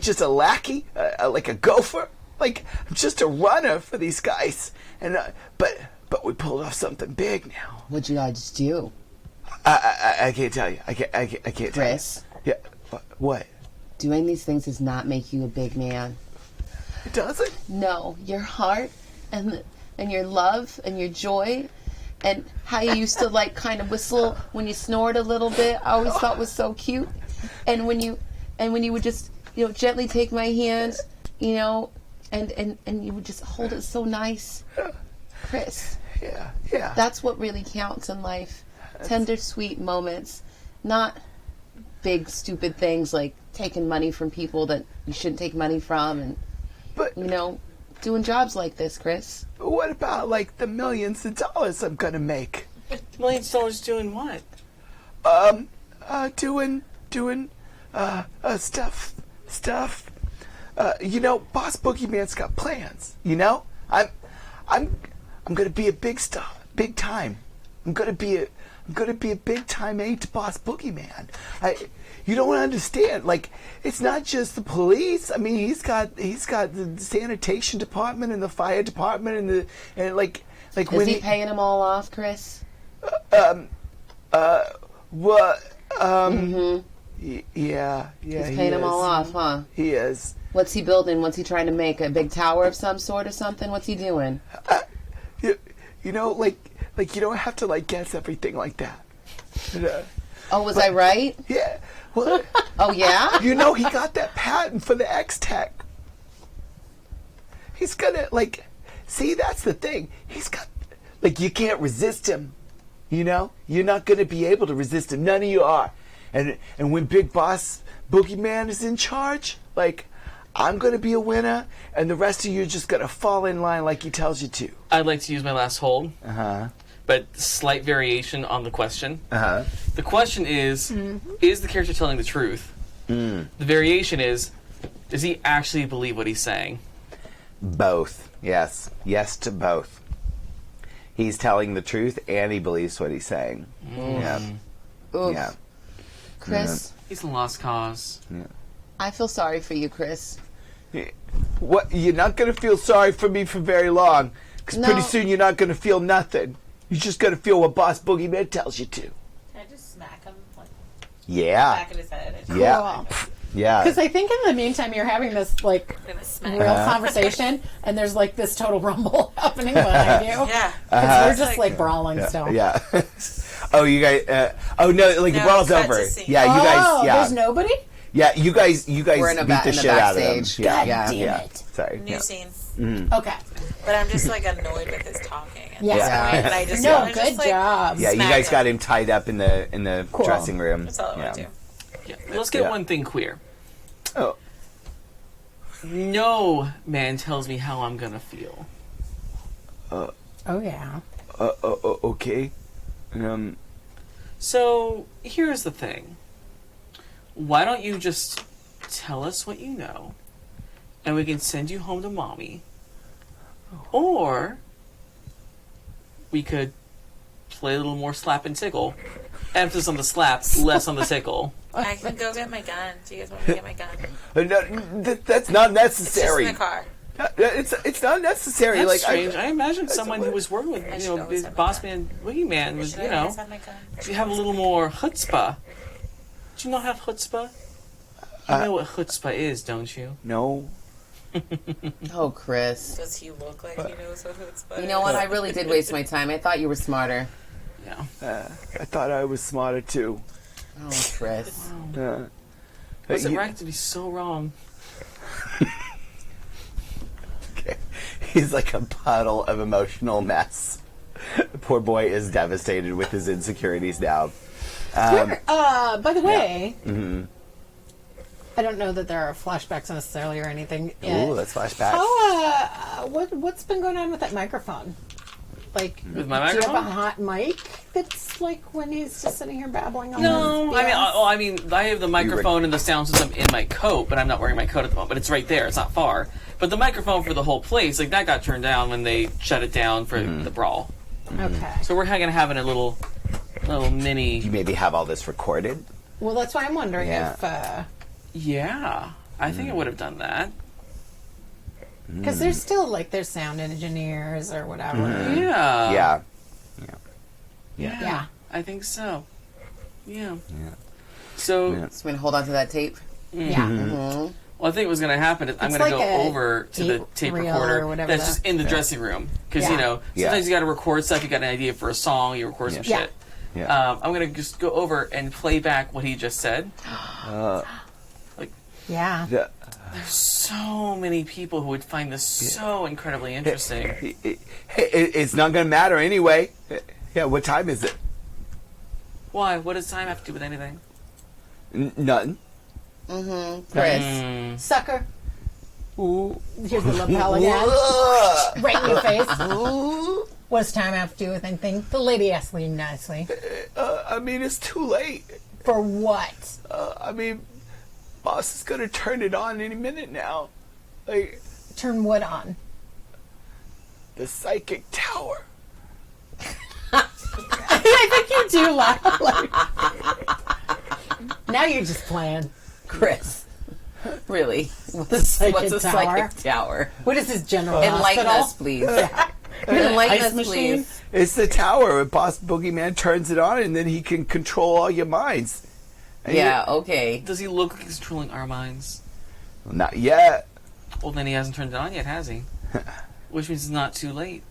just a lackey, like a gopher. I'm just a runner for these guys. And but we pulled off something big now. What'd you guys do? I can't tell you. I can't tell you. Chris? Yeah. What? Doing these things does not make you a big man. It doesn't? No, your heart and your love and your joy and how you used to kind of whistle when you snored a little bit, I always thought was so cute. And when you would just gently take my hand, and you would just hold it so nice, Chris. Yeah. That's what really counts in life. Tender, sweet moments, not big, stupid things like taking money from people that you shouldn't take money from, and doing jobs like this, Chris. What about the millions of dollars I'm gonna make? Millions of dollars doing what? Doing stuff. Boss Boogeyman's got plans. I'm gonna be a big star. big time. I'm gonna be a big time boss boogeyman. You don't understand. Like, it's not just the police. I mean, he's got the sanitation department and the fire department and like Is when he paying them all off, Chris? Yeah, He's paying them all off, huh? He is. What's he building? What's he trying to make? A big tower of some sort or something? What's he doing? You know, like you don't have to like guess everything like that. Oh, was I right? Yeah. Well, Oh, yeah? you know, he got that patent for the X-Tech. He's gonna see, that's the thing. He's got you can't resist him. You know, you're not gonna be able to resist him. None of you are. And when Big Boss Boogeyman is in charge, I'm gonna be a winner, and the rest of you are just gonna fall in line like he tells you to. I'd like to use my last hold. Uh-huh. But slight variation on the question. Uh-huh. The question is the character telling the truth? Mm. The variation is, does he actually believe what he's saying? Both. Yes. Yes to both. He's telling the truth and he believes what he's saying. Yeah. Oof. Yeah. Chris, He's a lost cause. I feel sorry for you, Chris. What? You're not gonna feel sorry for me for very long, because pretty soon you're not gonna feel nothing. You're just gonna feel what Boss Boogeyman tells you to. Can I just smack him Yeah. back of his head? Yeah. Yeah. Because I think in the meantime you're having this I'm gonna smack real him. conversation, and there's this total rumble happening behind you. Yeah. Because we're just brawling still. Yeah. Oh, you guys. Oh no! No, the brawl's cut over. to scene. Yeah, you guys. Oh, Yeah. there's nobody? Yeah, you guys. We're in beat the the shit out of them. backstage. Yeah. God damn Yeah. it. Sorry. New Yeah. scene. Okay. But I'm just annoyed with his talking. At Yeah. this point, and I just No, wanna good just, job. Yeah, you smack guys him. got him tied up in the Cool. dressing room. That's all I yeah. want to do. Yeah. Let's get Yeah. one thing clear. Oh. No man tells me how I'm gonna feel. Oh, yeah. Okay. So here's the thing. Why don't you just tell us what you know, and we can send you home to mommy, or we could play a little more slap and tickle. Emphasis on the slap, less on the tickle. I can go get my gun. Do you guys want me to get my gun? That's not It's just necessary. in the car. It's not necessary. That's strange. I imagine someone who was working I with, should always have my Boss gun. Man, Boogeyman was, Should I always have my gun? you have a little more chutzpah. Do you not have chutzpah? You know what chutzpah is, don't you? No. Oh, Chris. Does he look like he knows what it's about? You know what? I really did waste my time. I thought you were smarter. Yeah. I thought I was smarter too. Oh, Chris. Was it you- right to be so wrong? He's like a puddle of emotional mess. The poor boy is devastated with his insecurities now. By the way, I don't know that there are flashbacks necessarily or anything. Ooh, let's flashback. What's been going on with that microphone? With my do you have a microphone? hot mic that's when he's just sitting here babbling on No, his I mean, I have the microphone and the sound system in my coat, but I'm not wearing my coat at the moment. But it's right there; it's not far. But the microphone for the whole place, that got turned down when they shut it down for the brawl. Okay. So we're gonna have a little mini. You maybe have all this recorded. Well, that's why I'm wondering Yeah. if Yeah, I think I would have done that. because there's still there's sound engineers or whatever. Yeah. Yeah. Yeah. I think so. Yeah. So, Yeah. So I'm going to hold on to that tape. Yeah. well, I think what's going to happen is I'm It's going to like go a over to the tape reel recorder or whatever that's the- just in the dressing room. Because, Yeah. sometimes you got to record stuff. You got an idea for a song, you record some Yeah. shit. Yeah. I'm going to just go over and play back what he just said. Yeah. So many people who would find this so incredibly interesting. It's not going to matter anyway. Yeah, what time is it? Why? What does time have to do with anything? Nothing. Chris. Sucker. Ooh. Here's the lapel again. Ugh. Right in your face. What does time have to do with anything? The lady asked me nicely. I mean, it's too late. For what? I mean, boss is going to turn it on any minute now. Turn what on? The psychic tower. I think you do laugh. Like, now you're just playing. Chris. Really? What's a psychic tower? What is this, General Enlighten Hospital? us, please. Enlighten Ice us, machine? please. It's the tower where Boss Boogeyman turns it on, and then he can control all your minds. And Yeah, okay. Does he look like he's controlling our minds? Not yet. Well, then he hasn't turned it on yet, has he? Which means it's not too late.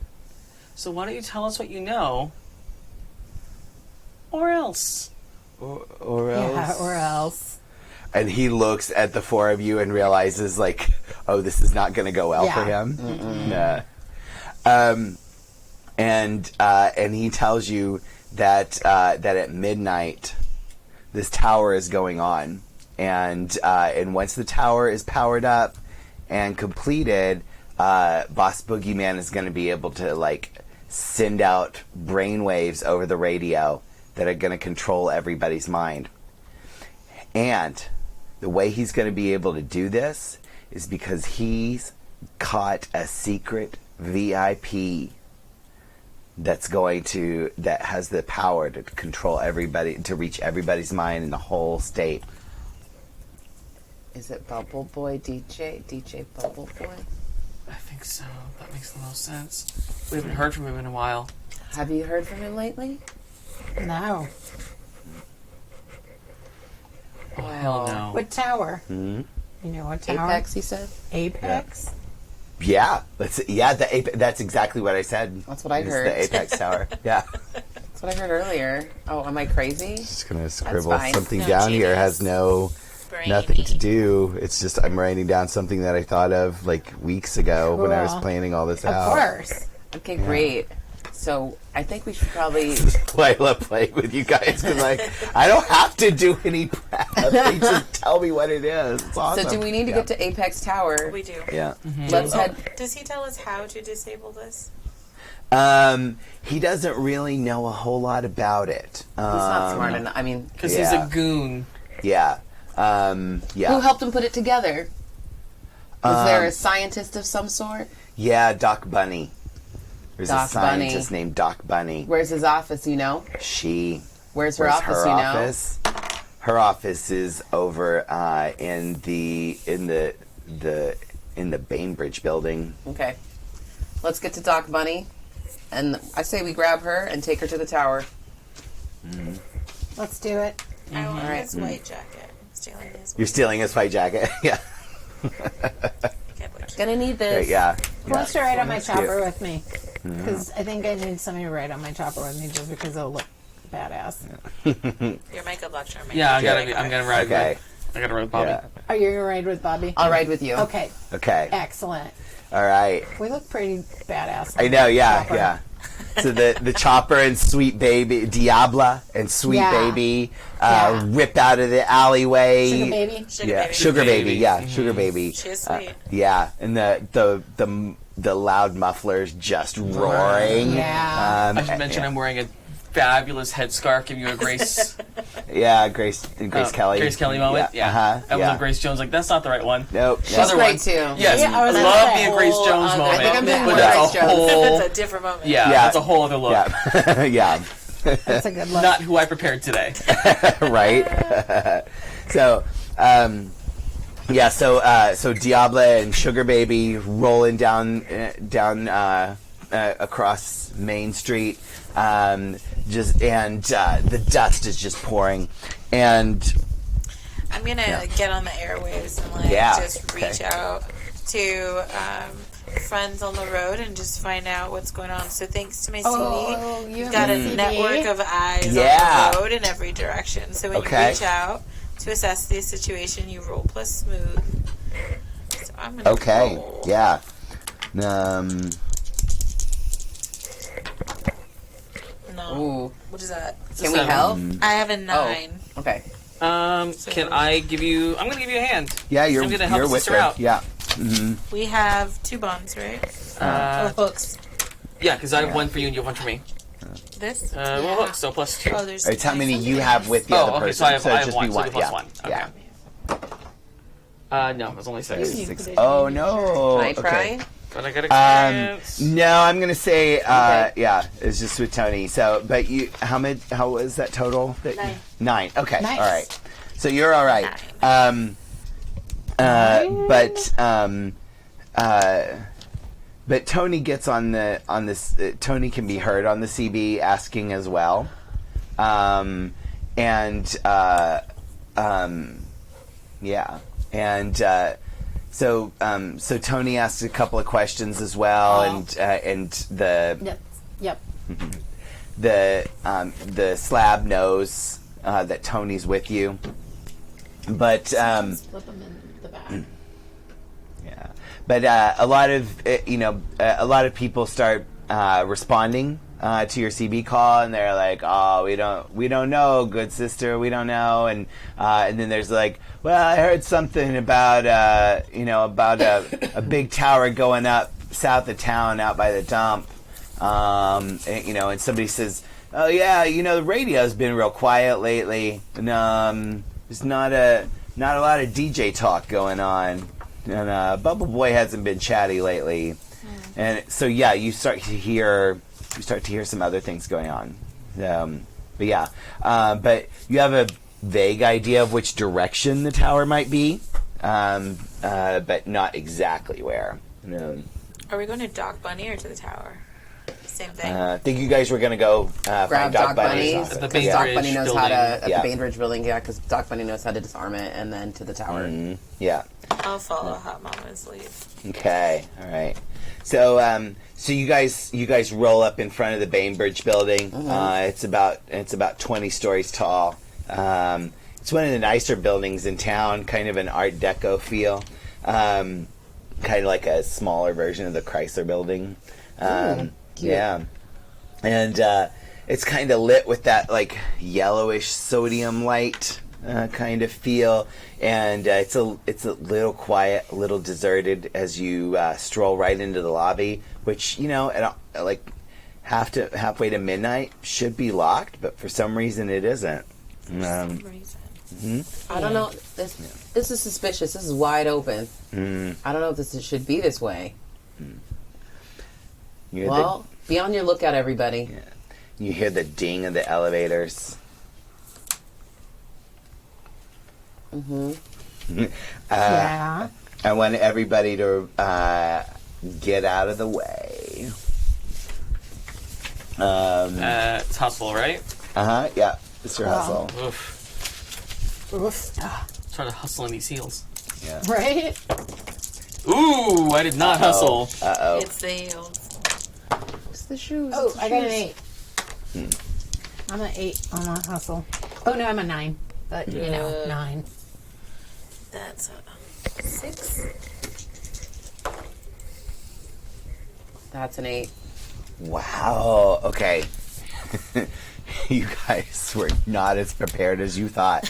So why don't you tell us what you know? Or else. Or else. Yeah, or else. And he looks at the four of you and realizes, like, oh, this is not going to go well for him. Nah. And he tells you that at midnight, this tower is going on, and once the tower is powered up and completed, Boss Boogeyman is going to be able to like send out brainwaves over the radio that are going to control everybody's mind. And the way he's going to be able to do this is because he's caught a secret VIP that has the power to control everybody, to reach everybody's mind in the whole state. Is it Bubble Boy DJ Bubble Boy? I think so. That makes the most sense. We haven't heard from him in a while. Have you heard from him lately? No. Oh, hell no. What tower? Mm-hmm. You know what tower? Apex, he said. Apex? Yeah, that's exactly what I said. That's what I It's heard. the Apex Tower. Yeah. That's what I heard earlier. Oh, am I crazy? Just gonna scribble fine. something No, down here. genius. Has nothing to do. It's just I'm writing down something that I thought of like weeks ago when I was Cool. planning all this Of out. course. Okay, great. So I think we should probably. This is why I love playing with you guys, because I don't have to do any prep. They just tell me what it is. It's awesome. So do we need to get to Apex Tower? We do. Yeah. Let's head. Does he tell us how to disable this? He doesn't really know a whole lot about it. He's not smart enough. I mean, Because he's Yeah. a goon. Yeah. who Yeah. helped him put it together? Was there a scientist of some sort? Yeah, Doc Bunny. There's Doc a scientist Bunny. named Doc Bunny. Where's his office? You know. Where's her office? You know. office? Her office is over in the Bainbridge building. Okay. Let's get to Doc Bunny, and I say we grab her and take her to the tower. Let's do it. I want Alright. his white jacket. I'm stealing his You're stealing his white jacket. Yeah. Gonna need this. Yeah. Who wants to ride on my That's chopper cute. with me? Because I think I need somebody to ride on my chopper with me just because it'll look badass. Your makeup lecturer. Yeah, I'm gonna ride Okay. with. I gotta ride with Bobby. Yeah. Are you going to ride with Bobby? I'll ride with you. Okay. Okay. Excellent. All right. We look pretty badass. I know. Yeah. Chopper. Yeah. So the chopper and Sweet Baby Diabla and Sweet Yeah. Baby Yeah. rip out of the alleyway. Sugar baby. Yeah, Sugar Baby. Baby. Yeah, Sugar Baby. She is sweet. Yeah, and the loud mufflers just roaring. Yeah. I should mention I'm wearing a fabulous headscarf, giving you a Grace Yeah, Grace Kelly. Grace Kelly moment. Yeah. Uh-huh. I was yeah. on Grace Jones like that's not the right one. Nope. She's Other great one. too. Yes, Yeah, I was I gonna love say. the Grace Jones I moment. think I'm doing but more that's Grace a Jones. whole It's a different moment. yeah, Yeah. that's a whole other look. Yeah. Yeah. That's a good look. Not who I prepared today. Right. So, so Diabla and Sugar Baby rolling down across Main Street, the dust is just pouring, and I'm gonna get on the airwaves and just reach out to friends on the road and just find out what's going on. So thanks to my CD, you you've have got a CD? network of eyes Yeah. on the road in every direction. So when Okay. you reach out to assess the situation, you roll plus smooth. So I'm gonna okay, roll. yeah. No. Ooh. What is that? Can we help? I have a 9. Okay. Can I give you? I'm gonna give you a hand. Yeah, you're I'm gonna help you're a with sister her. out. Yeah. We have 2 bonds, right? Hooks. Yeah, because I have one for you and you have one for me. This? Well, look, so plus 2. Oh, there's It's how many something you have with the Oh, other okay, person. so I have it'd just one, be so one. the plus Yeah. one. Okay. Yeah. No, it was only 6. Six. Oh no! Can I try? Okay. But I got experience. No, I'm gonna say yeah, it's just with Tony. So, but you, how was that total? 9. Okay, Nice. all right. So you're all right. But Tony gets on this. Tony can be heard on the CB asking as well, So Tony asked a couple of questions as well, and the Yep. the slab knows that Tony's with you, but Flip them in the back. yeah, but a lot of people start responding to your CB call, and they're like, "Oh, we don't know, good sister, we don't know," and then there's like, "Well, I heard something about a big tower going up south of town, out by the dump," and somebody says, "Oh yeah, the radio's been real quiet lately, and there's not a lot of DJ talk going on, and Bubble Boy hasn't been chatty lately," and so yeah, you start to hear some other things going on. But you have a vague idea of which direction the tower might be, but not exactly where. Are we going to Doc Bunny or to the tower? Same thing. I think you guys were going to go Grab find Doc Bunny. Bunny's At the Because office. Doc Bainbridge Bunny knows building. how to, at Yeah. the Bainbridge building, because Doc Bunny knows how to disarm it, and then to the tower. Yeah. I'll follow Hot Mama's lead. Okay. All right. So, so you guys roll up in front of the Bainbridge building. It's about 20 stories tall. It's one of the nicer buildings in town. Kind of an Art Deco feel. Kind of like a smaller version of the Chrysler Building. Yeah. And it's kind of lit with that like yellowish sodium light kind of feel, and it's a little quiet, a little deserted as you stroll right into the lobby, which at like halfway to midnight should be locked, but for some reason it isn't. I don't know. This is suspicious. This is wide open. I don't know if this should be this way. Well, be on your lookout, everybody. You hear the ding of the elevators. Yeah. I want everybody to get out of the way. It's Hustle, right? Yeah, Mr. Hustle. Oof. Oof. Try to hustle in these heels. Right? Ooh, I did not hustle. Uh-oh. It's the heels. It's the shoes. Oh, it's the I got an shoes. 8. I'm an 8 on my hustle. Oh, no, I'm a 9. But, 9. That's a 6. That's an 8. Wow. Okay. You guys were not as prepared as you thought.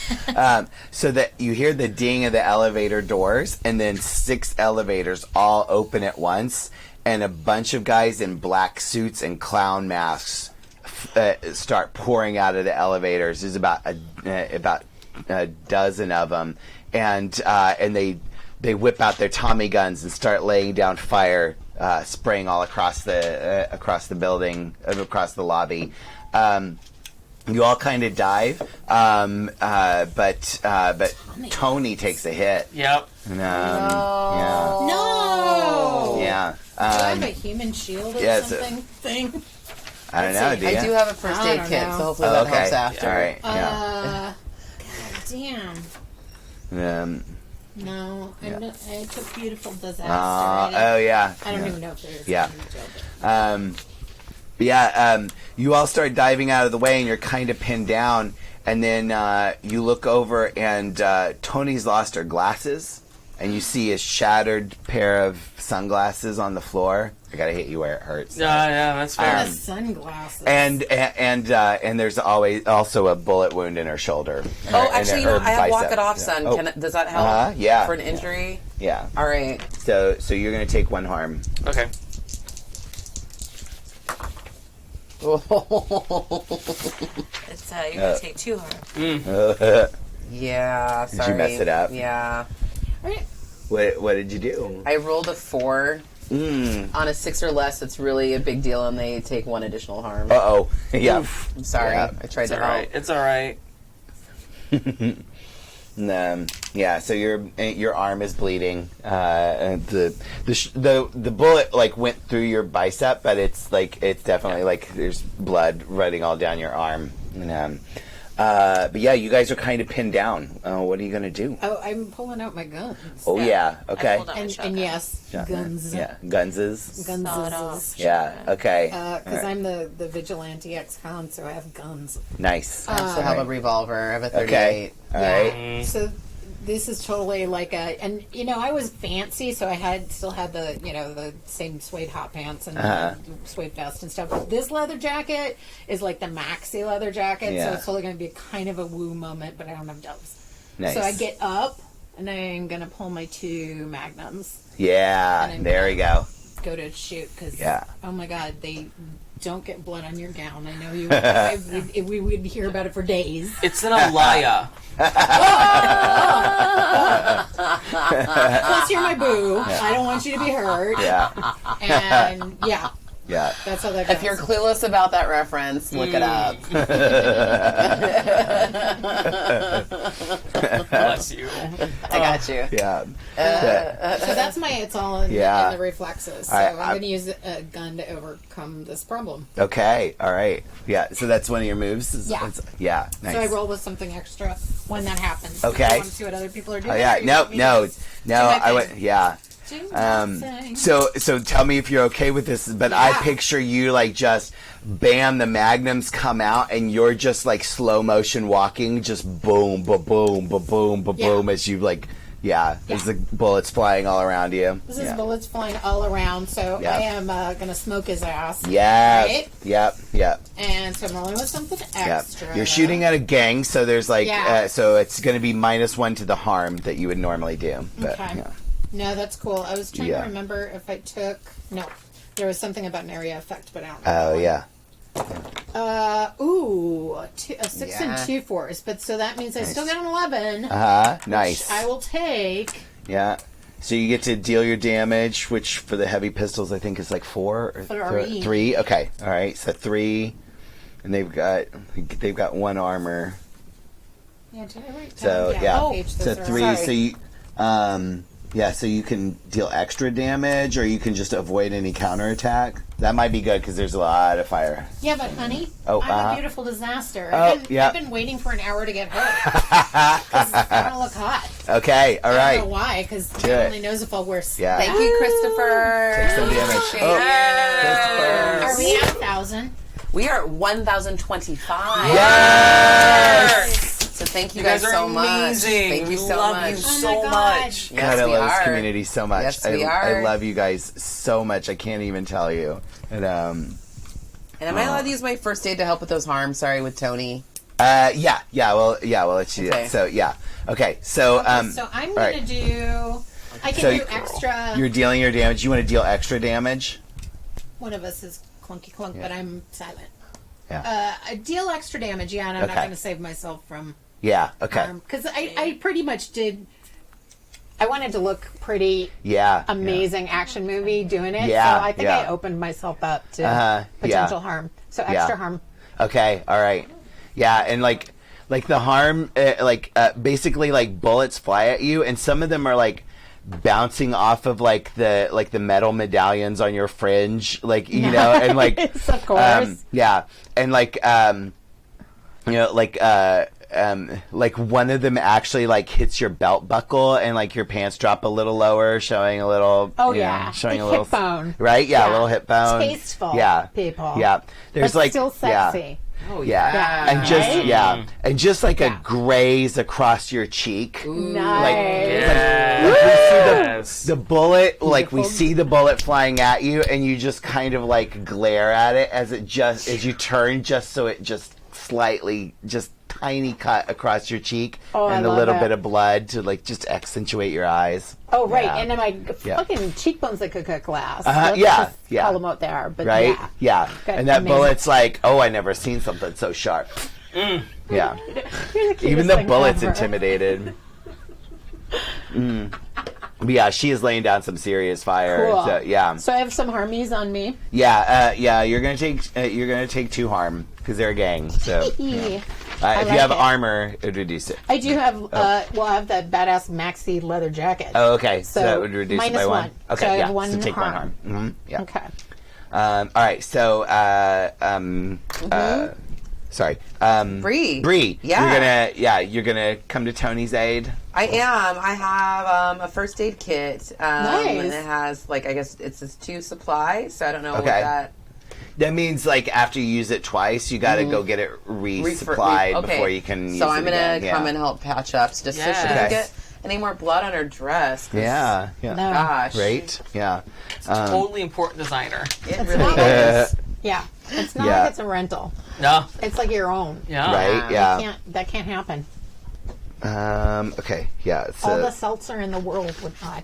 So that you hear the ding of the elevator doors, and then 6 elevators all open at once, and a bunch of guys in black suits and clown masks start pouring out of the elevators. There's about a dozen of them, and they whip out their Tommy guns and start laying down fire, spraying all across the building, across the lobby. You all kind of dive, but Tony takes a hit. Yep. And, No! yeah. Do I have a human shield or yes, something thing? I don't know. Do you? I do have a first I aid don't kit, know. so hopefully that okay. helps after. All right. Yeah. God damn. No, I took beautiful disaster. Oh yeah. I don't even know if there's Yeah. a You all start diving out of the way, and you're kind of pinned down, and then you look over, and Tony's lost her glasses, and you see a shattered pair of sunglasses on the floor. I gotta hit you where it hurts. Yeah, that's fair. the sunglasses. And there's also a bullet wound in her shoulder. Oh, actually, her I have walk bicep. it off, son. Oh. Does that help? Yeah. For an injury? Yeah. All right. So you're gonna take 1 harm. Okay. It's you're gonna take 2 harm. Yeah, sorry. you mess it up? Yeah. What did you do? I rolled a 4 On a 6 or less, it's really a big deal, and they take 1 additional harm. Uh-oh. Yeah. I'm sorry. Yeah. I tried It's to all help. right. It's all right. Yeah, so your arm is bleeding. And the bullet like went through your bicep, but it's definitely like there's blood running all down your arm. And, but yeah, you guys are kind of pinned down. What are you gonna do? Oh, I'm pulling out my guns. Oh yeah, okay. I pulled out my And shotgun. yes, guns. Yeah, gunses. Guns. Yeah, okay. Because I'm the vigilante ex-con, so I have guns. Nice. I also have a revolver. I have a 38. Okay. All right. Yeah. So this is totally like and I was fancy, so I still had the the same suede hot pants and the suede vest and stuff. But this leather jacket is like the maxi leather jacket, Yeah. so it's totally going to be kind of a woo moment. But I don't have doves, Nice. so I get up and I'm going to pull my 2 magnums, Yeah, And there we go. go to shoot because Yeah. oh my god, they don't get blood on your gown. I know you. we would hear about it for days. It's an Alaya. Plus, you're my boo. I don't want you to be hurt. Yeah, And yeah, yeah. that's how that goes. If you're clueless about that reference, look it up. Bless you. I got you. Yeah. So that's it's all in, Yeah. in the reflexes. So I- I'm going to use a gun to overcome this problem. Okay. All right. Yeah. So that's one of your moves. Yeah. Yeah. Nice. So I roll with something extra when that happens. Okay. I want to see what other people are doing. Oh yeah. Or you No. want me to No. just No. my I thing? went. Yeah. do my thing? So tell me if you're okay with this, but I Yeah. picture you like just bam, the magnums come out and you're just like slow motion walking, just boom, ba boom, ba boom, ba Yeah. boom as you like, as the bullets flying all around you. This is bullets flying all around, so Yeah. I am going to smoke his ass. Yeah. Right? Yep. And so I'm rolling with something Yep. extra. You're shooting at a gang, so there's like, Yeah. so it's going to be -1 to the harm that you would normally do. But, Okay. yeah. No, that's cool. I was trying Yeah. to remember if I took. No, there was something about an area effect, but I don't Oh know. yeah. A 6 Yeah. and 2 4s, but so that means I still got an 11. Nice. I will take. Yeah. So you get to deal your damage, which for the heavy pistols I think is like 4 or 3. 3. Okay. All right. So 3, and they've got 1 armor. Yeah, did I write So down? yeah. what page So those are 3. on? So you so you can deal extra damage, or you can just avoid any counterattack. That might be good because there's a lot of fire. Yeah, but honey, Oh, I'm a beautiful disaster. Oh, yeah. I've been waiting for an hour to get hurt. 'Cause I want to look hot. Okay. All I right. don't know why, because it. God only knows if I'll wear. Yeah. Thank you, Christopher. Take some damage. Oh, Are we at 1,000? We are at 1,025. yes. So thank you, You guys are so much. amazing. Thank you We so love much. you Oh so my God. much. Yes, God, I we love this are. community so much. Yes, we are. I love you guys so much. I can't even tell you. And And am I allowed to use my first aid to help with those harms? Sorry, with Tony. yeah. We'll let you do Okay. that. So yeah. Okay. So So I'm all going right. to do. I can So do extra. You're dealing your damage. You want to deal extra damage? One of us is clunky clunk, but I'm silent. Yeah. I deal extra damage, and I'm not Okay. going to save myself from Yeah. Okay. harm because I pretty much did. I wanted to look pretty Yeah. amazing action movie doing it, Yeah, so I think yeah. I opened myself up to Yeah. potential harm. So extra harm. Okay. All right. Yeah, and like the harm, basically like bullets fly at you, and some of them are like bouncing off of like the metal medallions on your fringe, like you know, and like Yes, of course. yeah, and like like one of them actually like hits your belt buckle and like your pants drop a little lower, showing a little Oh, you know, yeah. showing The a little hip bone. right? Yeah, a Yeah. little hip bone. Tasteful, Yeah, people. Yeah, there's But like still sexy. Oh, yeah, Yeah. and just Right? and just like Yeah. a graze across your cheek. Nice. Yes. The bullet, like we Beautiful. see the bullet flying at you, and you just kind of like glare at it as you turn, just so it just slightly, just tiny cut across your cheek, Oh, I and a love little that. bit of blood to like just accentuate your eyes. Oh, right. Yeah. And then my Yeah. fucking cheekbones that could cut glass. Uh-huh, Let's yeah, just yeah. call them what they are. But Right? yeah. Yeah. Got And that amazing. bullet's like, oh, I never seen something so sharp. Yeah. You're the cutest Even the thing bullet's ever. intimidated. But yeah, she is laying down some serious fire. Cool. So, yeah. So I have some harmies on me. Yeah, you're gonna take 2 harm because they're a gang. So if you like have it. armor, it would reduce it. I do have, I have that badass maxi leather jacket. Oh, okay. So So that would reduce it by -1. 1. Okay, So I yeah. have 1 so take 1 harm. harm. Yeah. Okay. All right. So, sorry. Bree. Bree. Yeah. You're gonna come to Tony's aid. I am. I have a first aid kit. Nice. And it has, like, I guess it's just 2 supplies, so I don't know what Okay. that... That means like after you use it twice, you got to go get it resupplied okay. before you can use So it I'm gonna again. come and help patch up, just so she Yes. doesn't Okay. get any more blood on her dress. 'cause, Yeah. Yeah. No. Gosh. Great. Yeah. Totally important designer. It It's really not like is. Yeah. It's not Yeah. like it's a rental. No. It's like your own. Yeah. Right. Yeah. That can't happen. Okay. Yeah. So, All the seltzer in the world would not.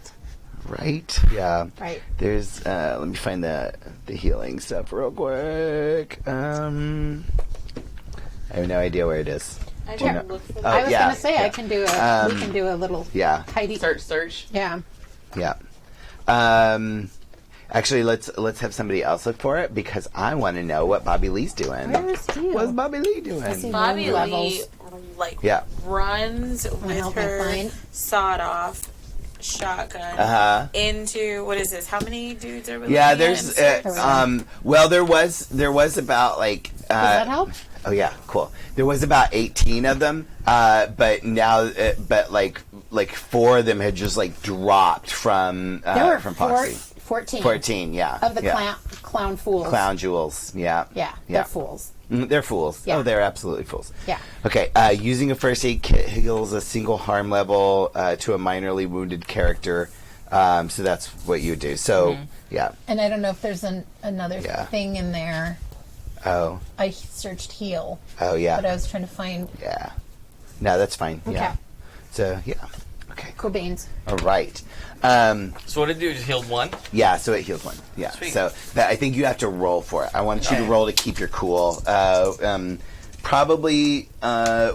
right. Yeah. Right. There's. Let me find the healing stuff real quick. I have no idea where it is. I Do you didn't know? look for Oh, that. I was yeah, gonna say yeah. I can do a. We can do a little. Yeah. Tidy. Search. Yeah. Yeah. Actually, let's have somebody else look for it because I want to know what Bobby Lee's doing. Where's he? What's Bobby Lee doing? see. Bobby Levels. Lee Yeah. runs with help me her find? sawed-off shotgun Uh-huh. into what is this? How many dudes are we? Yeah, looking there's at? well there was about like Does that help? Oh yeah, cool. There was about 18 of them, but now but like 4 of them had just like dropped from There were Foxy. 14 14, yeah. of the yeah. clown fools. Clown jewels, yeah. Yeah, they're fools. They're fools. Yeah. Oh, they're absolutely fools. Yeah. Okay, using a first aid kit heals a single harm level to a minorly wounded character. So that's what you would do. So, yeah. And I don't know if there's another Yeah. thing in there. Oh, I searched heal, oh, yeah. but I was trying to find. Yeah. No, that's fine. Okay. Yeah. So, yeah. Okay. Cool beans. All right. So what did it do? Just healed 1? Yeah, so it heals 1. Yeah. Sweet. So I think you have to roll for it. I want you to roll to keep your cool. Probably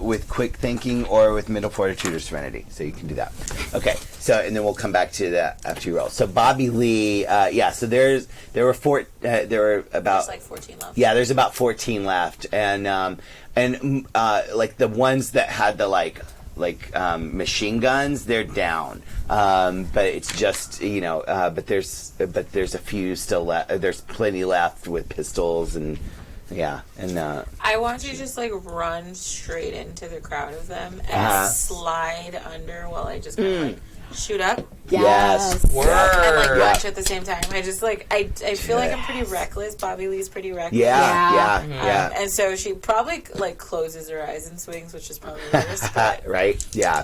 with quick thinking or with mental fortitude or serenity. So you can do that. Okay. So and then we'll come back to that after you roll. So Bobby Lee, yeah. So there were about There's like 14 left. yeah. There's about 14 left, and like the ones that had the machine guns, they're down. But it's just but there's a few still left. There's plenty left with pistols and I want you to just like run straight into the crowd of them and Uh-huh. slide under while I just kind of like shoot up yes. and like Word. launch at the same time. I just like I feel like I'm pretty reckless. Bobby Lee's pretty reckless. Yeah. And so she probably like closes her eyes and swings, which is probably worse. But Right? Yeah.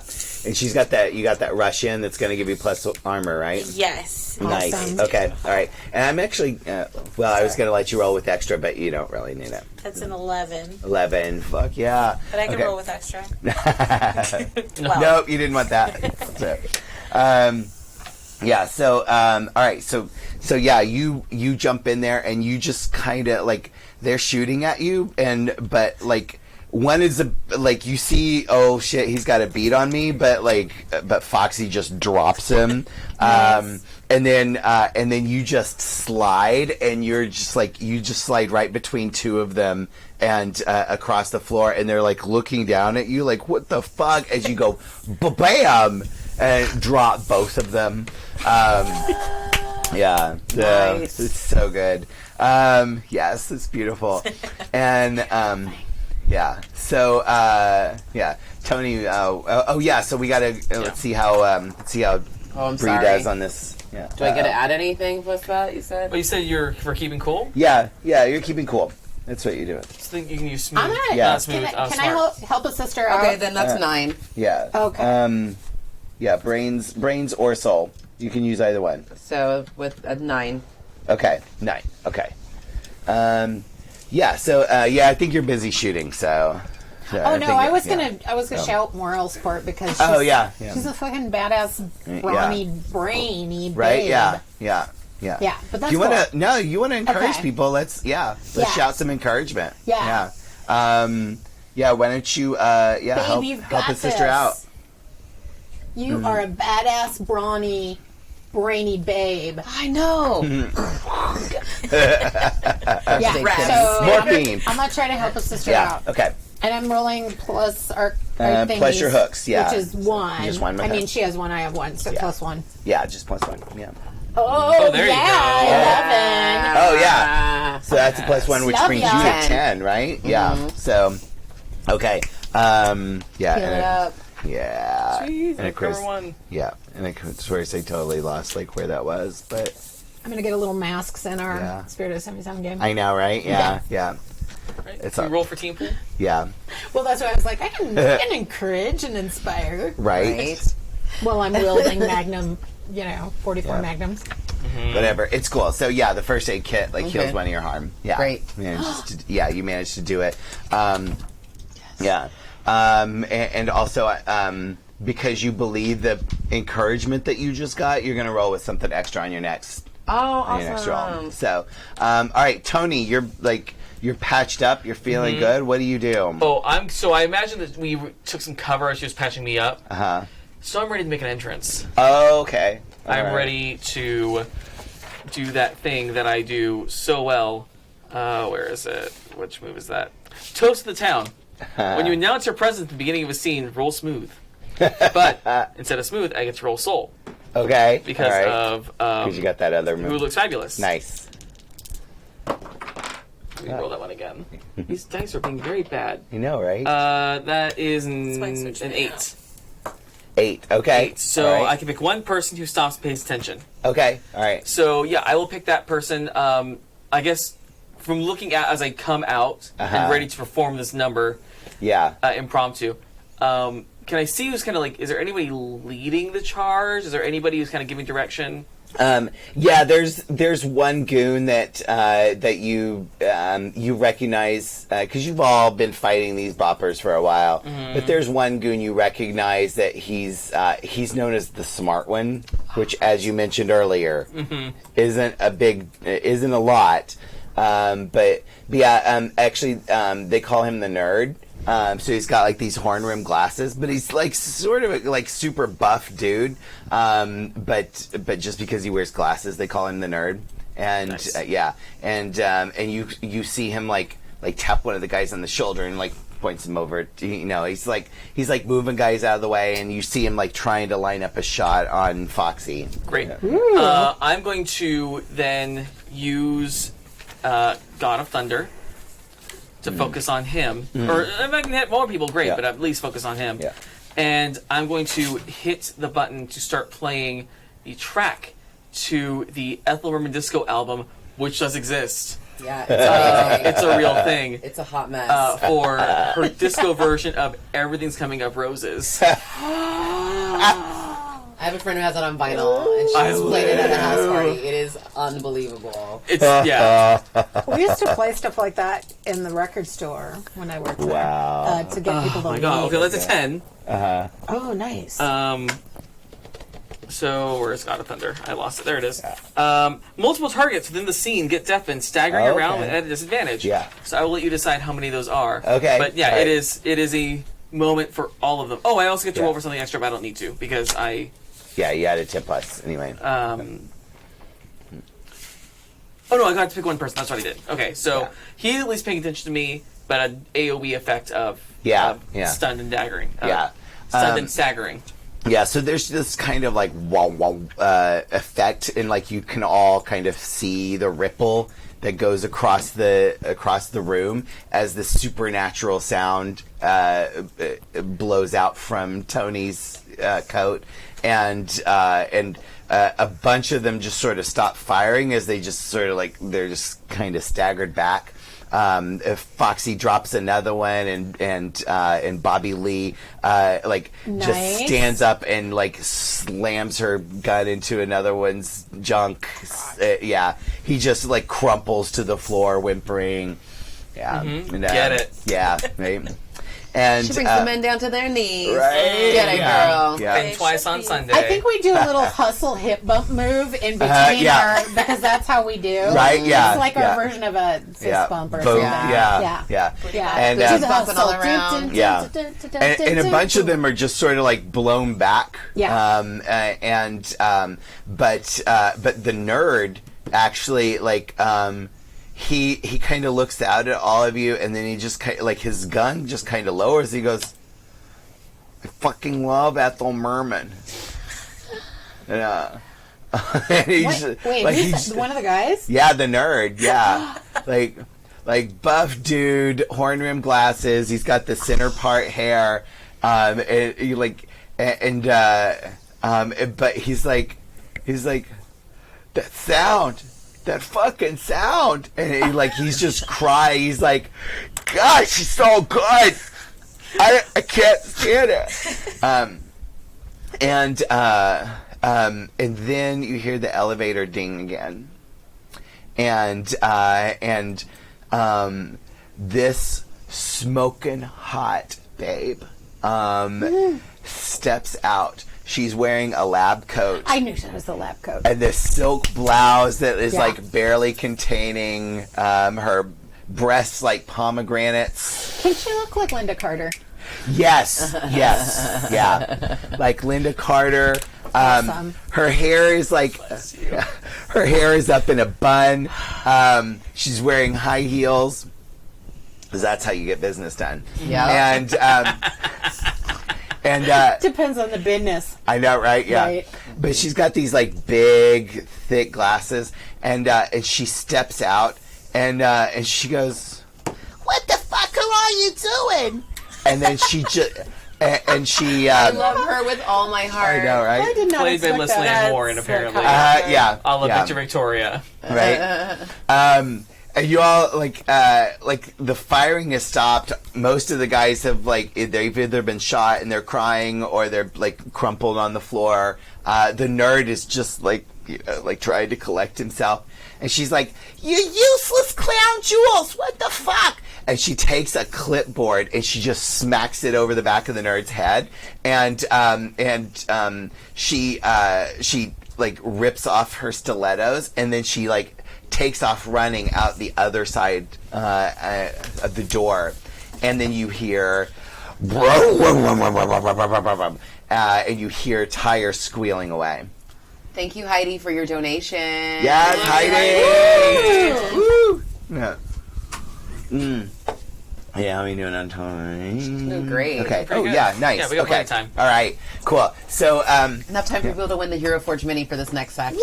And she's got that, you got that Russian that's going to give you plus armor, right? yes. Nice. Awesome. Okay. All right. And I'm actually, I was going to let you roll with extra, but you don't really need it. That's an 11. 11. Fuck yeah. But I can Okay. roll with extra. Nope, you didn't want that. So, yeah. So, all right. So yeah, you jump in there and you just kind of like they're shooting at you, but like one is like you see, oh shit, he's got a beat on me, but Foxy just drops him, and then you just slide, and you're just like you just slide right between 2 of them and across the floor, and they're like looking down at you like what the fuck as you go bam and drop both of them. Yeah, Nice. it's so good. Yes, it's beautiful, and yeah. So yeah, Tony. Yeah. So we gotta let's see how I'm Bree sorry. does on this. Yeah. Do I get to add anything with that, you said? Well, you said you're for keeping cool. Yeah. You're keeping cool. That's what you're doing. Just think you can use smooth. I'm gonna. Yeah. Smooth. Can I smart. help a sister out? Okay, then that's 9. Yeah. Okay. Yeah. Brains or soul. You can use either one. So with a 9. Okay. 9. Okay. Yeah. So yeah, I think you're busy shooting. So. Oh no, I was gonna shout Moral Sport because she's, Oh yeah. she's a fucking badass, brawny, brainy Right. babe. Yeah. Yeah, but that's You want cool. to? No, you want to encourage Okay. people. Let's Yeah. shout some encouragement. Yeah. Yeah. Why don't you? Babe, Help you've help got a sister this. out. You are a badass, brawny, brainy babe. I know. Yeah. Right. So Morphine. I'm gonna try to help a sister Yeah. out. Okay. And I'm rolling plus our Plus thingies, your hooks, yeah. which is 1. Just 1 with I mean, that. she has 1, I have 1, so Yeah. plus 1. Yeah, just plus 1. Yeah. Oh, there you yeah, go. 'Oh yeah. So that's a plus 1, which Love brings you ya. to 10, right? Yeah. So, okay. Yeah. Fill it and- up. Yeah. Jeez, And of course, number 1. yeah. And of course, I totally lost like where that was, but I'm gonna get a little masks in our Yeah. Spirit of 77 game. I know, right? Yeah. Yeah. Right? It's Can we a- roll for team pool? Yeah. Well, that's why I was like, I can encourage and inspire Right. Right. while I'm wielding Magnum, 44 Yeah. Magnums. Whatever. It's cool. So yeah, the first aid kit heals Okay. 1 of your harm. Yeah. Great. You managed to do it. Yeah. And also, because you believe the encouragement that you just got, you're going to roll with something extra on your next Oh, your next roll. awesome. So, all right, Tony, you're patched up. You're feeling good. What do you do? Oh, I imagine that we took some cover as she was patching me up. So I'm ready to make an entrance. Oh, okay. All I'm right. ready to do that thing that I do so well. Where is it? Which move is that? Toast of the town. When you announce your presence at the beginning of a scene, roll smooth. But instead of smooth, I get to roll soul Okay. because all right. of Because you got that other who move. looks fabulous. Nice. Let me roll that one again. These dice are being very bad. You know, right? That is an why I switched it 8. 8. Okay. 8. So all right. I can pick one person who stops and pays attention. Okay. All right. So yeah, I will pick that person. I guess from looking at as I come out and ready to perform this number Yeah. impromptu. Can I see who's kind of like? Is there anybody leading the charge? Is there anybody who's kind of giving direction? Yeah, there's one goon that you you recognize because you've all been fighting these boppers for a while. But there's one goon you recognize that he's known as the smart one, which, as you mentioned earlier, isn't a lot. But yeah, actually, they call him the nerd. So he's got like these horn rimmed glasses, but he's like sort of a, like super buff dude. But just because he wears glasses, they call him the nerd. And Nice. and you see him like tap one of the guys on the shoulder and like points him over. He's like moving guys out of the way, and you see him like trying to line up a shot on Foxy. Great. I'm going to then use God of Thunder to focus on him. Or if I can hit more people, great, Yeah. but at least focus on him. Yeah. And I'm going to hit the button to start playing the track to the Ethel Merman Disco album, which does exist. Yeah, it's amazing. It's a real thing. It's a hot mess. For her disco version of Everything's Coming Up Roses. I have a friend who has it on vinyl, and she's played it at a house party. It is unbelievable. It's, yeah. We used to play stuff like that in the record store when I worked Wow. there to get people to Oh my god, leave. okay, that's a 10. Oh, nice. So, where's God of Thunder? I lost it. There it is. Multiple targets within the scene get deafened, staggering Okay. around at a disadvantage. Yeah. So I will let you decide how many of those are. Okay. But yeah, All right. it is a moment for all of them. Oh, I also get to Yeah. roll for something extra, but I don't need to because I. Yeah, you had a 10+ anyway. Oh no, I got to pick one person. That's what I did. Okay, so Yeah. he's at least paying attention to me, but an AOE effect of Yeah, yeah. stunned and daggering. Yeah. Stunned and staggering. Yeah, so there's this kind of like wow effect, and like you can all kind of see the ripple that goes across the room as the supernatural sound blows out from Tony's coat, and a bunch of them just sort of stop firing as they just sort of like they're just kind of staggered back. If Foxy drops another one, and Bobby Lee just Nice. stands up and like slams her gun into another one's junk. Yeah, he just like crumples to the floor, whimpering. Yeah, and, Get it. Yeah, right. And She brings the men down to their knees. right? Get it, Yeah. girl. Yeah. And twice on Sunday. I think we do a little hustle hip bump move in between yeah. our, because that's how we do. Right, yeah, It's like yeah. our version of a fist Yeah. bump or Boom. something. Yeah. Yeah. And, Do the bumping all hustle. around. Yeah. And a bunch of them are just sort of like blown back. Yeah. But the nerd actually like he kind of looks out at all of you, and then he just like his gun just kind of lowers. He goes, "I fucking love Ethel Merman." Yeah. And he's Wait, like, who's one of the guys? yeah, the nerd. Yeah, like buff dude, horn rimmed glasses. He's got the center part hair. But he's like that sound, that fucking sound, and he's just crying. He's like, "Gosh, she's so good. I can't stand it." And then you hear the elevator ding again, and this smoking hot babe steps out. She's wearing a lab coat. I knew it was the lab coat. And this silk blouse that is Yeah. like barely containing her breasts like pomegranates. Can she look like Linda Carter? Yes, yeah. Like Linda Carter. Awesome. Her hair is like, her hair is up in a bun. She's wearing high heels. Because that's how you get business done. Yeah. And Depends on the business. I know, right? Yeah. Right. But she's got these like big, thick glasses, and she steps out, and she goes, "What the fuck are you doing?" And then she just, and she. I love her with all my heart. I know, I right? did not Played by expect Leslie that. Ann Warren, apparently. Yeah. I love yeah. Picture Victoria. Right. And you all like the firing has stopped. Most of the guys have they've either been shot and they're crying or they're like crumpled on the floor. The nerd is just like trying to collect himself, and she's like, "You useless clown Jules, what the fuck?" And she takes a clipboard and she just smacks it over the back of the nerd's head, and she like rips off her stilettos, and then she like takes off running out the other side of the door, and then you hear and you hear tires squealing away. Thank you, Heidi, for your donation. Yes, Heidi! Woo! Yeah. Yeah, how are we doing on time? Doing great. Okay. Pretty Oh, good. yeah, nice. Yeah, we got okay. plenty of time. All right, cool. So, Enough time for people to win the Hero Forge Mini for this next section.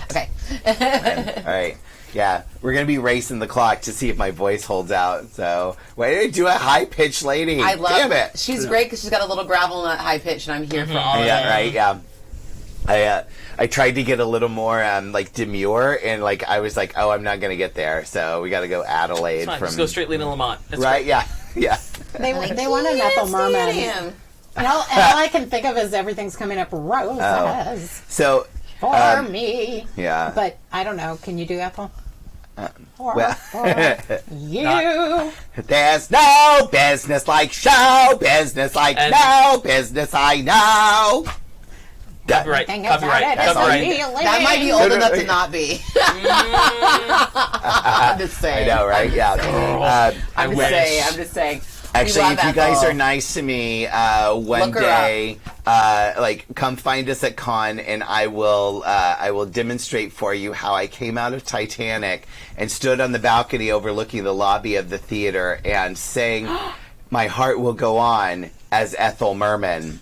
Okay. all right. Yeah, we're going to be racing the clock to see if my voice holds out. So, why did I do a high-pitched lady? I love Damn it. She's great because she's got a little gravel and a high pitch, and I'm here for all of Yeah, it. right, yeah. I tried to get a little more like demure, and like I was like, oh, I'm not gonna get there, so we got to go Adelaide It's fine. from Just go straight Lena Lamont. That's right, great. yeah. They want an Ethel Merman. And all I can think of is everything's coming up roses So for me. yeah. But I don't know. Can you do Ethel? well, For you. there's no business like show business like And- no business I know. Copyright. Think about Copyright. it as a Copyright. feeling. That might be old enough to not be. I'm just I saying. know, right? Yeah. I'm just wish. saying. I'm just saying. Actually, We if love you guys Ethel. are nice to me, one Look her day, like come find us at con, and I will demonstrate for you how I came out of Titanic and stood on the balcony overlooking the lobby of the theater and sang "My Heart Will Go On" as Ethel Merman.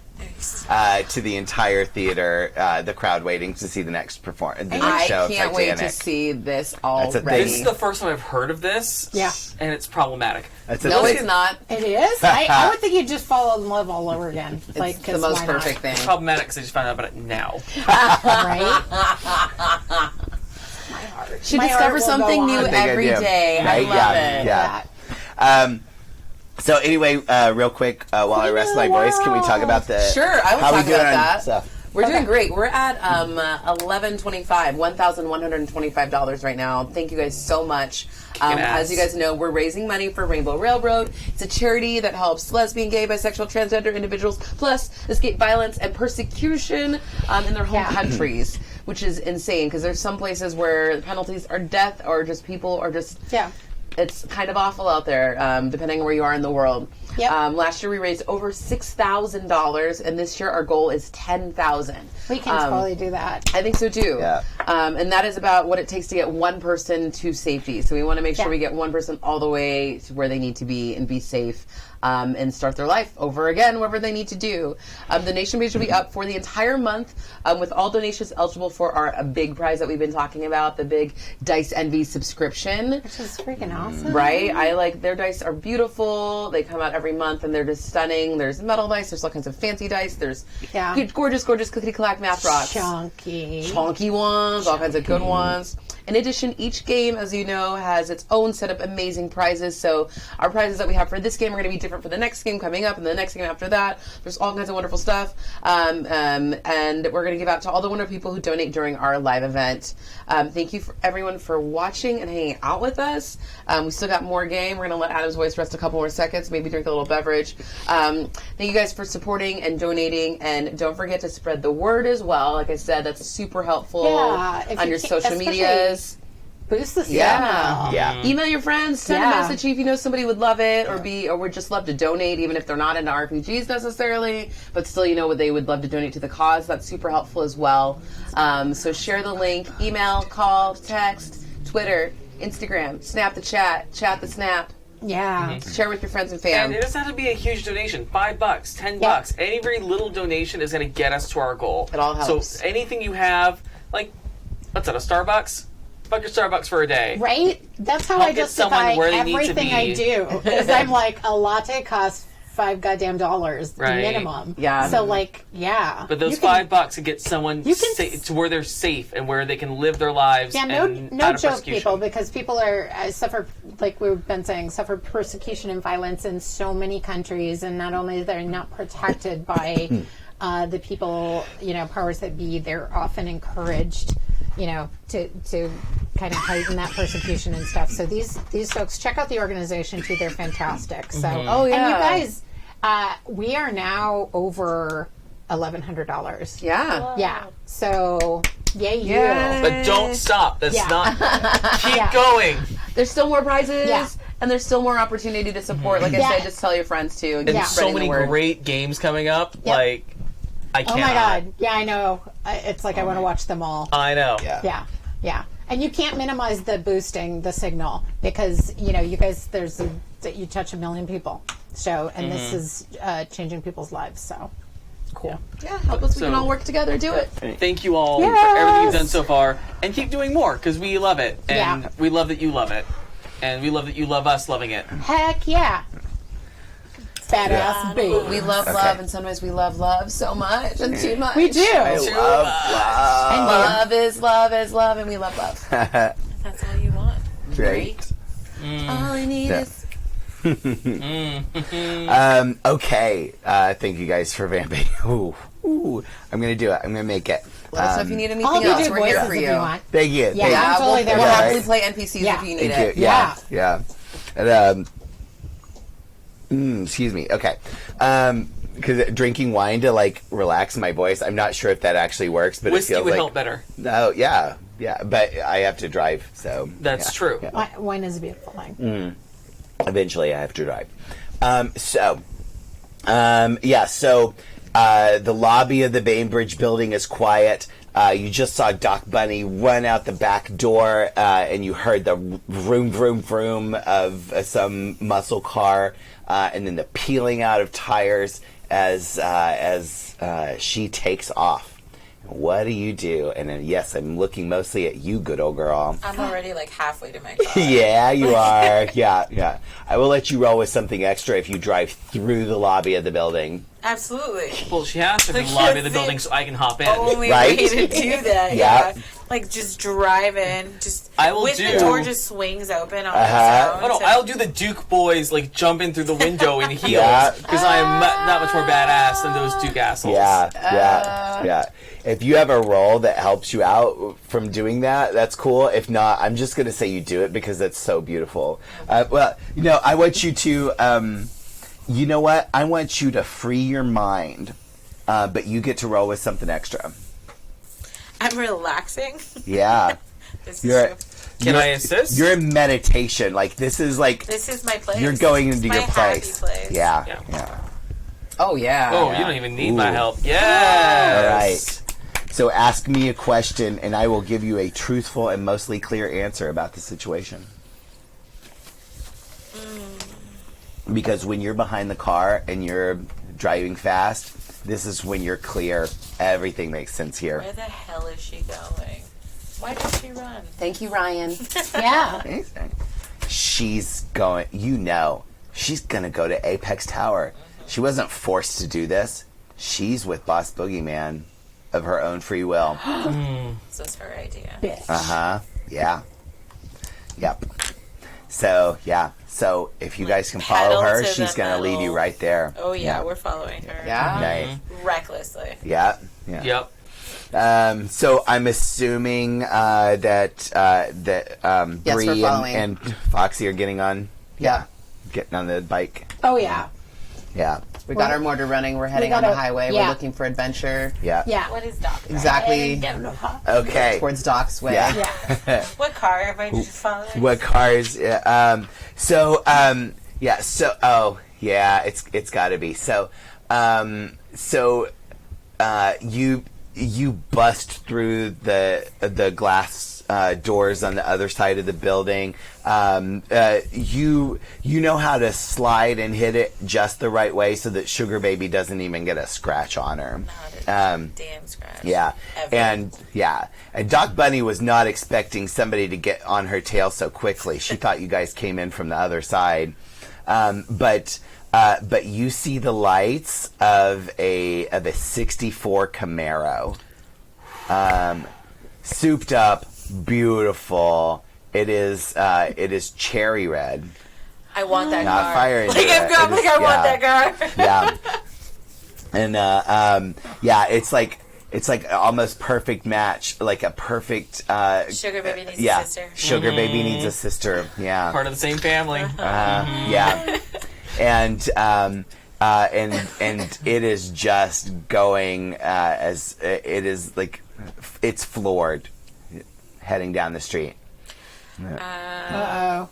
To the entire theater, the crowd waiting to see the next performance. I show, can't Titanic. wait to see this That's a already. thing. This is the first time I've heard of this. Yeah. And it's problematic. That's a No, thing. it's not. It is? I would think you'd just fall in love all over again. Like, It's the 'cause most why not? perfect thing. Problematic because I just found out about it now. Right? She My heart discovers will something go new on. I think I every do. day. I Right? love Yeah, it. yeah. So anyway, real quick, while I rest my voice, can we talk about the Sure, I will how talk we doing about on that. stuff? We're doing great. We're at $1,125 right now. Thank you guys so much. As you guys know, we're raising money for Rainbow Railroad. It's a charity that helps lesbian, gay, bisexual, transgender individuals, plus escape violence and persecution in their home countries, which is insane because there's some places where the penalties are death or just people are just... Yeah. It's kind of awful out there, depending on where you are in the world. Yep. Last year we raised over $6,000, and this year our goal is $10,000. We can totally do that. I think so too. Yeah. And that is about what it takes to get one person to safety. So we want to make sure we get one person all the way to where they need to be and be safe. And start their life over again, whatever they need to do. The donation page will be up for the entire month with all donations eligible for our big prize that we've been talking about, the big Dice Envy subscription. Which is freaking awesome. Right? Their dice are beautiful. They come out every month and they're just stunning. There's metal dice. There's all kinds of fancy dice. There's gorgeous clickety-clack math rocks. Chunky ones, all kinds of good ones. In addition, each game, as you know, has its own set of amazing prizes. So our prizes that we have for this game are going to be different for the next game coming up and the next game after that. There's all kinds of wonderful stuff. And we're going to give out to all the wonderful people who donate during our live event. Thank you for everyone for watching and hanging out with us. We still got more game. We're going to let Adam's voice rest a couple more seconds, maybe drink a little beverage. Thank you guys for supporting and donating. And don't forget to spread the word as well. Like I said, that's super helpful on your social medias. Boost the signal. Email your friends, send a message if you know somebody would love it or would just love to donate, even if they're not into RPGs necessarily, but still they would love to donate to the cause. That's super helpful as well. So share the link, email, call, text, Twitter, Instagram, snap the chat the snap. Yeah. Share with your friends and fam. And it doesn't have to be a huge donation. $5, $10. Any very little donation is going to get us to our goal. It all helps. So anything you have, like, what's that, a Starbucks? Fuck your Starbucks for a day. Right? That's how Help I get someone justify where they need to everything I be. do. Is I'm like, a latte costs $5 goddamn Right. minimum. Yeah. So But those $5 can get someone to where they're safe and where they can live their lives. Yeah, and no out of joke, persecution. people, because people are suffer, like we've been saying, suffer persecution and violence in so many countries, and not only they're not protected by the people, powers that be, they're often encouraged, to kind of heighten that persecution and stuff. So these folks, check out the organization too; they're fantastic. So, and you guys, we are now over $1,100. Yeah. So, yay you! But don't stop. That's not. Keep going. There's still more prizes. Yeah. And there's still more opportunity to support. Like I said, just tell your friends too. And And keep so spreading many the word. great games coming up. Like, I Oh can't. my god! Yeah, I know. It's like I want to watch them all. I know. Yeah. And you can't minimize the boosting the signal because you guys you touch 1 million people. So and this is changing people's lives. So cool. Yeah, help us. We can all work together. Do it. Thank you all for everything you've done so far, and keep doing more because we love it, and we love that you love it, and we love that you love us loving it. Heck yeah. Badass baby. We love love, and sometimes we love love so much and too much. We do. I love And love is love, and we love love. That's all you want. Great. All I need is. Okay. Thank you guys for vamping. Ooh. I'm going to do it. I'm going to make it. Let us know if you need anything I'll else. do We're here voices for if you. you want. Thank you. Yeah, Thank I'm you. totally there. We'll Yeah, happily right. play NPCs Yeah. if you need Thank it. you. Yeah. And, excuse me. Okay. Because drinking wine to relax my voice, I'm not sure if that actually works, but Whiskey it feels would like help better. No, yeah, but I have to drive, so That's true. Yeah. Wine is a beautiful thing. Eventually, I have to drive. So the lobby of the Bainbridge building is quiet. You just saw Doc Bunny run out the back door, and you heard the vroom, vroom, vroom of some muscle car, and then the peeling out of tires as she takes off. What do you do? And then, yes, I'm looking mostly at you, good old girl. I'm already halfway to my car. Yeah, you are. Yeah. I will let you roll with something extra if you drive through the lobby of the building. Absolutely. Well, she has to be in the lobby of the building so I can hop in. Only Right? way to do that. Yeah. Just drive in, just I will With do. the door just swings open on Uh-huh. its Oh own. no, I'll do the Duke boys like jumping through the window in heels Yeah. because I am that much more badass than those Duke assholes. Yeah. If you have a role that helps you out from doing that, that's cool. If not, I'm just going to say you do it because it's so beautiful. Well, I want you to, you know what? I want you to free your mind, but you get to roll with something extra. I'm relaxing. Yeah. This is You're, true. Can I assist? You're in meditation. Like, this is like, This is my place. you're going It's into my your happy place. place. Yeah. Yeah. Yeah. Oh yeah. Oh, you don't even need my Ooh. help. Yes. All right. So ask me a question, and I will give you a truthful and mostly clear answer about the situation. Because when you're behind the car and you're driving fast, this is when you're clear. Everything makes sense here. Where the hell is she going? Why did she run? Thank you, Ryan. Yeah. She's going, she's going to go to Apex Tower. She wasn't forced to do this. She's with Boss Boogeyman of her own free will. This was her idea. Bitch. Uh-huh. Yeah. Yep. So, yeah. So, if you guys can follow Pedal her, to she's the going to lead you metal. right there. Oh yeah, we're following her. Yeah. Right. Recklessly. Yeah. Yeah. Yep. So I'm assuming that Yes, we're Bree following. and Foxy are getting on. Yeah. Getting on the bike. Oh yeah. Yeah. We got our motor running. We're heading on the gotta- highway. yeah. We're looking for adventure. Yeah. Yeah. What is Doc? Exactly Okay. towards Doc's way. Yeah. Yeah. What car am I just following? What cars? Yeah, yeah. So, oh, yeah. It's got to be. So, you bust through the glass doors on the other side of the building. You know how to slide and hit it just the right way so that Sugar Baby doesn't even get a scratch on her. Damn scratch. Yeah, Ever. and Doc Bunny was not expecting somebody to get on her tail so quickly. She thought you guys came in from the other side, but you see the lights of a '64 Camaro, souped up, beautiful. It is cherry red. I want that Not car. fire Like engine. I've got, It is- I want that car. Yeah. And it's like almost perfect match, like a perfect Sugar Baby needs yeah. a sister. Sugar Baby needs a sister. Yeah. Part of the same family. Yeah. And it is just going as it is like it's floored heading down the street. Uh-oh.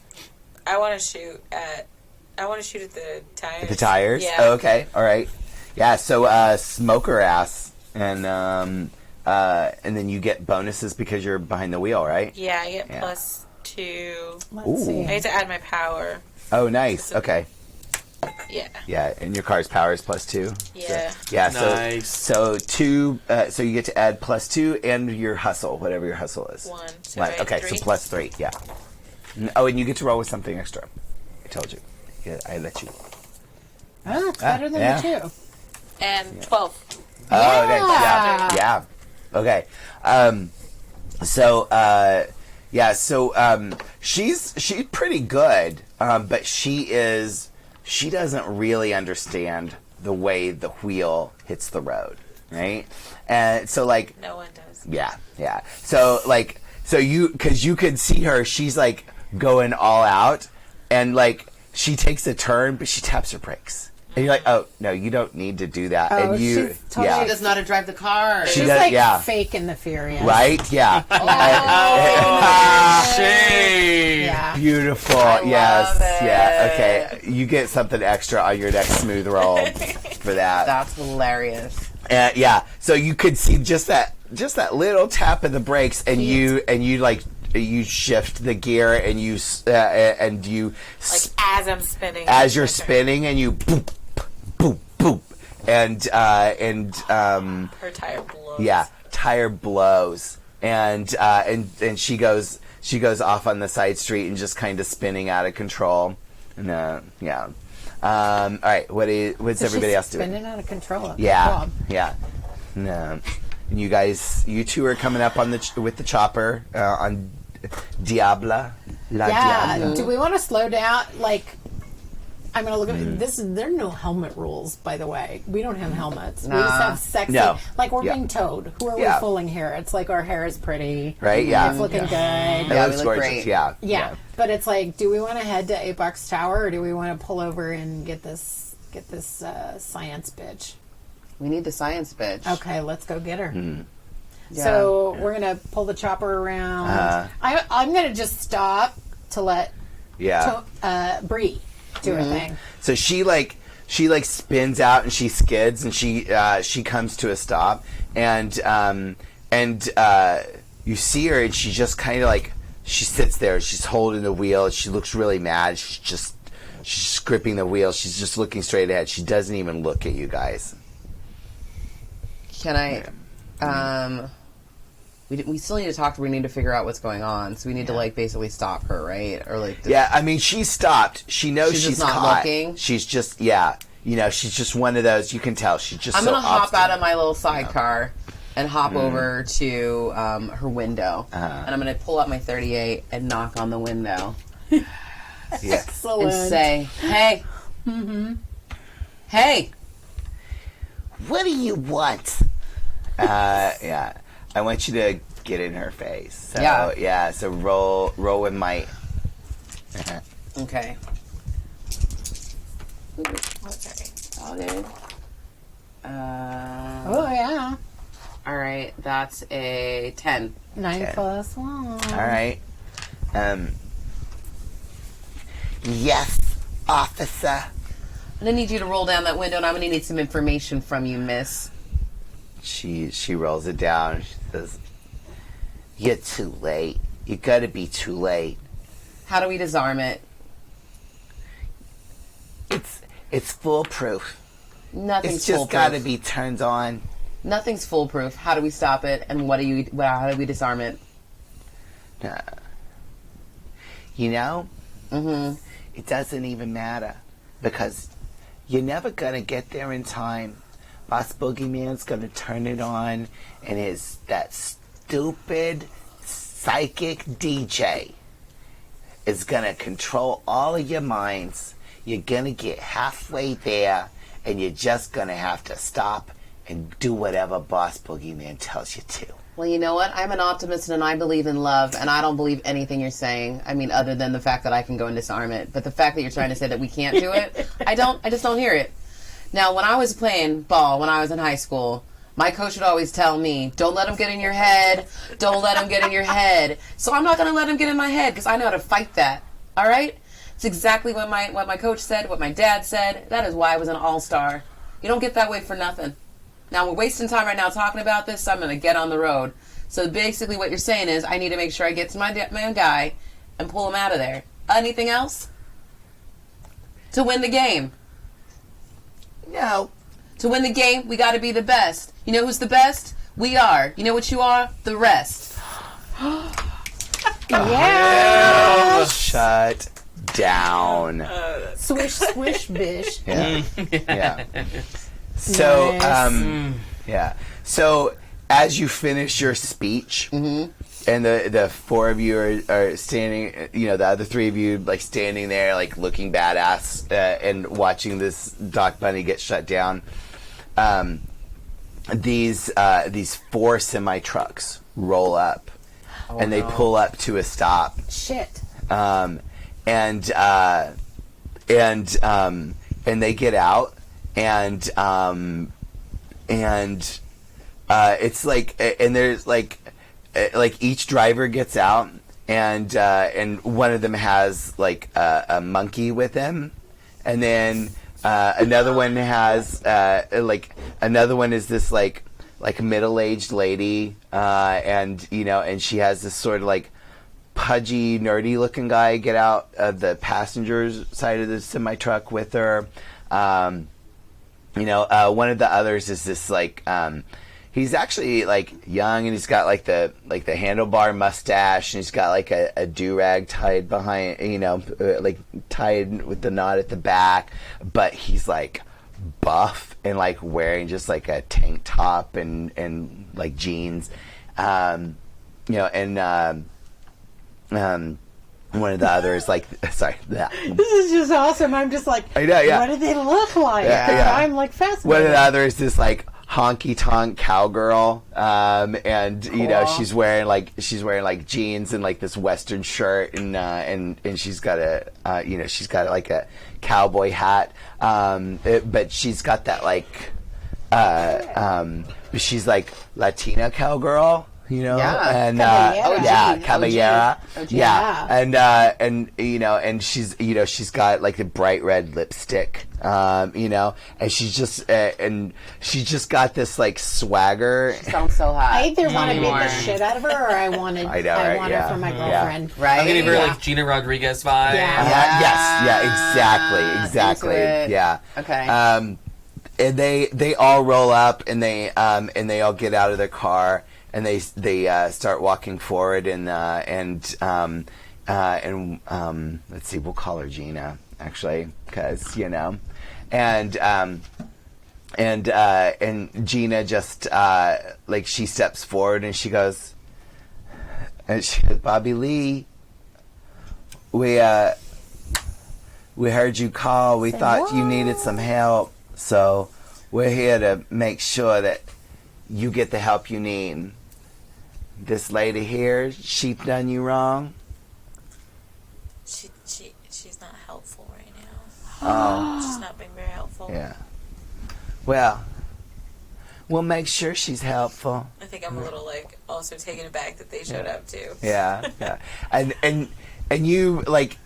I want to shoot at the tires. The tires? Yeah. Oh, okay. All right. Yeah, so smoke her ass and then you get bonuses because you're behind the wheel, right? Yeah, I get Yeah. +2. Let's Ooh. see. I get to add my power. Oh, nice. Okay. Yeah. Yeah, and your car's power is +2. Yeah. Yeah, Nice. so two. So you get to add +2 and your hustle, whatever your hustle is. 1. So Right, I okay, three. so +3. Yeah. Oh, and you get to roll with something extra. I told you. Yeah, I let you. Oh, it's better than yeah. the 2. And 12. Oh, okay. Yeah. Yeah. Okay. She's pretty good, but she doesn't really understand the way the wheel hits the road, right? And so like No one does. yeah. So because you could see her, she's like going all out, and like she takes a turn, but she taps her brakes. And you're like, oh, no, you don't need to do that. Oh, and you, she's totally- She does not know how to drive the car. She She's does- like yeah. fake and the Furious. right? Yeah. Shade. Yeah. Beautiful. love Yes. it. Yeah. Okay. You get something extra on your next smooth roll for that. That's hilarious. Yeah. So you could see just that little tap of the brakes, and you like you shift the gear, and you Like as I'm spinning. as you're spinning, and you boop boop boop, and Her tire blows. yeah, tire blows, and she goes off on the side street and just kind of spinning out of control. And yeah. All right, what's So everybody she's else doing? spinning out of control. Yeah, yeah. No. And you two are coming up on with the chopper on Diabla. La Yeah. Diabla. Do we want to slow down? Like, I'm gonna look at this. There are no helmet rules, by the way. We don't have helmets. We just have sexy. No. Like we're Yeah. being towed. Who are Yeah. we fooling here? It's like our hair is pretty, Right? Yeah. It's looking good. Yeah, It we looks look gorgeous. great. Yeah. Yeah, but it's like, do we want to head to Apex Tower, or do we want to pull over and get this science bitch? We need the science bitch. Okay, let's go get her. Yeah. So we're gonna pull the chopper around. I'm gonna just stop to let Yeah. Bree do her thing. So she spins out and she skids and she comes to a stop and you see her and she just kind of like she sits there. She's holding the wheel. She looks really mad. She's gripping the wheel. She's just looking straight ahead. She doesn't even look at you guys. Can I? We still need to talk. We need to figure out what's going on. So we need to like basically stop her, right? Or like Yeah, I mean, she's stopped. She knows She's she's just not caught. looking? She's just she's just one of those. You can tell she's just. I'm so gonna hop obstinate. out of my little sidecar and hop over to her window, and I'm gonna pull out my 38 and knock on the window Yeah. Excellent. and say, "Hey, hey, What do you want? Yeah. I want you to get in her face. So, Yeah. So roll with might. okay." Oh, sorry. All good. Oh yeah, All right, that's a 10. 9 Okay. plus 1. All right. Yes, officer. I'm gonna need you to roll down that window, and I'm gonna need some information from you, miss. She rolls it down. She says, "You're too late. You gotta be too late. How do we disarm it? It's foolproof. Nothing's It's just foolproof. gotta be turned on." Nothing's foolproof. How do we stop it? And how do we disarm it? You know, Mm-hmm. it doesn't even matter because you're never gonna get there in time. Boss Boogeyman's gonna turn it on, and that stupid psychic DJ is gonna control all of your minds. You're gonna get halfway there, and you're just gonna have to stop and do whatever Boss Boogeyman tells you to. Well, you know what? I'm an optimist and I believe in love, and I don't believe anything you're saying. I mean, other than the fact that I can go and disarm it. But the fact that you're trying to say that we can't do it, I just don't hear it. Now, when I was playing ball, when I was in high school, my coach would always tell me, don't let him get in your head. Don't let him get in your head. So I'm not going to let him get in my head because I know how to fight that. All right? It's exactly what my coach said, what my dad said. That is why I was an all-star. You don't get that way for nothing. Now, we're wasting time right now talking about this, so I'm going to get on the road. So basically what you're saying is I need to make sure I get to my guy and pull him out of there. Anything else? To win the game. No. To win the game, we got to be the best. You know who's the best? We are. You know what you are? The rest. Yeah. Shut down. Swish, swish, bish. Yeah. Yeah. So, Nice. yeah. So, as you finish your speech, and the four of you are standing, the other three of you like standing there, like looking badass, and watching this Doc Bunny get shut down. These 4 semi trucks roll up, and they pull up to a stop. Shit. And they get out, and it's like, and there's like each driver gets out, and one of them has like a monkey with him, and then another one has another one is this like middle-aged lady, and she has this sort of like pudgy, nerdy looking guy get out of the passenger's side of the semi truck with her. One of the others is this like he's actually like young, and he's got like the handlebar mustache, and he's got like a do-rag tied behind, like tied with the knot at the back, but he's like buff and like wearing just like a tank top and like jeans, one of the others, like, sorry, that. This is just awesome. I'm just like, I know, yeah. what do they look like? Yeah. I'm like fascinated. One of the others is like honky tonk cowgirl, and you know she's wearing like jeans and like this western shirt, and she's got she's got like a cowboy hat, but she's got that like she's like Latina cowgirl. You know, Yeah. and Caballera. Caballera, and you know, and she's got like a bright red lipstick, you know, and she's just got this like swagger. Sounds so hot. I either want to beat more. the shit out of her, or I want I know, right? her Yeah. for my Yeah. girlfriend. Right? I'm gonna be Yeah. like Gina Rodriguez vibe. Yeah. Yes, exactly, Into it. yeah. Okay. And they all roll up, and they all get out of their car, and they start walking forward, and let's see, we'll call her Gina actually, because you know, and Gina just like she steps forward and she goes, Bobby Lee, we heard you call. We thought you needed some help, so we're here to make sure that you get the help you need. This lady here, she done you wrong. She's not helpful right now. Oh, She's not being very helpful. yeah. Well, we'll make sure she's helpful. I think I'm a little like also taken aback that they showed up too. Yeah, yeah. And you like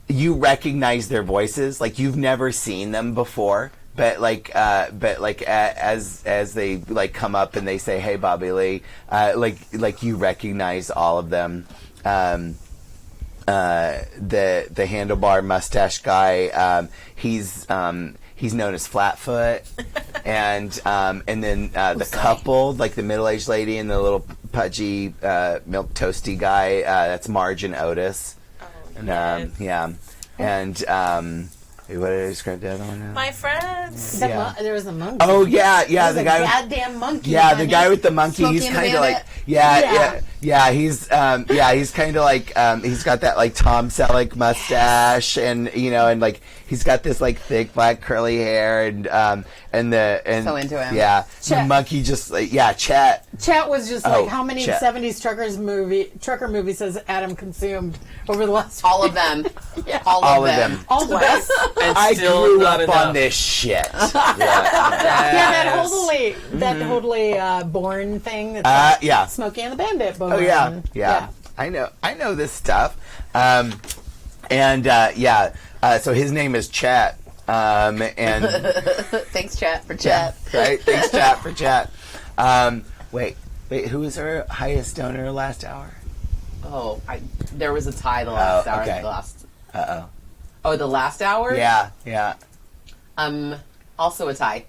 you recognize their voices, like you've never seen them before. But as they like come up and they say, "Hey, Bobby Lee," like you recognize all of them. The handlebar mustache guy, he's known as Flatfoot, and then the couple, like the middle-aged lady and the little pudgy milk toasty guy, that's Marge and Otis. Oh, And yes. yeah, and what did I describe the other one now? My friends. Yeah. There was a monkey. Oh yeah, There's the a guy. goddamn monkey. Yeah, the honey. guy with the monkey. Smokey He's and the kind of like Bandit? He's kind of like he's got that like Tom Selleck mustache, and you know, and like he's got this like thick black curly hair, and So into him. Yeah, the Chet. monkey just like Chet. Chat was just like, Oh, how many Chet. 70s trucker movies has Adam consumed over the last All of them. Yeah. All of them. All the best. And I still grew not up enough. on this shit. Yeah. Yeah, Yes. that totally Bourne thing. That's Yeah. Smokey and the Bandit Bourne. Oh yeah. I know this stuff. So his name is Chat. And Thanks, chat, for chat. right? Thanks, Chat, for Chat. Wait, who was our highest donor last hour? Oh, there was a tie the last hour. okay. The last. Uh-oh. Oh, the last hour? Yeah. Also a tie.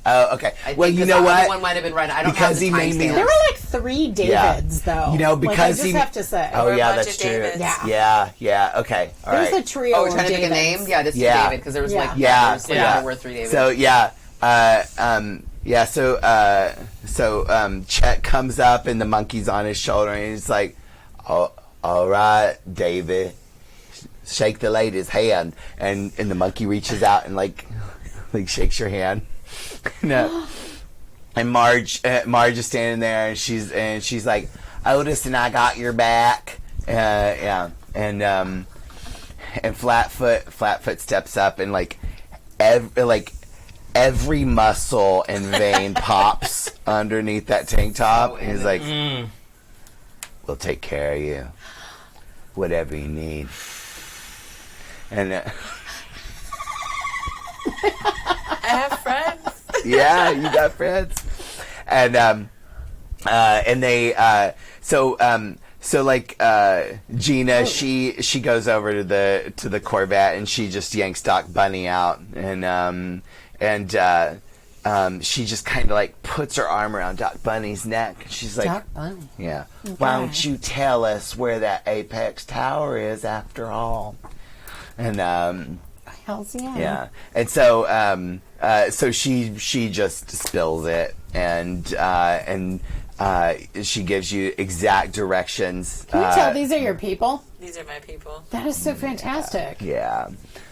Oh, okay. I Well, think you 'cause know the other what? one might have been right. I don't Because have the he made me- timestamp. There were like 3 Davids, though. You know, Like, because I just have to say. Oh We're a yeah, bunch that's of true. Davids. Yeah. Okay. All There was right. a trio Oh, we're of trying to pick a Davids. name? Yeah, this is Yeah. David, because there was like, Yeah, there were 3 Davids. So Chet comes up and the monkey's on his shoulder and he's like, "Oh, all right, David, shake the lady's hand," and the monkey reaches out and like shakes your hand. And Marge is standing there and she's like, "Otis and I got your back." And Flatfoot steps up and every muscle and vein pops underneath that tank top. And he's like, "We'll take care of you, whatever you need." And I have friends. yeah, you got friends. And Gina, she goes over to the Corvette and she just yanks Doc Bunny out, and she just kind of like puts her arm around Doc Bunny's neck. And she's like, Doc Bunny. "Yeah, why don't you tell us where that Apex Tower is after all?" And Hell's yeah. yeah, and so she just spills it, and She gives you exact directions. Can you tell these are your people? These are my people. That is so fantastic. Yeah.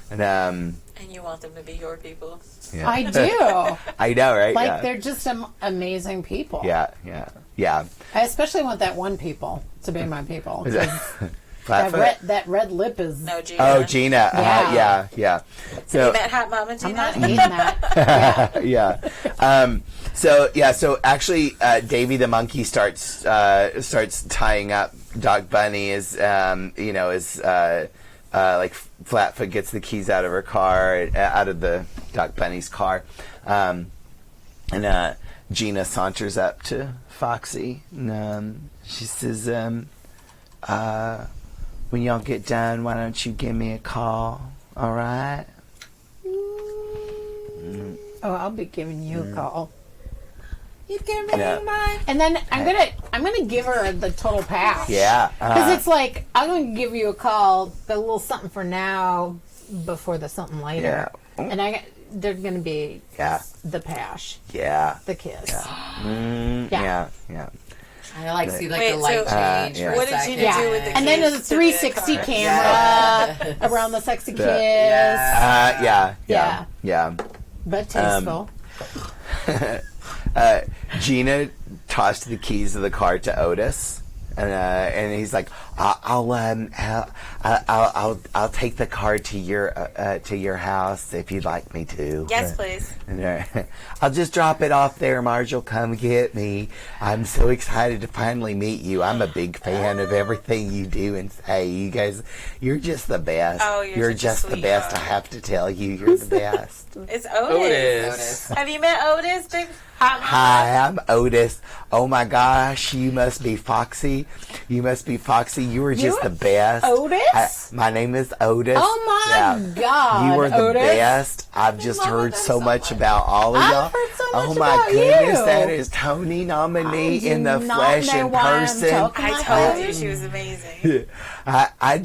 And And you want them to be your people. yeah. I do. I know, right? Like, yeah. they're just amazing people. Yeah, yeah, yeah. I especially want that one people to be my people. Is that That red lip is... No, Gina. Oh, Gina. Yeah. Yeah. You So met Hot Mama I'm Gina? not eating that. yeah. So actually, Davy the monkey starts tying up Doc Bunny as like Flatfoot gets the keys out of her car, out of the Doc Bunny's car, and Gina saunters up to Foxy, and she says, "When y'all get done, why don't you give me a call? All right." Oh, I'll be giving you a call. You can Yeah. my... And then I'm gonna give her the total pass. Yeah. Because it's like, I'm going to give you a call, but a little something for now before the something later. Yeah. And they're going to be Yeah. the pash, Yeah. the kiss. Yeah. I like see like Wait, the light so, change. yeah. for a What did second. Gina do with the And then kiss there's a to the 360 car? camera around the sexy kiss. Yeah. But tasteful. Gina tossed the keys of the car to Otis, and he's like, "I'll take the car to your house if you'd like me to." Yes, please. And, I'll just drop it off there. Marge will come get me. I'm so excited to finally meet you. I'm a big fan of everything you do and say. You guys, you're just the best. Oh, you're such a just the best. I sweetheart. have to tell you, you're the best. It's Otis. Otis. Have you met Otis? Big Hot Mama? Hi, I'm Otis. Oh my gosh, you must be Foxy. You must be Foxy. You were just the best. Otis? My name is Otis. Oh my God, You were the Otis. best. I've just heard so much about all of I've y'all. heard so Oh much my about goodness, you. that is Tony nominee I in the do not flesh know in why I'm person. talking I like told that. you she was amazing. I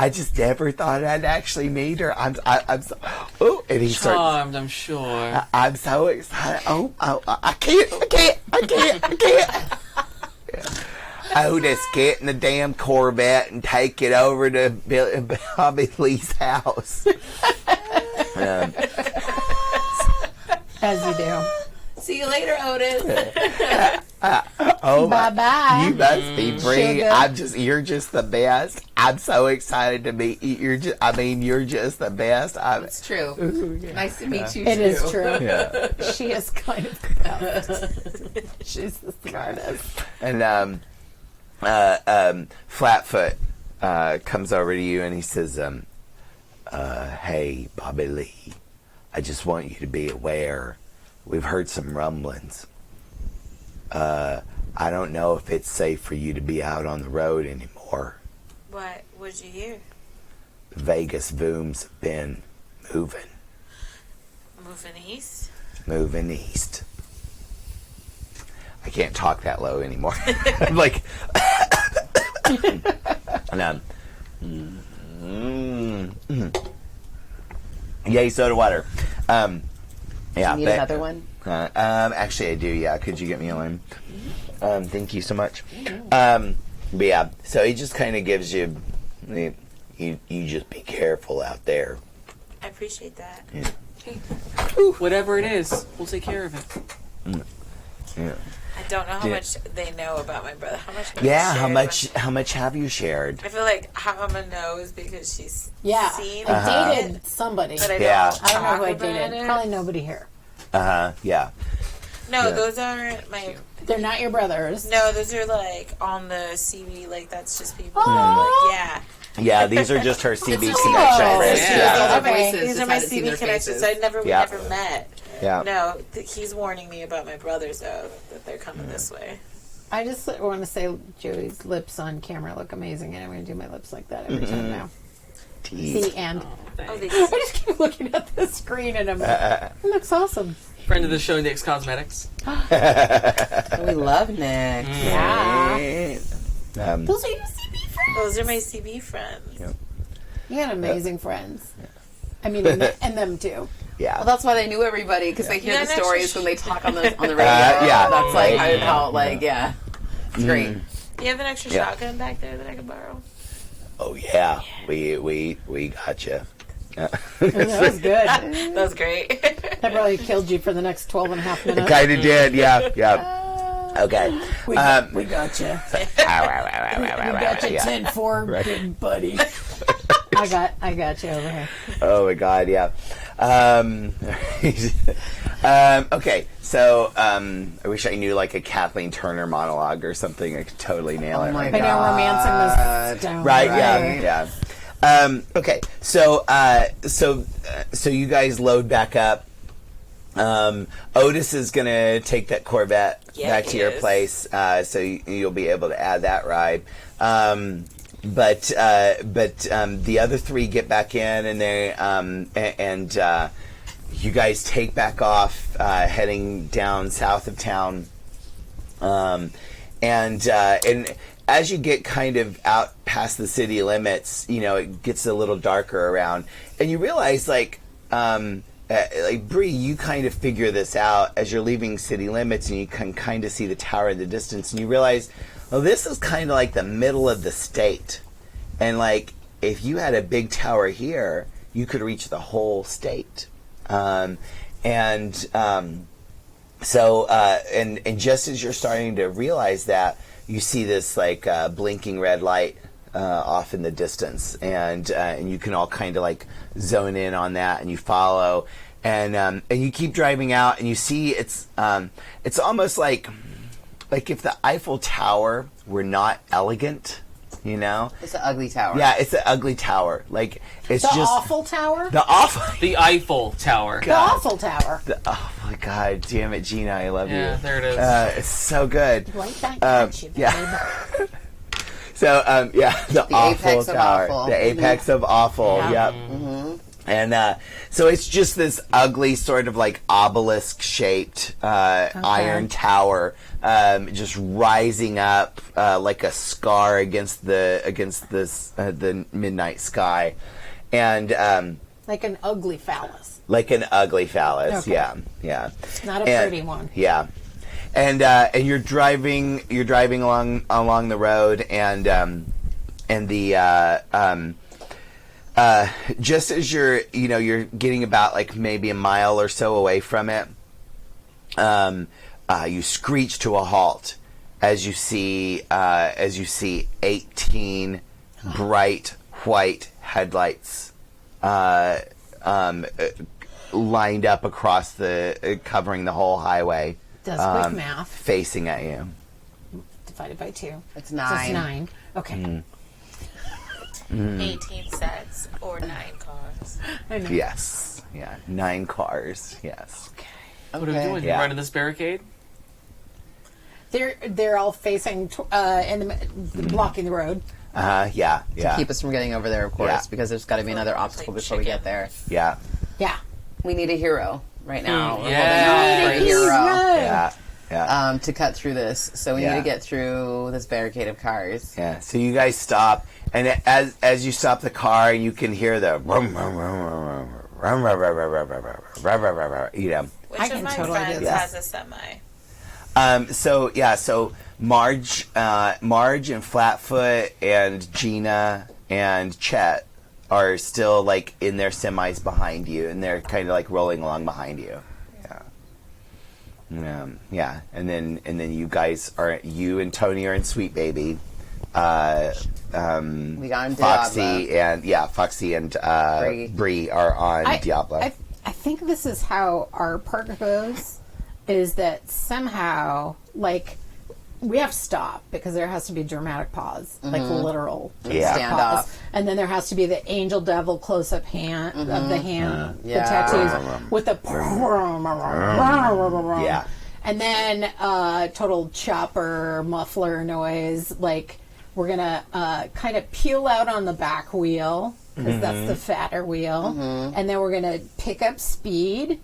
just never thought I'd actually meet her. I'm so, oh, and he starts. Charmed, I'm sure. I'm so excited. Oh, I can't. Otis, get in the damn Corvette and take it over to Bobby Lee's house. As you do. See you later, Otis. Oh, Bye-bye. You must be free. Sugar. You're just the best. I'm so excited to meet you. You're just the best. It's true. Nice to meet you. It too. is true. Yeah. She is kind of the best. She's the smartest. And Flatfoot comes over to you and he says, "Hey, Bobby Lee, I just want you to be aware. We've heard some rumblings. I don't know if it's safe for you to be out on the road anymore. What? What'd you hear? The Vegas booms have been moving Moving east? I can't talk that low anymore. I'm like, yay, soda water. Yeah, You need another one? Actually, I do. Yeah, could you get me one? Thank you so much. But yeah, so he just kind of gives you, you just be careful out there. I appreciate that. Yeah. Whatever it is, we'll take care of it. Yeah. I don't know how Yeah. much they know about my brother. How much? have Yeah. you How shared much? with- How much have you shared? I feel like Hot Mama knows because she's Yeah. seen I it, dated somebody. but I don't, Yeah. I don't know who I talk about dated. it. Probably nobody here. Yeah. No, Yeah. those aren't my. They're not your brothers. No, those are like on the CV. Like that's just people. Aw. Like, yeah. Yeah. These are just her CB It's connection Oh, friends. yeah. Yeah. Other Okay. voices, These just are my haven't seen CV their connections. faces. I never, we Yeah. never met. Yeah. No, he's warning me about my brothers though that they're coming this way. I just want to say Joey's lips on camera look amazing, and I'm going to do my lips like that every time now. Tease. The end. Oh, they I just keep looking at the screen, and I'm like, it looks awesome. Friend of the show, Nick's Cosmetics. We love Nick. Yeah. Those Those are your CB friends. Those are my CB friends. Yep. You got amazing friends. I mean, and them too. Yeah. Well, that's why they knew everybody, because they hear Yeah, the that's stories just- when they talk on the radio. yeah. That's like how it's great. Do you have an extra Yeah. shotgun back there that I could borrow? Oh yeah. We gotcha. That was good. That was great. That probably killed you for the next 12 and a half It minutes. kind of did. Yeah. Okay. We got you. We got you Yeah. 10-4, big buddy. I got you over here. Oh my God, yeah. Okay, so I wish I knew like a Kathleen Turner monologue or something. I could totally nail it. my right I now. know, romancing the stone. Right? Yeah. Okay, so so you guys load back up. Otis is gonna take that Corvette back to he your is. place, so you'll be able to add that ride. But the other three get back in, and they you guys take back off, heading down south of town. And as you get kind of out past the city limits, it gets a little darker around, and you realize like Bree, you kind of figure this out as you're leaving city limits, and you can kind of see the tower in the distance, and you realize, well, this is kind of like the middle of the state, and like if you had a big tower here, you could reach the whole state, So just as you're starting to realize that, you see this like blinking red light off in the distance, and you can all kind of like zone in on that, and you follow, and you keep driving out, and you see it's almost like if the Eiffel Tower were not elegant, It's an ugly tower. Yeah, it's an ugly tower. Like it's The just awful tower? the awful. The Eiffel Tower. The awful tower. Oh my God, damn it, Gina, I love Yeah, you. there it is. It's so good. Like that catch you, yeah. So the awful apex of tower, awful. the apex of awful. Yeah. Yep. And so it's just this ugly sort of like obelisk shaped iron tower, just rising up like a scar against the midnight sky, and Like an ugly phallus. like an ugly phallus. Okay. Yeah. Not a pretty one. Yeah, and you're driving along the road, and the just as you're getting about like maybe a mile or so away from it, you screech to a halt as you see 18 bright white headlights lined up across covering the whole highway, Does quick math. facing at you. Divided by 2. It's So 9. it's 9. Okay. 18 sets or 9 cars. I know. Yes, yeah, 9 cars. Yes. What are we doing? Yeah. Right in this barricade? They're all facing blocking the road. Yeah. Keep us from getting over there, of course, Yeah. because there's got to be another obstacle before we get there. Yeah. Yeah. We need a hero right now. We're yeah. holding out for a hero Yeah. to cut through this. So we need to get through this barricade of cars. Yeah. So you guys stop, and as you stop the car, you can hear the Which I of can my totally do friends this. has a semi? So Marge and Flatfoot and Gina and Chet are still like in their semis behind you, and they're kind of like rolling along behind you. Yeah. And then you guys you and Tony are in Sweet Baby. We got him Foxy and Bree are on Diablo. I think this is how our park goes, is that somehow, like, we have to stop because there has to be a dramatic pause, like literal Stand pause. up. And then there has to be the angel devil close-up hand of the hand, Yeah. the tattoos, with the Yeah. and then total chopper muffler noise. Like, we're gonna kind of peel out on the back wheel because that's the fatter wheel, and then we're gonna pick up speed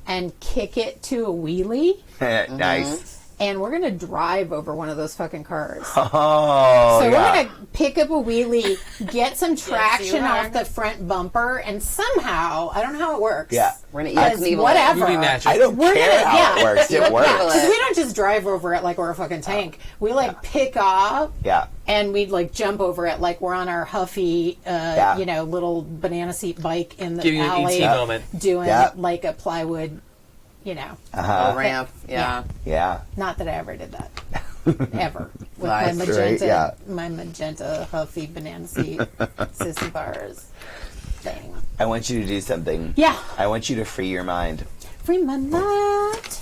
and kick it to a wheelie, Nice. and we're gonna drive over one of those fucking cars. Oh, So yeah. we're gonna pick up a wheelie, get some traction you are. off the front bumper, and somehow, I don't know how it works. Yeah. We're gonna Because Knievel it. whatever. Movie magic. I don't We're care gonna- how yeah. it works. It works. Because we don't just drive over it like we're a fucking tank. We like pick up Yeah. and we'd like jump over it like we're on our huffy, little banana seat bike in the Give you an alley, ET moment. doing Yeah. like a plywood, Uh-huh. Ramp. Yeah. Yeah. Not that I ever did that. Ever. With Nice. my magenta, Right, yeah. my magenta huffy banana seat sissy bars thing. I want you to do something. Yeah. I want you to free your mind. Free my mind.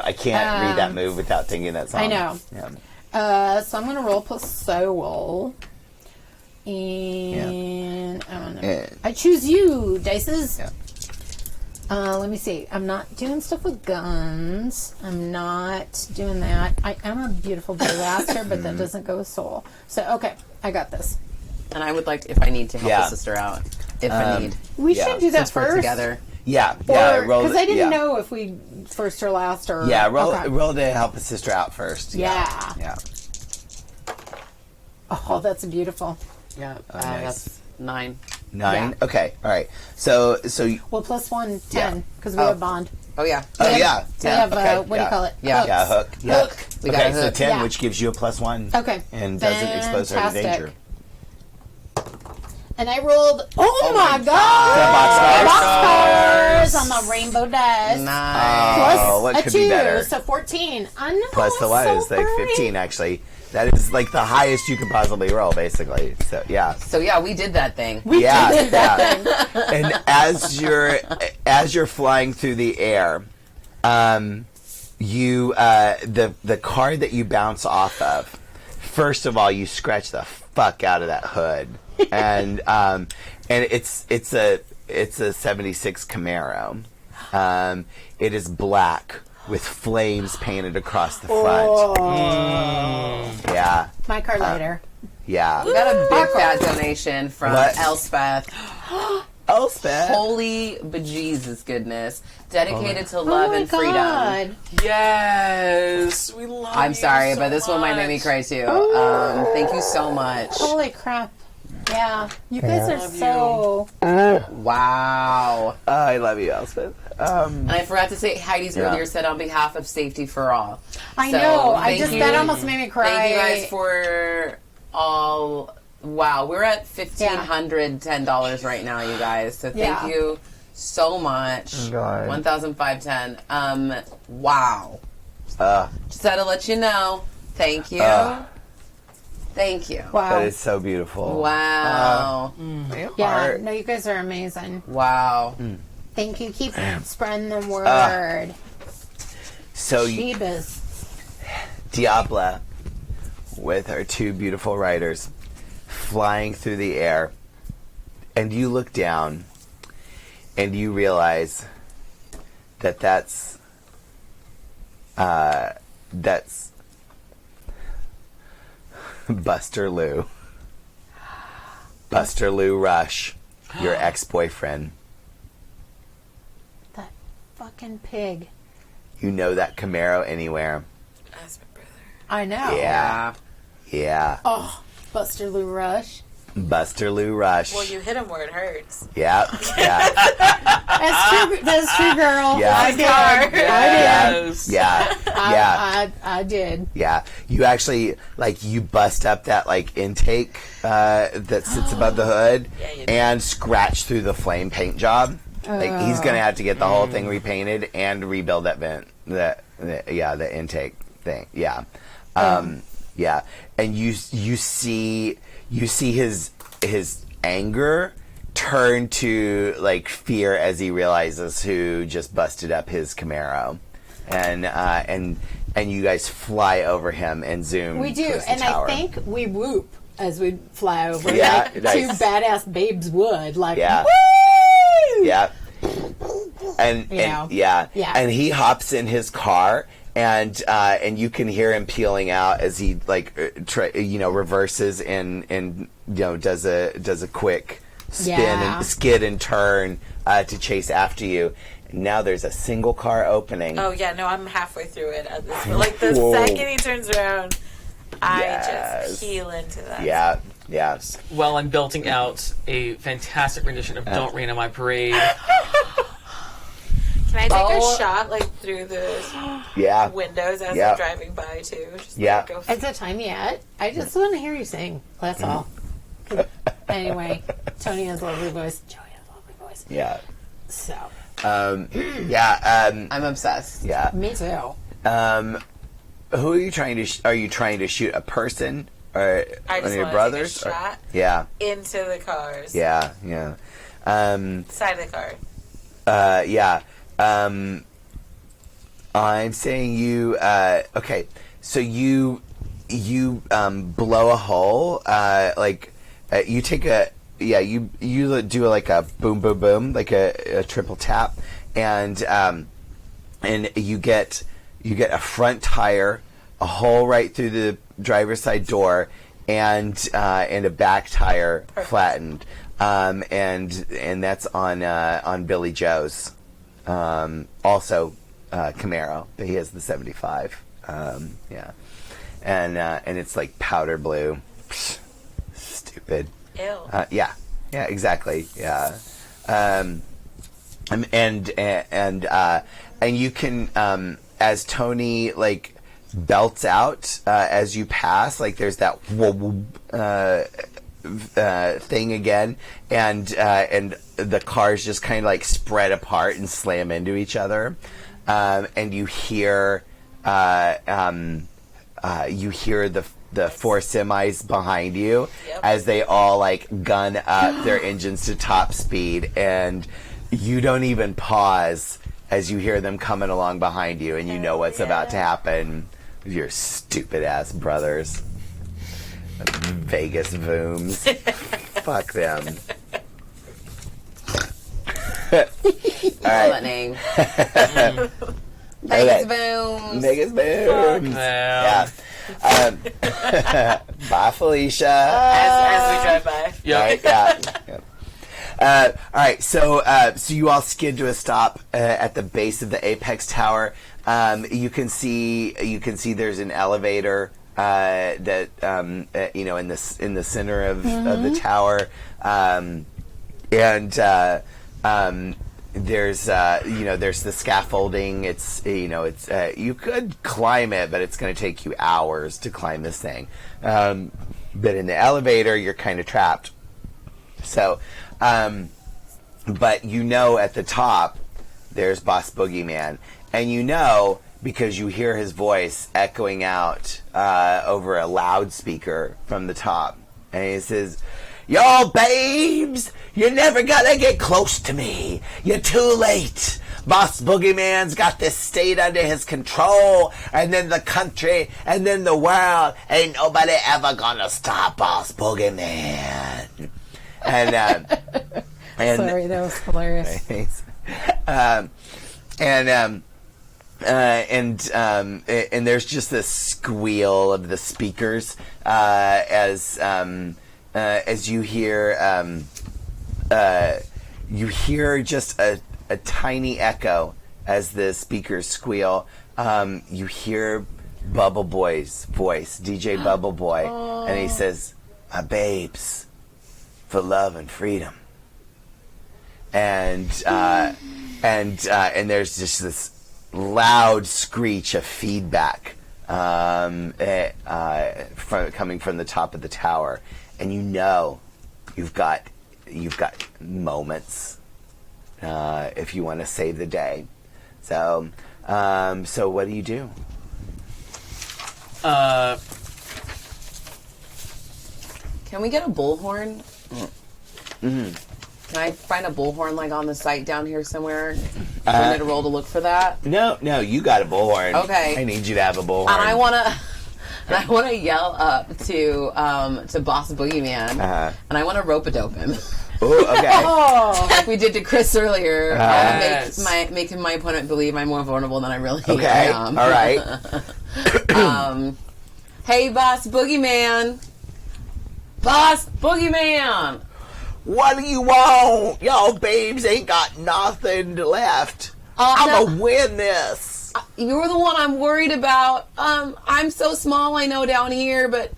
I can't read that move without thinking that song. I know. Yeah. So I'm going to roll plus soul. And I don't know. And- I choose you, Dices. Yeah. Let me see. I'm not doing stuff with guns. I'm not doing that. I am a beautiful blaster, but that doesn't go with soul. So, okay. I got this. And I would like, if I need to help Yeah. a sister out, if I need. We Yeah. should do that Since we're first. together. Yeah. Yeah. Roll Because the- I didn't yeah. know if we first or last or. Yeah. Roll. Okay. Roll to help a sister out first. Yeah. Yeah. Oh, that's beautiful. Yeah. nice. That's 9. 9. Yeah. Okay. All right. So. Well, plus 1, Yeah. 10, because we Oh. have bond. Oh, yeah. Oh yeah. We have, Okay, what do yeah. you call it? Yeah. Hooks. Yeah. Hook. Yeah. Hook. We got Okay. a So hook. 10, Yeah. which gives you a +1. Okay. And doesn't expose her to Fantastic. danger. And I rolled, oh my god! Box Box stars on the rainbow dice. Nice. Plus Oh, what a could 2, be better? so 14. I know. Plus the it's one so is like great. 15 actually. That is like the highest you could possibly roll, basically. So yeah. So, yeah, we did that thing. Yeah, yeah. And as you're flying through the air, you the car that you bounce off of, first of all, you scratch the fuck out of that hood, and it's a '76 Camaro. It is black with flames painted across the front. Yeah, My car later. yeah. We got a big fat donation from What? Elspeth. Elspeth. Holy bejesus goodness. Dedicated to love Oh my and freedom. God. Yes, we love I'm you sorry, so but this one might make me much. cry too. Thank you so much. Holy crap. Yeah. You guys are so. Wow. I love you, Elspeth. And I forgot to say, Heidi's earlier said on behalf of Safety for All. I So, know. thank you. That almost made me cry. Thank you guys for all. Wow, we're at $1,510 right now, you guys. So thank Yeah. you so much. God. 1,510. Wow. Uh, Just had to let you know. Thank you. Thank you. Wow. That is so beautiful. Wow. Yeah. Art. No, you guys are amazing. Wow. Thank you. Keep spreading the word. So Jeebus. Diabla, with our two beautiful riders, flying through the air, and you look down, and you realize that that's Buster Lou. Buster Lou Rush, your ex-boyfriend. That fucking pig. You know that Camaro anywhere. That's my brother. I know. Yeah. Yeah. Oh, Buster Lou Rush. Buster Lou Rush. Well, you hit him where it hurts. Yeah. Yeah. That's true. That's true, girl. Yeah. I did. I did. Yes. Yeah. Yeah. I did. Yeah, you actually you bust up that intake that sits above the hood Yeah, you do. and scratch through the flame paint job. He's gonna have to get the whole thing repainted and rebuild that vent. The intake thing. Yeah, yeah, and you see his anger turn to fear as he realizes who just busted up his Camaro, and you guys fly over him and zoom. We do, towards the and tower. I think we whoop as we fly over, Yeah, like nice. two badass babes would. Like, Yeah. woo! Yeah. And Yeah. yeah. Yeah. And he hops in his car and you can hear him peeling out as he reverses and does a quick spin Yeah. and skid and turn to chase after you. Now there's a single car opening. Oh yeah, no, I'm halfway through it at this point. Like the Whoa. second he turns around, I just heal into that. Yeah. Yeah. Well, I'm belting out a fantastic rendition of "Don't Rain on My Parade." Can I take a shot like through the Yeah. windows as Yeah. I'm driving by too? Just Yeah. Go Is it time yet? I just want to hear you sing. That's all. Anyway, Tony has a lovely voice. Joey has a lovely voice. Yeah. So, Yeah. I'm obsessed. Yeah. me too. Who are you trying to? Are you trying to shoot a person or I one just of your want brothers? to take a shot Yeah. into the cars. Yeah. Yeah. Side of the car. Yeah. I'm saying you. Okay. So you blow a hole. You take a. Yeah. You do like a boom boom boom, like a triple tap, and you get a front tire, a hole right through the driver's side door, and a back tire flattened. And that's on Billy Joe's. Also Camaro, but he has the 75. Yeah, and it's like powder blue. Psh, stupid. Ew. Yeah, exactly. Yeah, and you can as Tony like belts out as you pass, like there's that thing again, and the cars just kind of like spread apart and slam into each other, and you hear the four semis behind you as they all like gun up their engines to top speed, and you don't even pause as you hear them coming along behind you, and you know what's about to happen with your stupid ass brothers. Vegas Vooms. Fuck them. Love that name. Vegas Boom. Vegas Vooms. Yeah. Yeah. Bye, Felicia. As we drive by. Yeah. Right, yeah. All right, so you all skid to a stop at the base of the Apex Tower. You can see there's an elevator that in the center of the tower, and there's the scaffolding. It's you could climb it, but it's going to take you hours to climb this thing. But in the elevator, you're kind of trapped. So, but at the top, there's Boss Boogeyman, and because you hear his voice echoing out over a loudspeaker from the top, and he says, "Yo, babes, you're never gonna get close to me. You're too late. Boss Boogeyman's got this state under his control, and then the country, and then the world. Ain't nobody ever gonna stop Boss Boogeyman." And Sorry, that was hilarious. And there's just this squeal of the speakers as you hear just a tiny echo as the speakers squeal. You hear Bubble Boy's voice, DJ Bubble Boy, and he says, "My babes, for love and freedom." And there's just this loud screech of feedback coming from the top of the tower, and you've got moments if you want to save the day. So what do you do? Can we get a bullhorn? Mm-hmm. Can I find a bullhorn like on the site down here somewhere? Do I need to roll to look for that? No, you got a bullhorn. Okay. I need you to have a bullhorn. And I wanna yell up to Boss Boogeyman, and I wanna rope-a-dope him. Ooh, okay. Like we did to Chris earlier. Yes. Making my opponent believe I'm more vulnerable than I really Okay. am. All right. Hey, Boss Boogeyman. Boss Boogeyman. What do you want? Y'all babes ain't got nothing left. I'm no. gonna win this. You're the one I'm worried about. I'm so small, I know, down here, but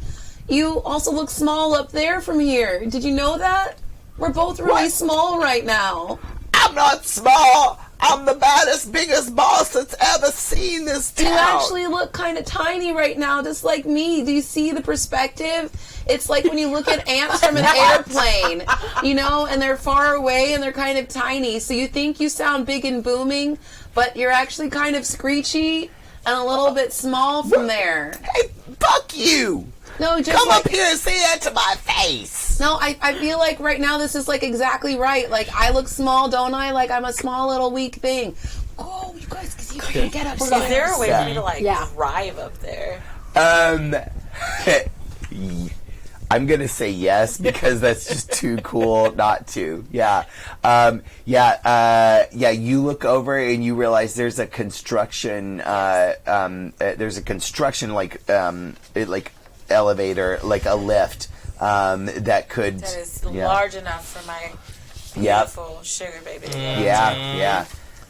you also look small up there from here. Did you know that? We're both really small right now. I'm not small. I'm the baddest, biggest boss that's ever seen this town. You actually look kind of tiny right now, just like me. Do you see the perspective? It's like when you look at ants from an airplane, you know, and they're far away and they're kind of tiny. So you think you sound big and booming, but you're actually kind of screechy and a little bit small from there. Hey, fuck you. No, just Come like, up here and say that to my face. No, I feel like right now this is like exactly right. Like I look small, don't I? Like I'm a small little weak thing. Oh, you guys, because you can get Is upstairs. there a way for me to like Yeah. drive up there? I'm gonna say yes because that's just too cool not to. Yeah, You look over and you realize there's a construction. There's a construction like elevator, like a lift that could. That is large enough for my beautiful sugar baby. Yeah.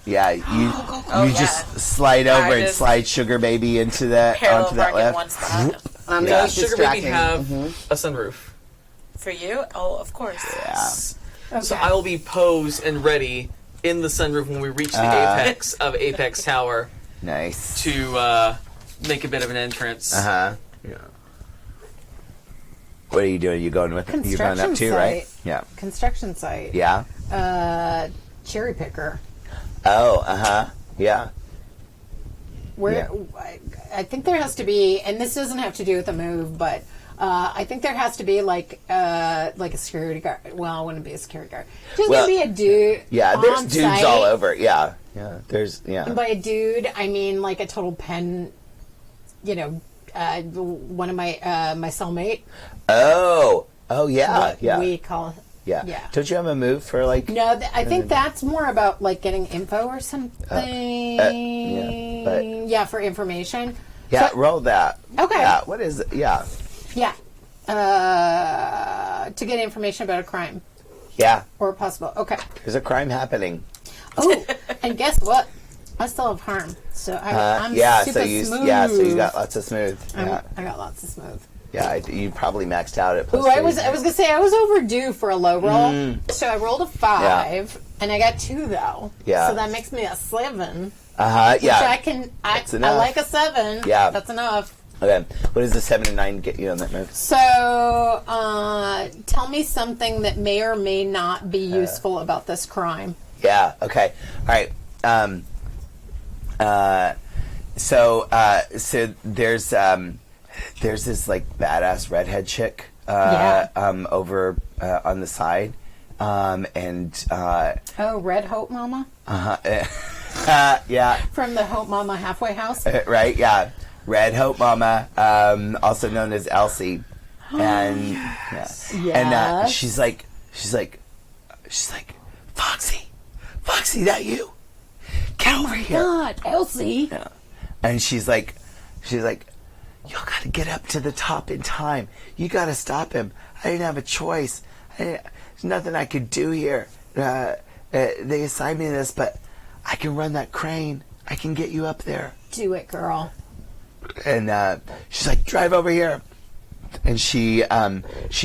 You just slide over I and just slide sugar baby into that parallel onto that park in lift. one spot. Yeah. Does Sugar Baby have a sunroof? For you? Oh, of course. So I will be posed and ready in the sunroof when we reach the apex of Apex Tower Nice. to make a bit of an entrance. Yeah. What are you doing? You going with? You going up Construction too, right? site. Yeah. Construction site. Yeah. Cherry picker. Oh. Yeah. Where I think there has to be, and this doesn't have to do with the move, but I think there has to be like a security guard. Well, it wouldn't be a security guard. There's Well, gonna be a dude. Yeah. There's on dudes site. all over. Yeah. There's And by a dude, I mean like a total pen. You know, one of my cellmate. Oh. Yeah. What Yeah. we call. Yeah. Yeah. Don't you have a move for like? No, I think that's more about like getting info or something. yeah, for information. Yeah. So- Roll that. Okay. Yeah. What is it? Yeah. Yeah. To get information about a crime Yeah. or possible. Okay. There's a crime happening. Oh, and guess what? I still have harm, so I'm Yeah. super So you. smooth. Yeah. So you got lots of smooth. Yeah. I got lots of smooth. Yeah. You probably maxed out at. Ooh, I was gonna say I was overdue for a low roll, so I rolled a 5, and I got 2 though. Yeah. So that makes me a 7. Yeah. Which I That's enough. like a 7. Yeah. That's enough. Okay. What does the 7 and 9 get you on that move? So, tell me something that may or may not be useful about this crime. Yeah. Okay. All right. So there's this like badass redhead chick over on the side, and Oh, Red Hope Mama yeah, from the Hope Mama halfway house. right, yeah, Red Hope Mama, also known as Elsie, and and she's like, Foxy, that you? Get over here. God, Elsie. Yeah. And she's like, you gotta get up to the top in time. You gotta stop him. I didn't have a choice. There's nothing I could do here. They assigned me this, but I can run that crane. I can get you up there. Do it, girl. And she's like, drive over here. And she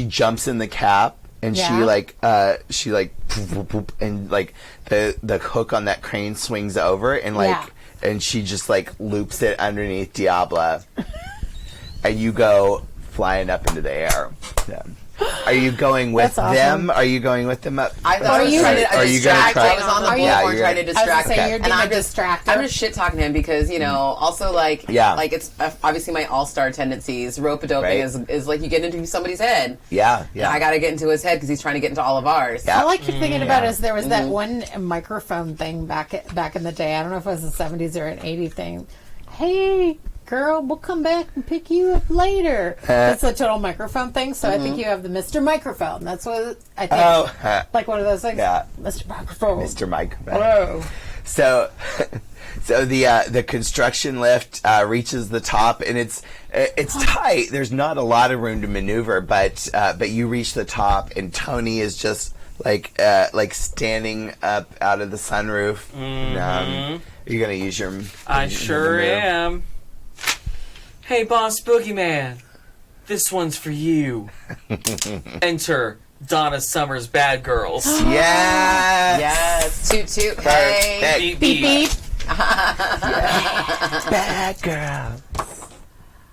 jumps in the cab. And she poop, poop, poop, and like the hook on that crane swings over and and she just like loops it underneath Diabla, and you go flying up into the air. Yeah. Are you going with That's awesome. them? Are you going with them up? I thought I was you- trying to are you gonna distract. try- I was on the Are you- platform Yeah, trying to you're- I was distract gonna say him. you're And being I'm a just distractor. I'm just shit talking him because also like it's obviously my all-star tendencies. Rope-a-doping Right. is like you get into somebody's head. Yeah. And I got to get into his head because he's trying to get into all of ours. Yeah. All I keep thinking about is there was that one microphone thing back in the day. I don't know if it was the 70s or an 80s thing. Hey, girl, we'll come back and pick you up later. It's a total microphone thing. So I think you have the Mr. Microphone. That's what I think. Oh, Like one of those things. Yeah. Mr. Microphone. Mr. Mike. Whoa. So the construction lift reaches the top, and it's tight. There's not a lot of room to maneuver, but you reach the top, and Tony is just like standing up out of the sunroof. You're gonna use your. I sure am. Hey, Boss Boogeyman, this one's for you. Enter Donna Summer's Bad Girls. Yes. Yes. Toot toot. Hey. Perfect. Beep, Beep beep. Bad girl.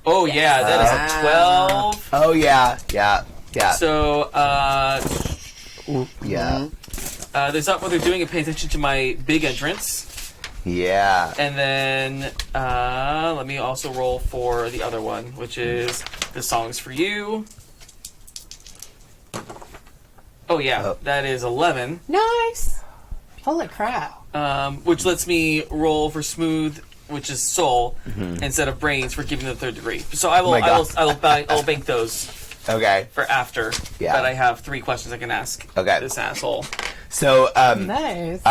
Oh yeah, that is a 12. Oh yeah. Yeah. So Yeah. there's not what they're doing and pay attention to my big entrance. Yeah. And then let me also roll for the other one, which is the songs for you. Oh yeah, that is 11. Nice. Holy crap. Which lets me roll for smooth, which is soul, instead of brains for giving the third degree. So I will, my God. I'll bank those Okay. for after. Yeah. But I have 3 questions I can ask. Okay. This asshole. So Nice.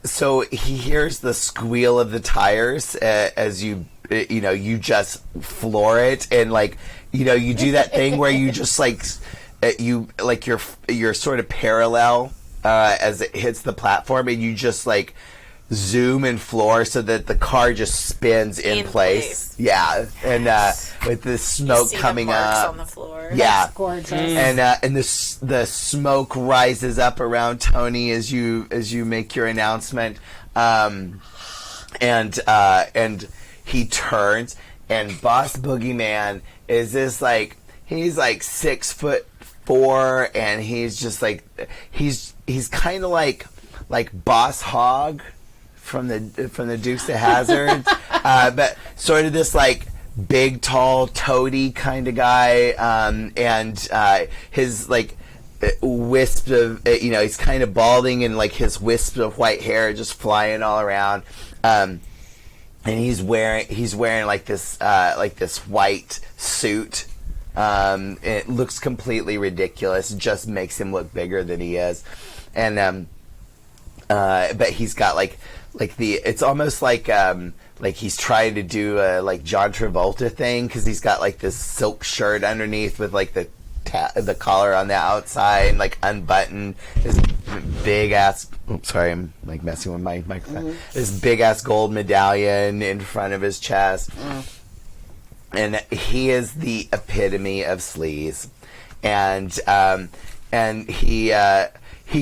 so he hears the squeal of the tires as you you just floor it, and you do that thing where you just you're sort of parallel as it hits the platform, and you just zoom and floor so that the car just spins in place. Yeah, and with the smoke See coming the marks up on the floor. Yeah. Gorgeous. And the smoke rises up around Tony as you make your announcement, and he turns, and Boss Boogeyman is this he's 6'4", and he's just he's kind of like Boss Hogg from the Dukes of Hazzard, but sort of this big, tall, toady kind of guy, and his wisp of he's kind of balding, and his wisp of white hair just flying all around, and he's wearing this white suit. It looks completely ridiculous. It just makes him look bigger than he is, and but he's got it's almost like he's trying to do a John Travolta thing, because he's got this silk shirt underneath with the collar on the outside, and unbuttoned, this big ass. Oops, sorry, I'm messing with my microphone. This big ass gold medallion in front of his chest, and he is the epitome of sleaze, and he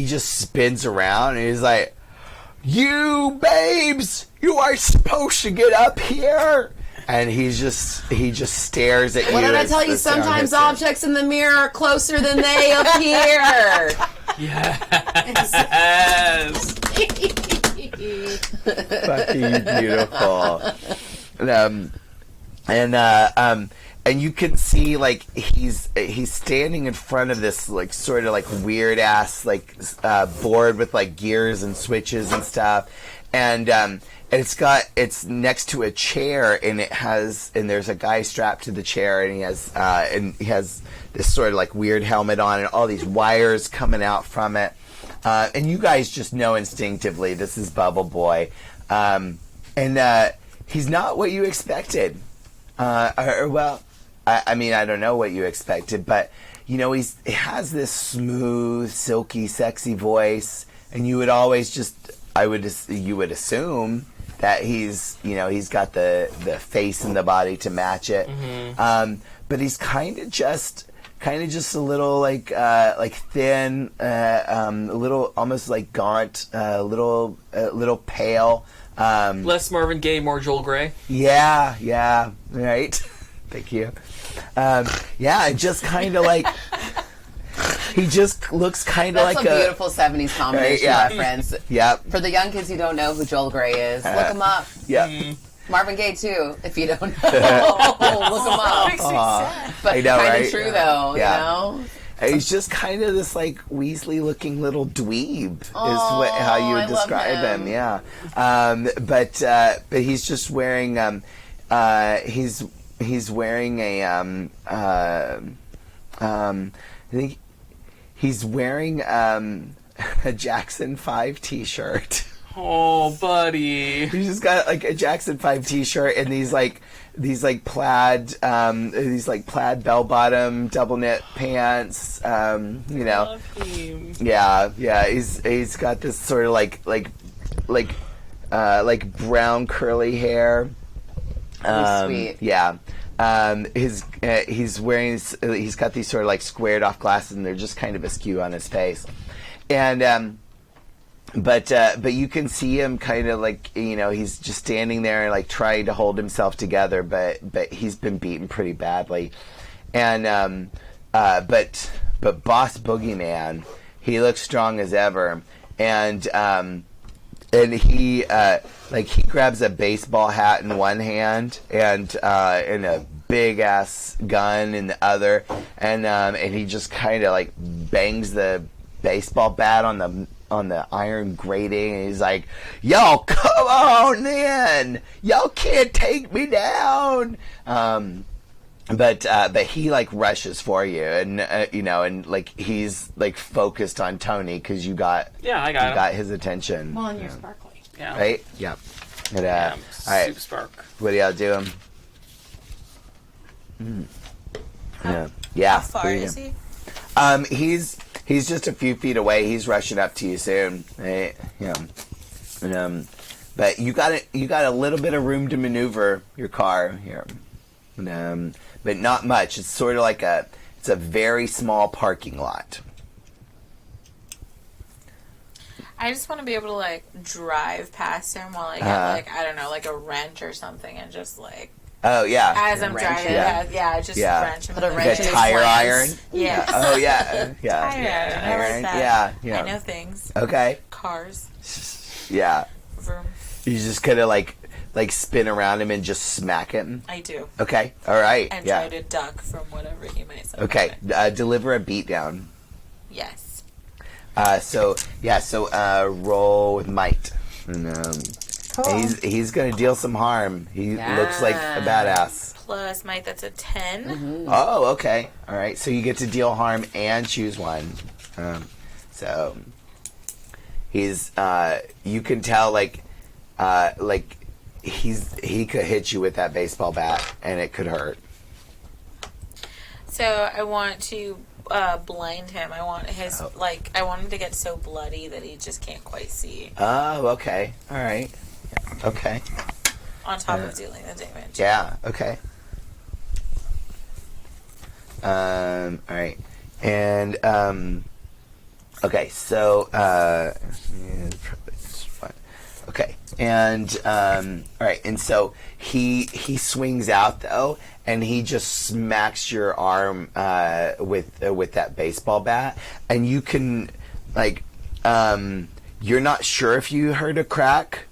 just spins around, and he's like, "You babes, you are supposed to get up here." And he just stares at you. What did I tell you? Sometimes objects in the mirror are closer than they appear. Yes. Fucking beautiful. And you can see he's standing in front of this sort of weird ass board with gears and switches and stuff, and it's next to a chair, and there's a guy strapped to the chair, and he has this sort of weird helmet on, and all these wires coming out from it, and you guys just know instinctively this is Bubble Boy, and he's not what you expected. I mean, I don't know what you expected, but he has this smooth, silky, sexy voice, and you would always you would assume that he's got the face and the body to match it, but he's kind of just a little thin, a little almost gaunt, a little pale. Less Marvin Gaye, more Joel Grey. Yeah, right. Thank you. Just kind of he just looks kind of That's a beautiful 70s combination reference. Yep. For the young kids who don't know who Joel Grey is, look him up. Yep. Marvin Gaye too, if you don't know. Look him up. But I know, kind right? of true though, Yeah. you know? He's just kind of this Weasley-looking little dweeb, is how you would I love describe him. him. Yeah, but he's just wearing he's wearing a I think he's wearing a Jackson 5 T-shirt. Oh, buddy. He's just got like a Jackson 5 t-shirt and these plaid bell bottom double knit pants. Love him. Yeah. He's got this sort of like brown curly hair. Sweet. Yeah. He's got these sort of like squared off glasses, and they're just kind of askew on his face. And but you can see him kind of like, he's just standing there and like trying to hold himself together, but he's been beaten pretty badly. And but Boss Boogeyman, he looks strong as ever, and he he grabs a baseball hat in one hand and a big ass gun in the other, and he just kind of like bangs the baseball bat on the iron grating, and he's like, "Y'all come on in, y'all can't take me down." But he like rushes for you, and and like he's like focused on Tony because you got I got him. his attention. Well, and you're sparkly. Yeah. Right? Yeah. And, Yeah, all right. Super spark. What do y'all do? Yeah. How far is he? He's just a few feet away. He's rushing up to you soon. Right? Yeah. And, but you got a little bit of room to maneuver your car here. And, but not much. It's sort of like it's a very small parking lot. I just want to be able to like drive past him while I get like, I don't know, like a wrench or something, and just like Oh yeah. as I'm driving, just wrench him. Put a in the wrench Like in a his tire iron. plans. Yeah. Oh yeah. Yeah. Tire iron. I like that. Yeah. I know things. Okay. Cars. Yeah. Vroom. You just kind of like spin around him and just smack him. I do. Okay. All right. And Yeah. try to duck from whatever he might say. Okay. Deliver a beatdown. Yes. So roll with might. And, he's gonna deal some harm. He looks like a badass. Plus might, that's a 10. Oh, okay. All right. So you get to deal harm and choose one. So he's you can tell like he could hit you with that baseball bat and it could hurt. So I want to blind him. I want his I want him to get so bloody that he just can't quite see. Oh, okay. All right. Okay. On top of dealing the damage. Yeah. Okay. All right. And okay. So okay. And all right. And so he swings out though, and he just smacks your arm with that baseball bat, and you can you're not sure if you heard a crack,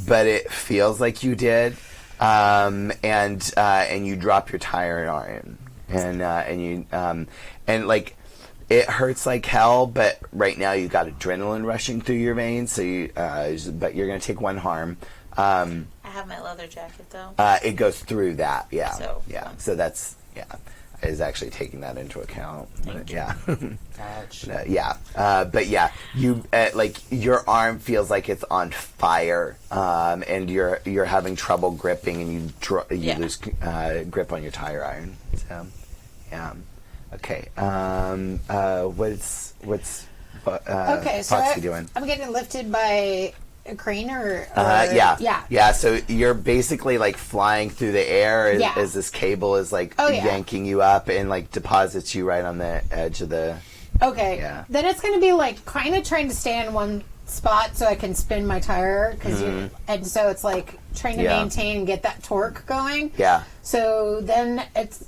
but it feels like you did, and you drop your tire iron, and like it hurts like hell, but right now you've got adrenaline rushing through your veins, so but you're gonna take one harm. I have my leather jacket though. It goes through that, yeah. So, So that's I was actually taking that into account. But, yeah. But yeah, you your arm feels like it's on fire, and you're having trouble gripping, and you lose grip on your tire iron. So, yeah. Okay. What's Okay, so Foxy doing? I'm getting lifted by a crane or yeah. So you're basically like flying through the air as this cable is yanking you up and like deposits you right on the edge of the. Okay. Yeah. Then it's going to be like kind of trying to stay in one spot so I can spin my tire and so it's like trying to maintain and get that torque going. Yeah. So then it's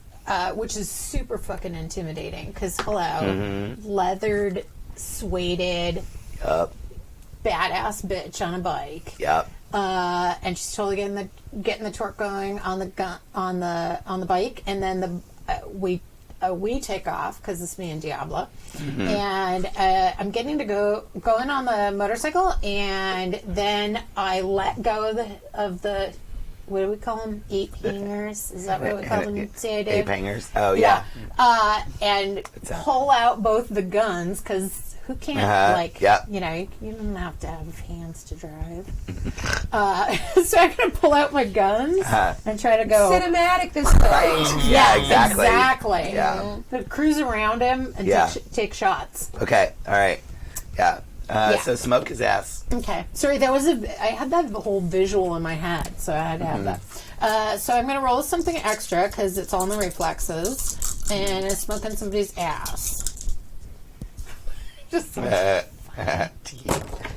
which is super fucking intimidating because leathered, suede, badass bitch on a bike. Yep. And she's totally getting the torque going on the bike, and then we take off because it's me and Diablo, and I'm getting to go in on the motorcycle, and then I let go of the what do we call them? Ape hangers? Is that what we call them? Ape hangers. Oh yeah. And pull out both the guns because who can't yeah. you know, you don't have to have hands to drive. So I'm gonna pull out my guns and try to go Cinematic this way. Yeah, exactly. Exactly. Yeah. But cruise around him and Yeah. take shots. Okay. All right. Yeah. Yeah. So smoke his ass. Okay. Sorry, I had that whole visual in my head, so I had to have that. So I'm going to roll something extra because it's all in the reflexes, and it's smoking somebody's ass. Just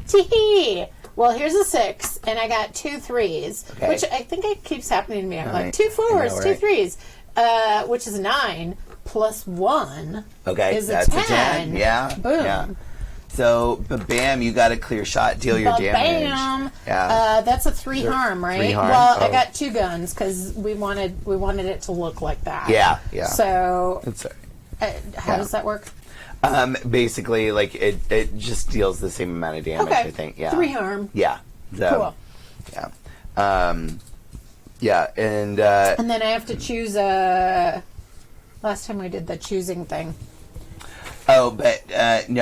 tee. Well, here's a 6, and I got 2 3s, Okay. which I think it keeps happening to me. I'm All like right. 2 4s, I know, 2 right? 3s, which is 9 plus 1 Okay. is That's a 10. a 10. Yeah. Boom. Yeah. So, bam, you got a clear shot. Deal your damage. Bam! Yeah. That's a 3 harm, right? 3 harm. Well, I Oh. got 2 guns because we wanted it to look like that. Yeah. Yeah. So, It's, how does that work? basically, like it just deals the same amount of damage. Okay. I think. Yeah. 3 harm. Yeah. So, Cool. Yeah. Yeah, and And then I have to choose a. Last time we did the choosing thing. no,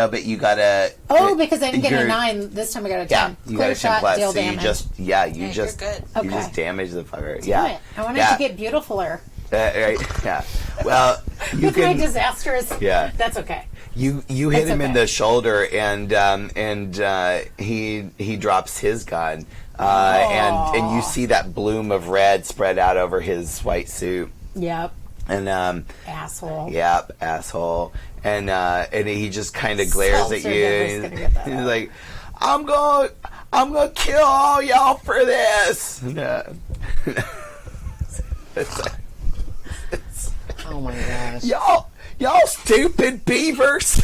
but you gotta. Oh, because I didn't get a you're- 9 this time. I got a 10. Yeah, you Clear got a 10 shot, plus. deal So you damage. just you're good. good. You Okay. just damage the fucker. Damn Yeah. it. I wanted Yeah. to get beautifuler. Right. Yeah. Well, you With my can. disastrous. Yeah. That's okay. You hit It's him in okay. the shoulder, and he drops his gun, and you see that bloom of red spread out over his white suit, Yep. and Asshole. yep, asshole, and he just kind of glares at Seltzer you. never's gonna get that He's out. like, I'm gonna kill all y'all for this. Yeah. Oh my gosh. Y'all stupid beavers.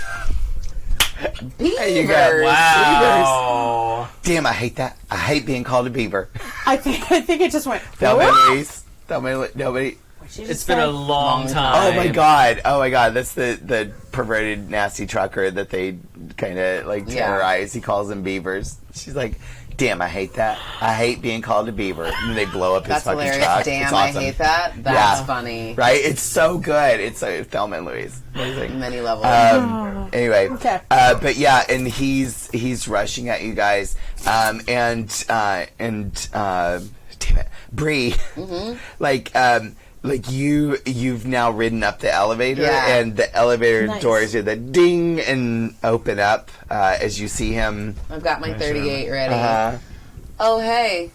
There you go. Beavers. Wow. Damn, I hate that. I hate being called a beaver. I think it just went. Thelma and "Whoa!" Louise. Nobody. It's been a long time. Oh my god. That's the perverted, nasty trucker that they kind of like terrorize. He calls them beavers. She's like, damn, I hate that. I hate being called a beaver. And they blow up his That's fucking hilarious. truck. Damn, It's I awesome. hate that. That's Yeah. funny. Right? It's so good. It's Thelma and Louise. Amazing. Many levels. Anyway, Okay. but yeah, and he's rushing at you guys, and damn it, Bree, like you've now ridden up the elevator, Yeah. and the elevator Nice. doors do the ding and open up as you see him. I've got my 38 ready. Uh, Oh, hey,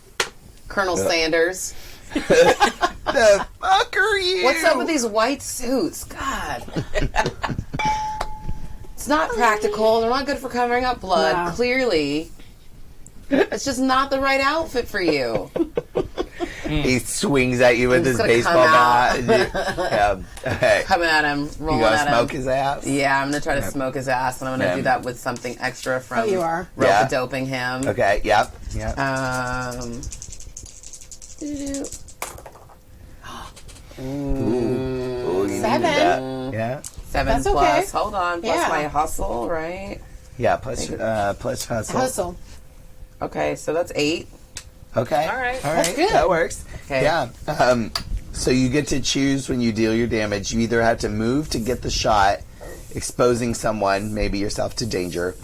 Colonel Sanders. the fuck are you? What's up with these white suits? God. It's not practical. They're not good for covering up blood. No. Clearly. It's just not the right outfit for you. He swings at you with He's his gonna baseball come bat. Yeah. Okay. Coming at him, You rolling gonna at smoke him. his ass? Yeah, I'm going to try to smoke his ass, and I'm going to Yeah. do that with something extra from Oh, you are? Yeah. rope-a-doping him. Okay. Yep. Yeah. Doo-doo-doo. Ooh, you 7. needed that. Yeah. 7 That's plus. okay. Hold on. Plus Yeah. my hustle, right? Yeah. Plus hustle. Hustle. Okay, so that's 8. Okay. All right. All That's right. good. That works. Okay. Yeah. So you get to choose when you deal your damage. You either have to move to get the shot, exposing someone, maybe yourself, to danger,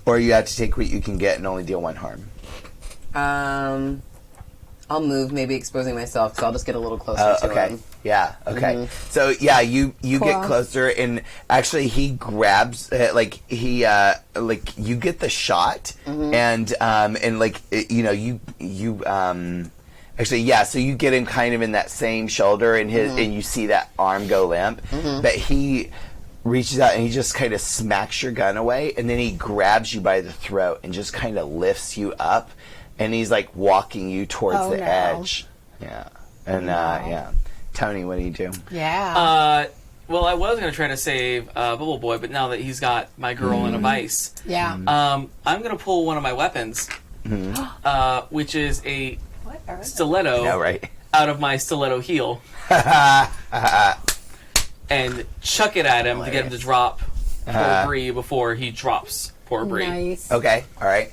or you have to take what you can get and only deal 1 harm. I'll move, maybe exposing myself, because I'll just get a little closer to Okay. him. Yeah. Okay. So yeah, you Cool. get closer, and actually he grabs like you get the shot, and like actually yeah. So you get him kind of in that same shoulder, and and you see that arm go limp, but he reaches out and he just kind of smacks your gun away, and then he grabs you by the throat and just kind of lifts you up, and he's like walking you towards Oh, the no. edge. Yeah. And yeah. Tony, what do you do? Yeah. Well, I was going to try to save Bubble Boy, but now that he's got my girl in a vice, yeah. I'm going to pull one of my weapons, which is a What are they? stiletto No, right? out of my stiletto heel and chuck it at him to get him to drop poor Bree before he drops poor Bree. Nice. Okay, all right.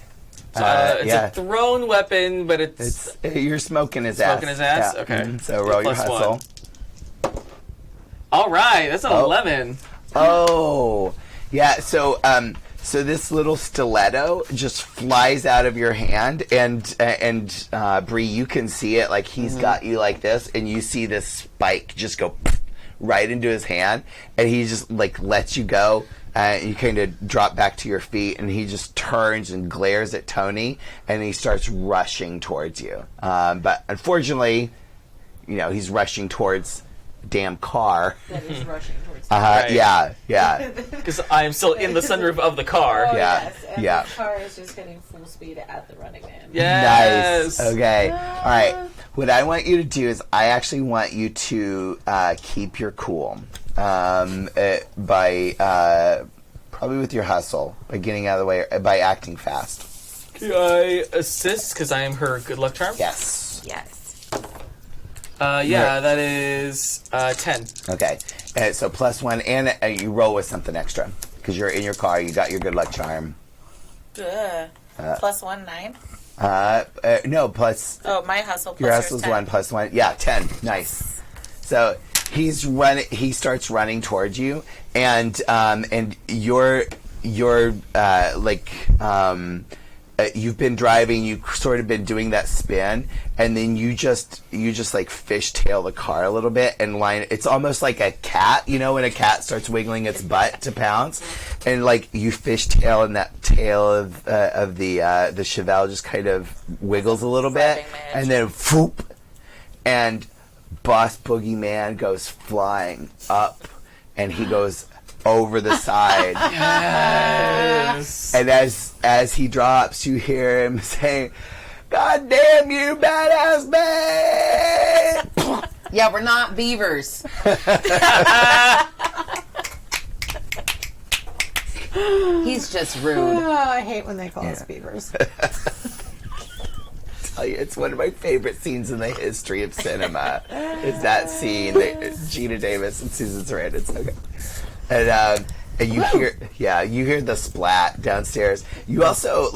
So, it's yeah. a thrown weapon, but it's You're smoking his ass. Smoking his ass? Yeah. Okay. So roll your Plus hustle. 1. All right. That's an 11. Oh, yeah. So So this little stiletto just flies out of your hand, and Bree, you can see it. Like he's got you like this, and you see this spike just go right into his hand, and he just like lets you go. You kind of drop back to your feet, and he just turns and glares at Tony, and he starts rushing towards you. But unfortunately, he's rushing towards a damn car. That is rushing towards Right. Yeah. Because I am still in the sunroof of the car. Oh, Yeah, yes. And yeah. the car is just getting full speed at the Running Man. Yes. Nice. Okay. All right. What I want you to do is I actually want you to keep your cool by probably with your hustle, by getting out of the way, by acting fast. Can I assist because I am her good luck charm? Yes. Yes. Yeah, that is 10. Okay. So +1, and you roll with something extra because you're in your car. You got your good luck charm. +1, 9. No, plus Oh, my hustle plus your yours, hustle's 10. 1 +1. Yeah, 10. Nice. So he's running. He starts running towards you, and you're you've been driving. You've sort of been doing that spin, and then you just like fishtail the car a little bit and line. It's almost like a cat, when a cat starts wiggling its butt to pounce, and like you fishtail, and that tail of the Chevelle just kind of wiggles a little bit, and then whoop, and Boss Boogeyman goes flying up, and he goes over the side. Yes. And as he drops, you hear him saying, "God damn you, badass man!" Yeah, we're not beavers. He's just rude. Oh, I hate when they call us beavers. Tell you, it's one of my favorite scenes in the history of cinema. It's that scene, Gina Davis and Susan Sarandon. It's okay. And you hear the splat downstairs. You also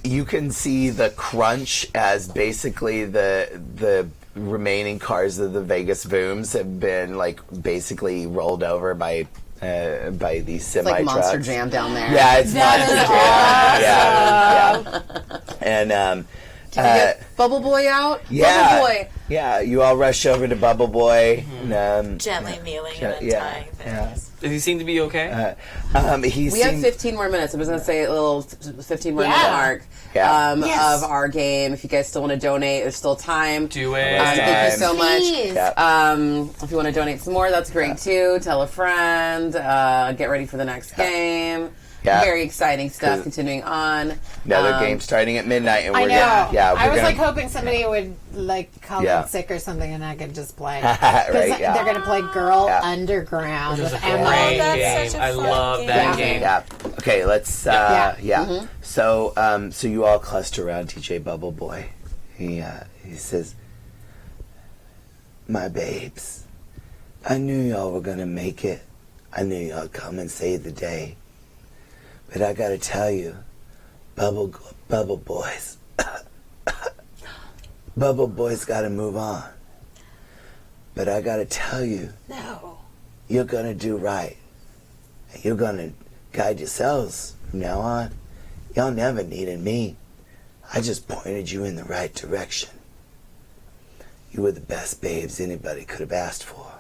you can see the crunch as basically the remaining cars of the Vegas Vooms have been basically rolled over by these semi It's like trucks. Monster Jam down there. Yeah, it's Monster Jam. Yeah. Did you get Bubble Boy out? Yeah. Bubble Boy. Yeah, you all rush over to Bubble Boy. And, Gently kneeling and untying things. Does he seem to be okay? We have 15 more minutes. I was going to say a little 15 more minute mark Yes. of our game. If you guys still want to donate, there's still time. Do it. Thank you so much. Please. Yeah. If you want to donate some more, that's great too. Tell a friend. Get ready for the next game. Yeah. Very exciting stuff continuing on. Another game starting at midnight, and I we're know. I was gonna, hoping somebody would call Yeah. in sick or something, and I could just play. Right, yeah. They're going to play Girl Yeah. Underground Which is with a Emma. great that's game. such a I fun love game. that Yeah. game. Yeah. Okay, let's. Yeah. So, so you all cluster around DJ Bubble Boy. He says, "My babes, I knew y'all were gonna make it. I knew y'all come and save the day. But I gotta tell you, Bubble Boys, Bubble Boys gotta move on. But I gotta tell you, No. you're gonna do right. You're gonna guide yourselves from now on. Y'all never needed me. I just pointed you in the right direction. You were the best babes anybody could have asked for.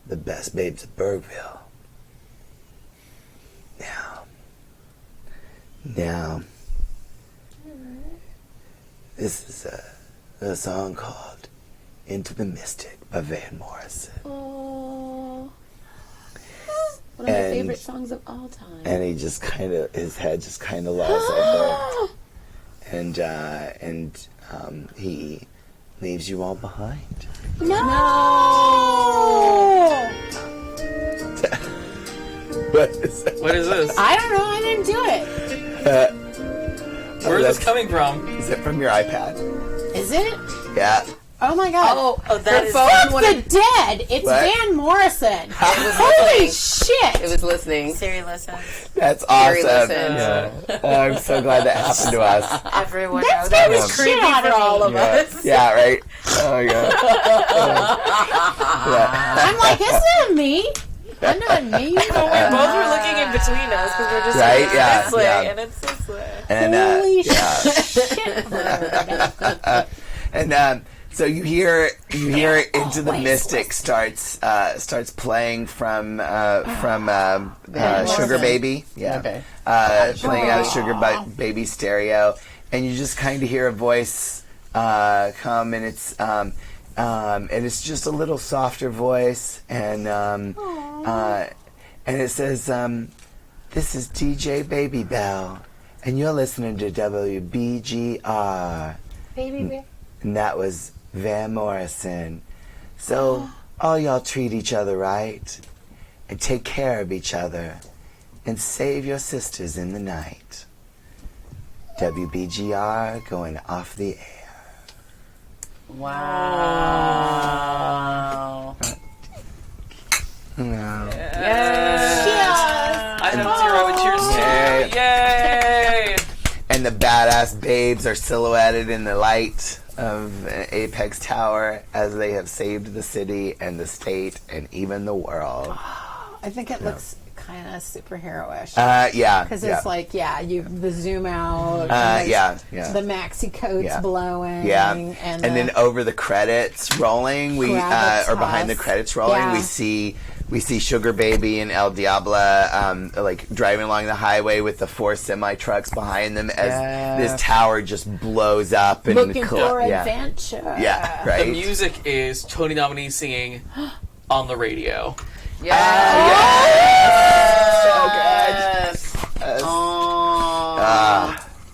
The best babes of Bergville. Now, this is a song called Into the Mystic by Van Morrison. Oh, one of my And- favorite songs of all time. And he just his head just kind of lolls over. And he leaves you all behind. What is that? What is this? I don't know. I didn't do it. Where is this that's- coming from? Is it from your iPad? Is it? Yeah. Oh my God. Oh, that her is- phone Fuck wanted- the dead. It's What? Van Morrison. listening. Holy shit. It was listening. Siri listens. That's Very awesome. listen. I'm so glad that happened to us. Everyone That knows that scared was the creepy shit out for of all me. of us. Yeah, right? Oh, yeah. Yeah. I'm like, isn't it me? I'm not me. We both were looking at between us because we're just Right? like, Yeah, this way yeah. and it's this way. And Holy yeah. shit, bird. And so you hear Into the Mystic starts playing from Sugar Baby, Okay. playing out of Sugar Baby stereo, and you just kind of hear a voice come, and it's just a little softer voice, and it says, "This is DJ Baby Bell, and you're listening to WBGR." Baby. And that was Van Morrison. So, all y'all treat each other right, and take care of each other, and save your sisters in the night. WBGR going off the air. Wow. I have 0 and cheers too. Yay! And the badass babes are silhouetted in the light of Apex Tower as they have saved the city and the state and even the world. I think it looks kind of superhero-ish. Yeah. Because yeah. it's like, the zoom out. Yeah. The maxi coats blowing. Yeah, And then over the credits rolling, we Kravitz or behind the Husk. credits rolling, Yeah. we see Sugar Baby and El Diablo like driving along the highway with the 4 semi trucks behind them as this tower just blows up and looking for yeah. adventure. Yeah, The right. music is Tony Nominee singing on the radio. Yes.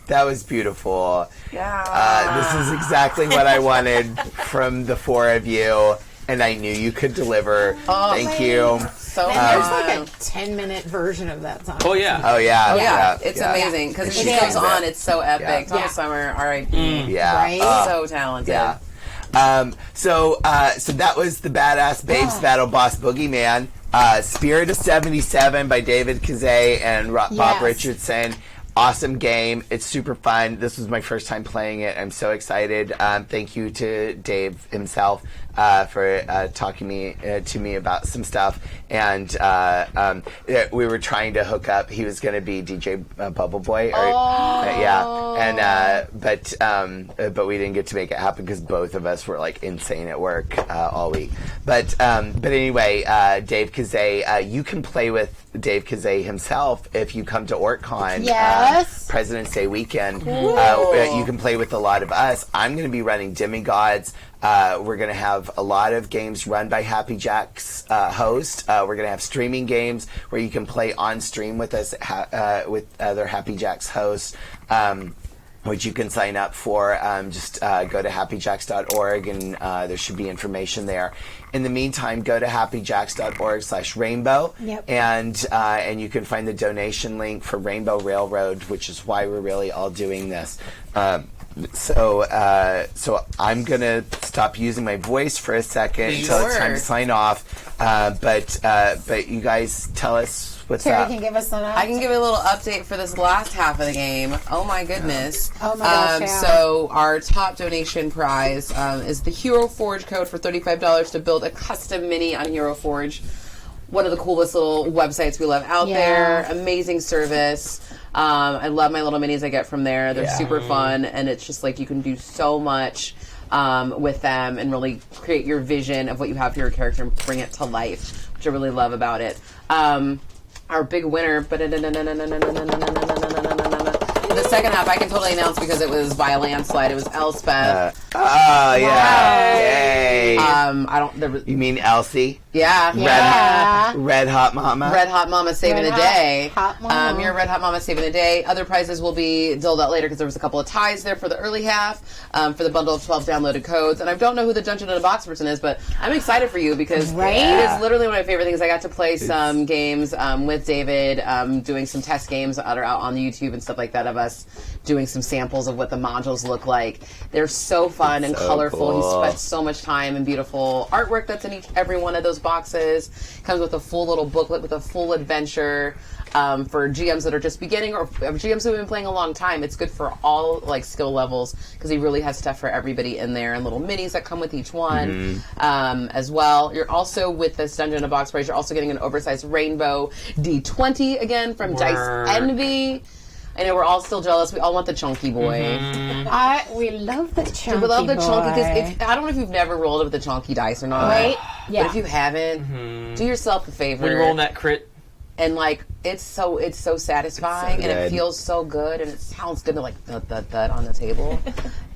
That was beautiful. Yeah. This is exactly what I wanted from the 4 of you, and I knew you could deliver. Thank you. So And there's fun. like a 10-minute version of that song. Oh yeah. Oh yeah. Oh yeah, it's yeah. amazing because And when she she goes sings on, it. it's so epic. Yeah. Donna Yeah. Summer, R.I.P. Yeah. Right? So talented. Yeah. So that was the Badass Babes Battle Boss Boogeyman. Spirit of 77 by David Kazay and Bob Yes. Richardson. Awesome game. It's super fun. This was my first time playing it. I'm so excited. Thank you to Dave himself for talking to me about some stuff. And we were trying to hook up. He was going to be DJ Bubble Boy. But we didn't get to make it happen because both of us were like insane at work all week. But anyway, Dave Kazay, you can play with Dave Kazay himself if you come to OrtCon. Yes. President's Day weekend. You can play with a lot of us. I'm going to be running Demigods. We're going to have a lot of games run by Happy Jack's host. We're going to have streaming games where you can play on stream with us with other Happy Jack's hosts. Which you can sign up for. Just go to happyjacks.org and there should be information there. In the meantime, go to happyjacks.org/rainbow Yep. and you can find the donation link for Rainbow Railroad, which is why we're really all doing this. So I'm gonna stop using my voice for a second until it's time to sign off. But you guys tell us what's Terry up. can give us an I can give you a little update for this last half of the game. Oh my goodness. Oh my gosh, yeah. So our top donation prize is the Hero Forge code for $35 to build a custom mini on Hero Forge. One of the coolest little websites we love out there. Amazing service. I love my little minis I get from there. They're super fun, and it's just like you can do so much with them and really create your vision of what you have for your character and bring it to life, which I really love about it. Our big winner, the second half I can totally announce because it was by a landslide. It was Elspeth. Oh yeah! Yay! I don't. There was, You mean Elsie? yeah. Red Hot Mama? Red Hot Mama saving Red the day. Hot Mama. You're Red Hot Mama saving the day. Other prizes will be doled out later because there was a couple of ties there for the early half, for the bundle of 12 downloaded codes. And I don't know who the Dungeon in a Box person is, but I'm excited for you because Right? it is literally one of my favorite things. I got to play some games with David, doing some test games that are out on the YouTube and stuff like that of us doing some samples of what the modules look like. They're so fun and So colorful. cool. He spent so much time and beautiful artwork that's in every one of those boxes. Comes with a full little booklet with a full adventure. for GMs that are just beginning or GMs who have been playing a long time. It's good for all like skill levels because he really has stuff for everybody in there and little minis that come with each one as well. You're also with this Dungeon in a Box prize. You're also getting an oversized rainbow D20 again from Dice Envy. I know we're all still jealous. We all want the chunky boy. We love the chunky We love the boy. chunky because I don't know if you've never rolled with the chunky dice or not. Right? Yeah. But if you haven't, do yourself a favor. When you're rolling that crit, And like it's so satisfying and it good. feels so good and it sounds good to like thud thud thud on the table.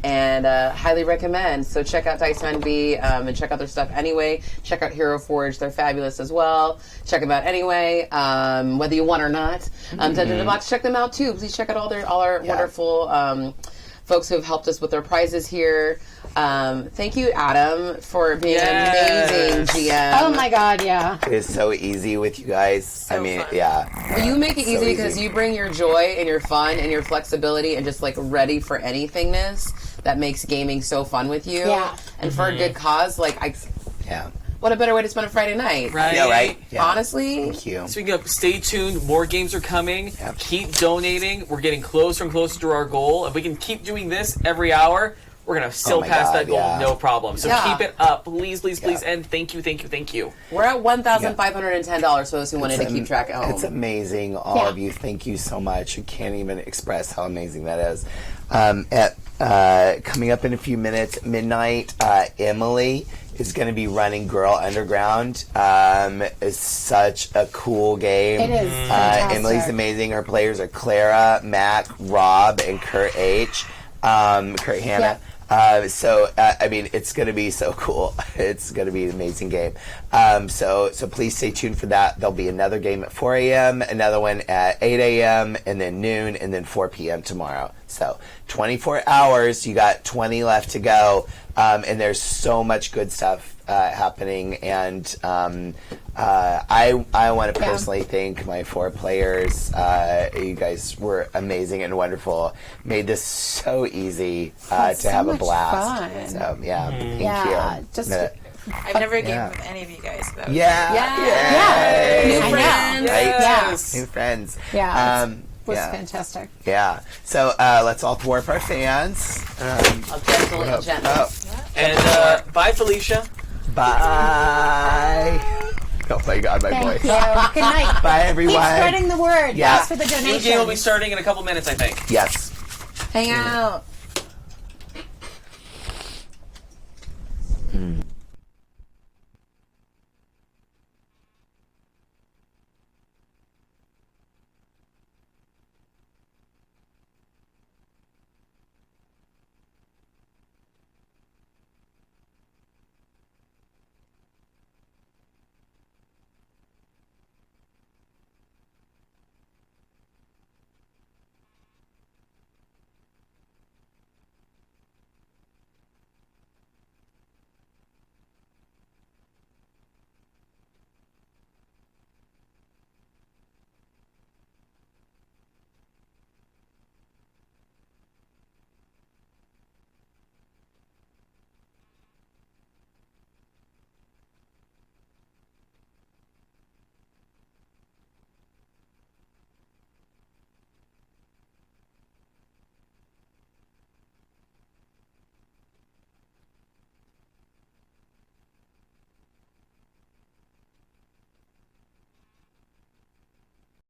And highly recommend. So check out Dice Envy and check out their stuff anyway. Check out Hero Forge; they're fabulous as well. Check them out anyway, whether you want or not. Dungeon in the Box, check them out too. Please check out all our wonderful folks who have helped us with their prizes here. Thank you, Adam, for being an amazing GM. Oh my God, yeah. It's so easy with you guys. I mean, fun. yeah. You make it So easy because easy. you bring your joy and your fun and your flexibility and just like ready for anythingness that makes gaming so fun with you. Yeah. And for a good cause, like Yeah. what a better way to spend a Friday night. right? Yeah, right? Yeah. Honestly. Thank you. Speaking of, stay tuned. More games are coming. Yep. Keep donating. We're getting closer and closer to our goal. If we can keep doing this every hour, we're gonna still my pass God, that goal, yeah. no problem. So Yeah. keep it up, please, please, please. And thank you. We're at $1,510 for those who wanted to keep track at home. It's amazing, all Yeah. of you. Thank you so much. I can't even express how amazing that is. Coming up in a few minutes, midnight, Emily is going to be running Girl Underground. It's such a cool game. It is fantastic. Emily's amazing. Her players are Clara, Mac, Rob, and Kurt H. Kurt Hannah. I mean, it's going to be so cool. It's going to be an amazing game. So please stay tuned for that. There'll be another game at 4 a.m., another one at 8 a.m., and then noon, and then 4 p.m. tomorrow. So 24 hours. You got 20 left to go. And there's so much good stuff happening. And I want to personally thank my 4 players. You guys were amazing and wonderful. Made this so easy to so have a much blast. fun. So thank Yeah, you. just- I've never gamed with any of you guys. So that was Yeah. New I know. friends. Right? Yes. New friends. Yeah. Was yeah. fantastic. Yeah. So let's all thwart our fans. Gently. Oh, And bye, Felicia. bye. Oh my God, my Thank voice. you. Good night. Bye, everyone. Keep spreading the word. Yeah. Thanks for the New donations. game will be starting in a couple minutes, I think. Yes. Hang out.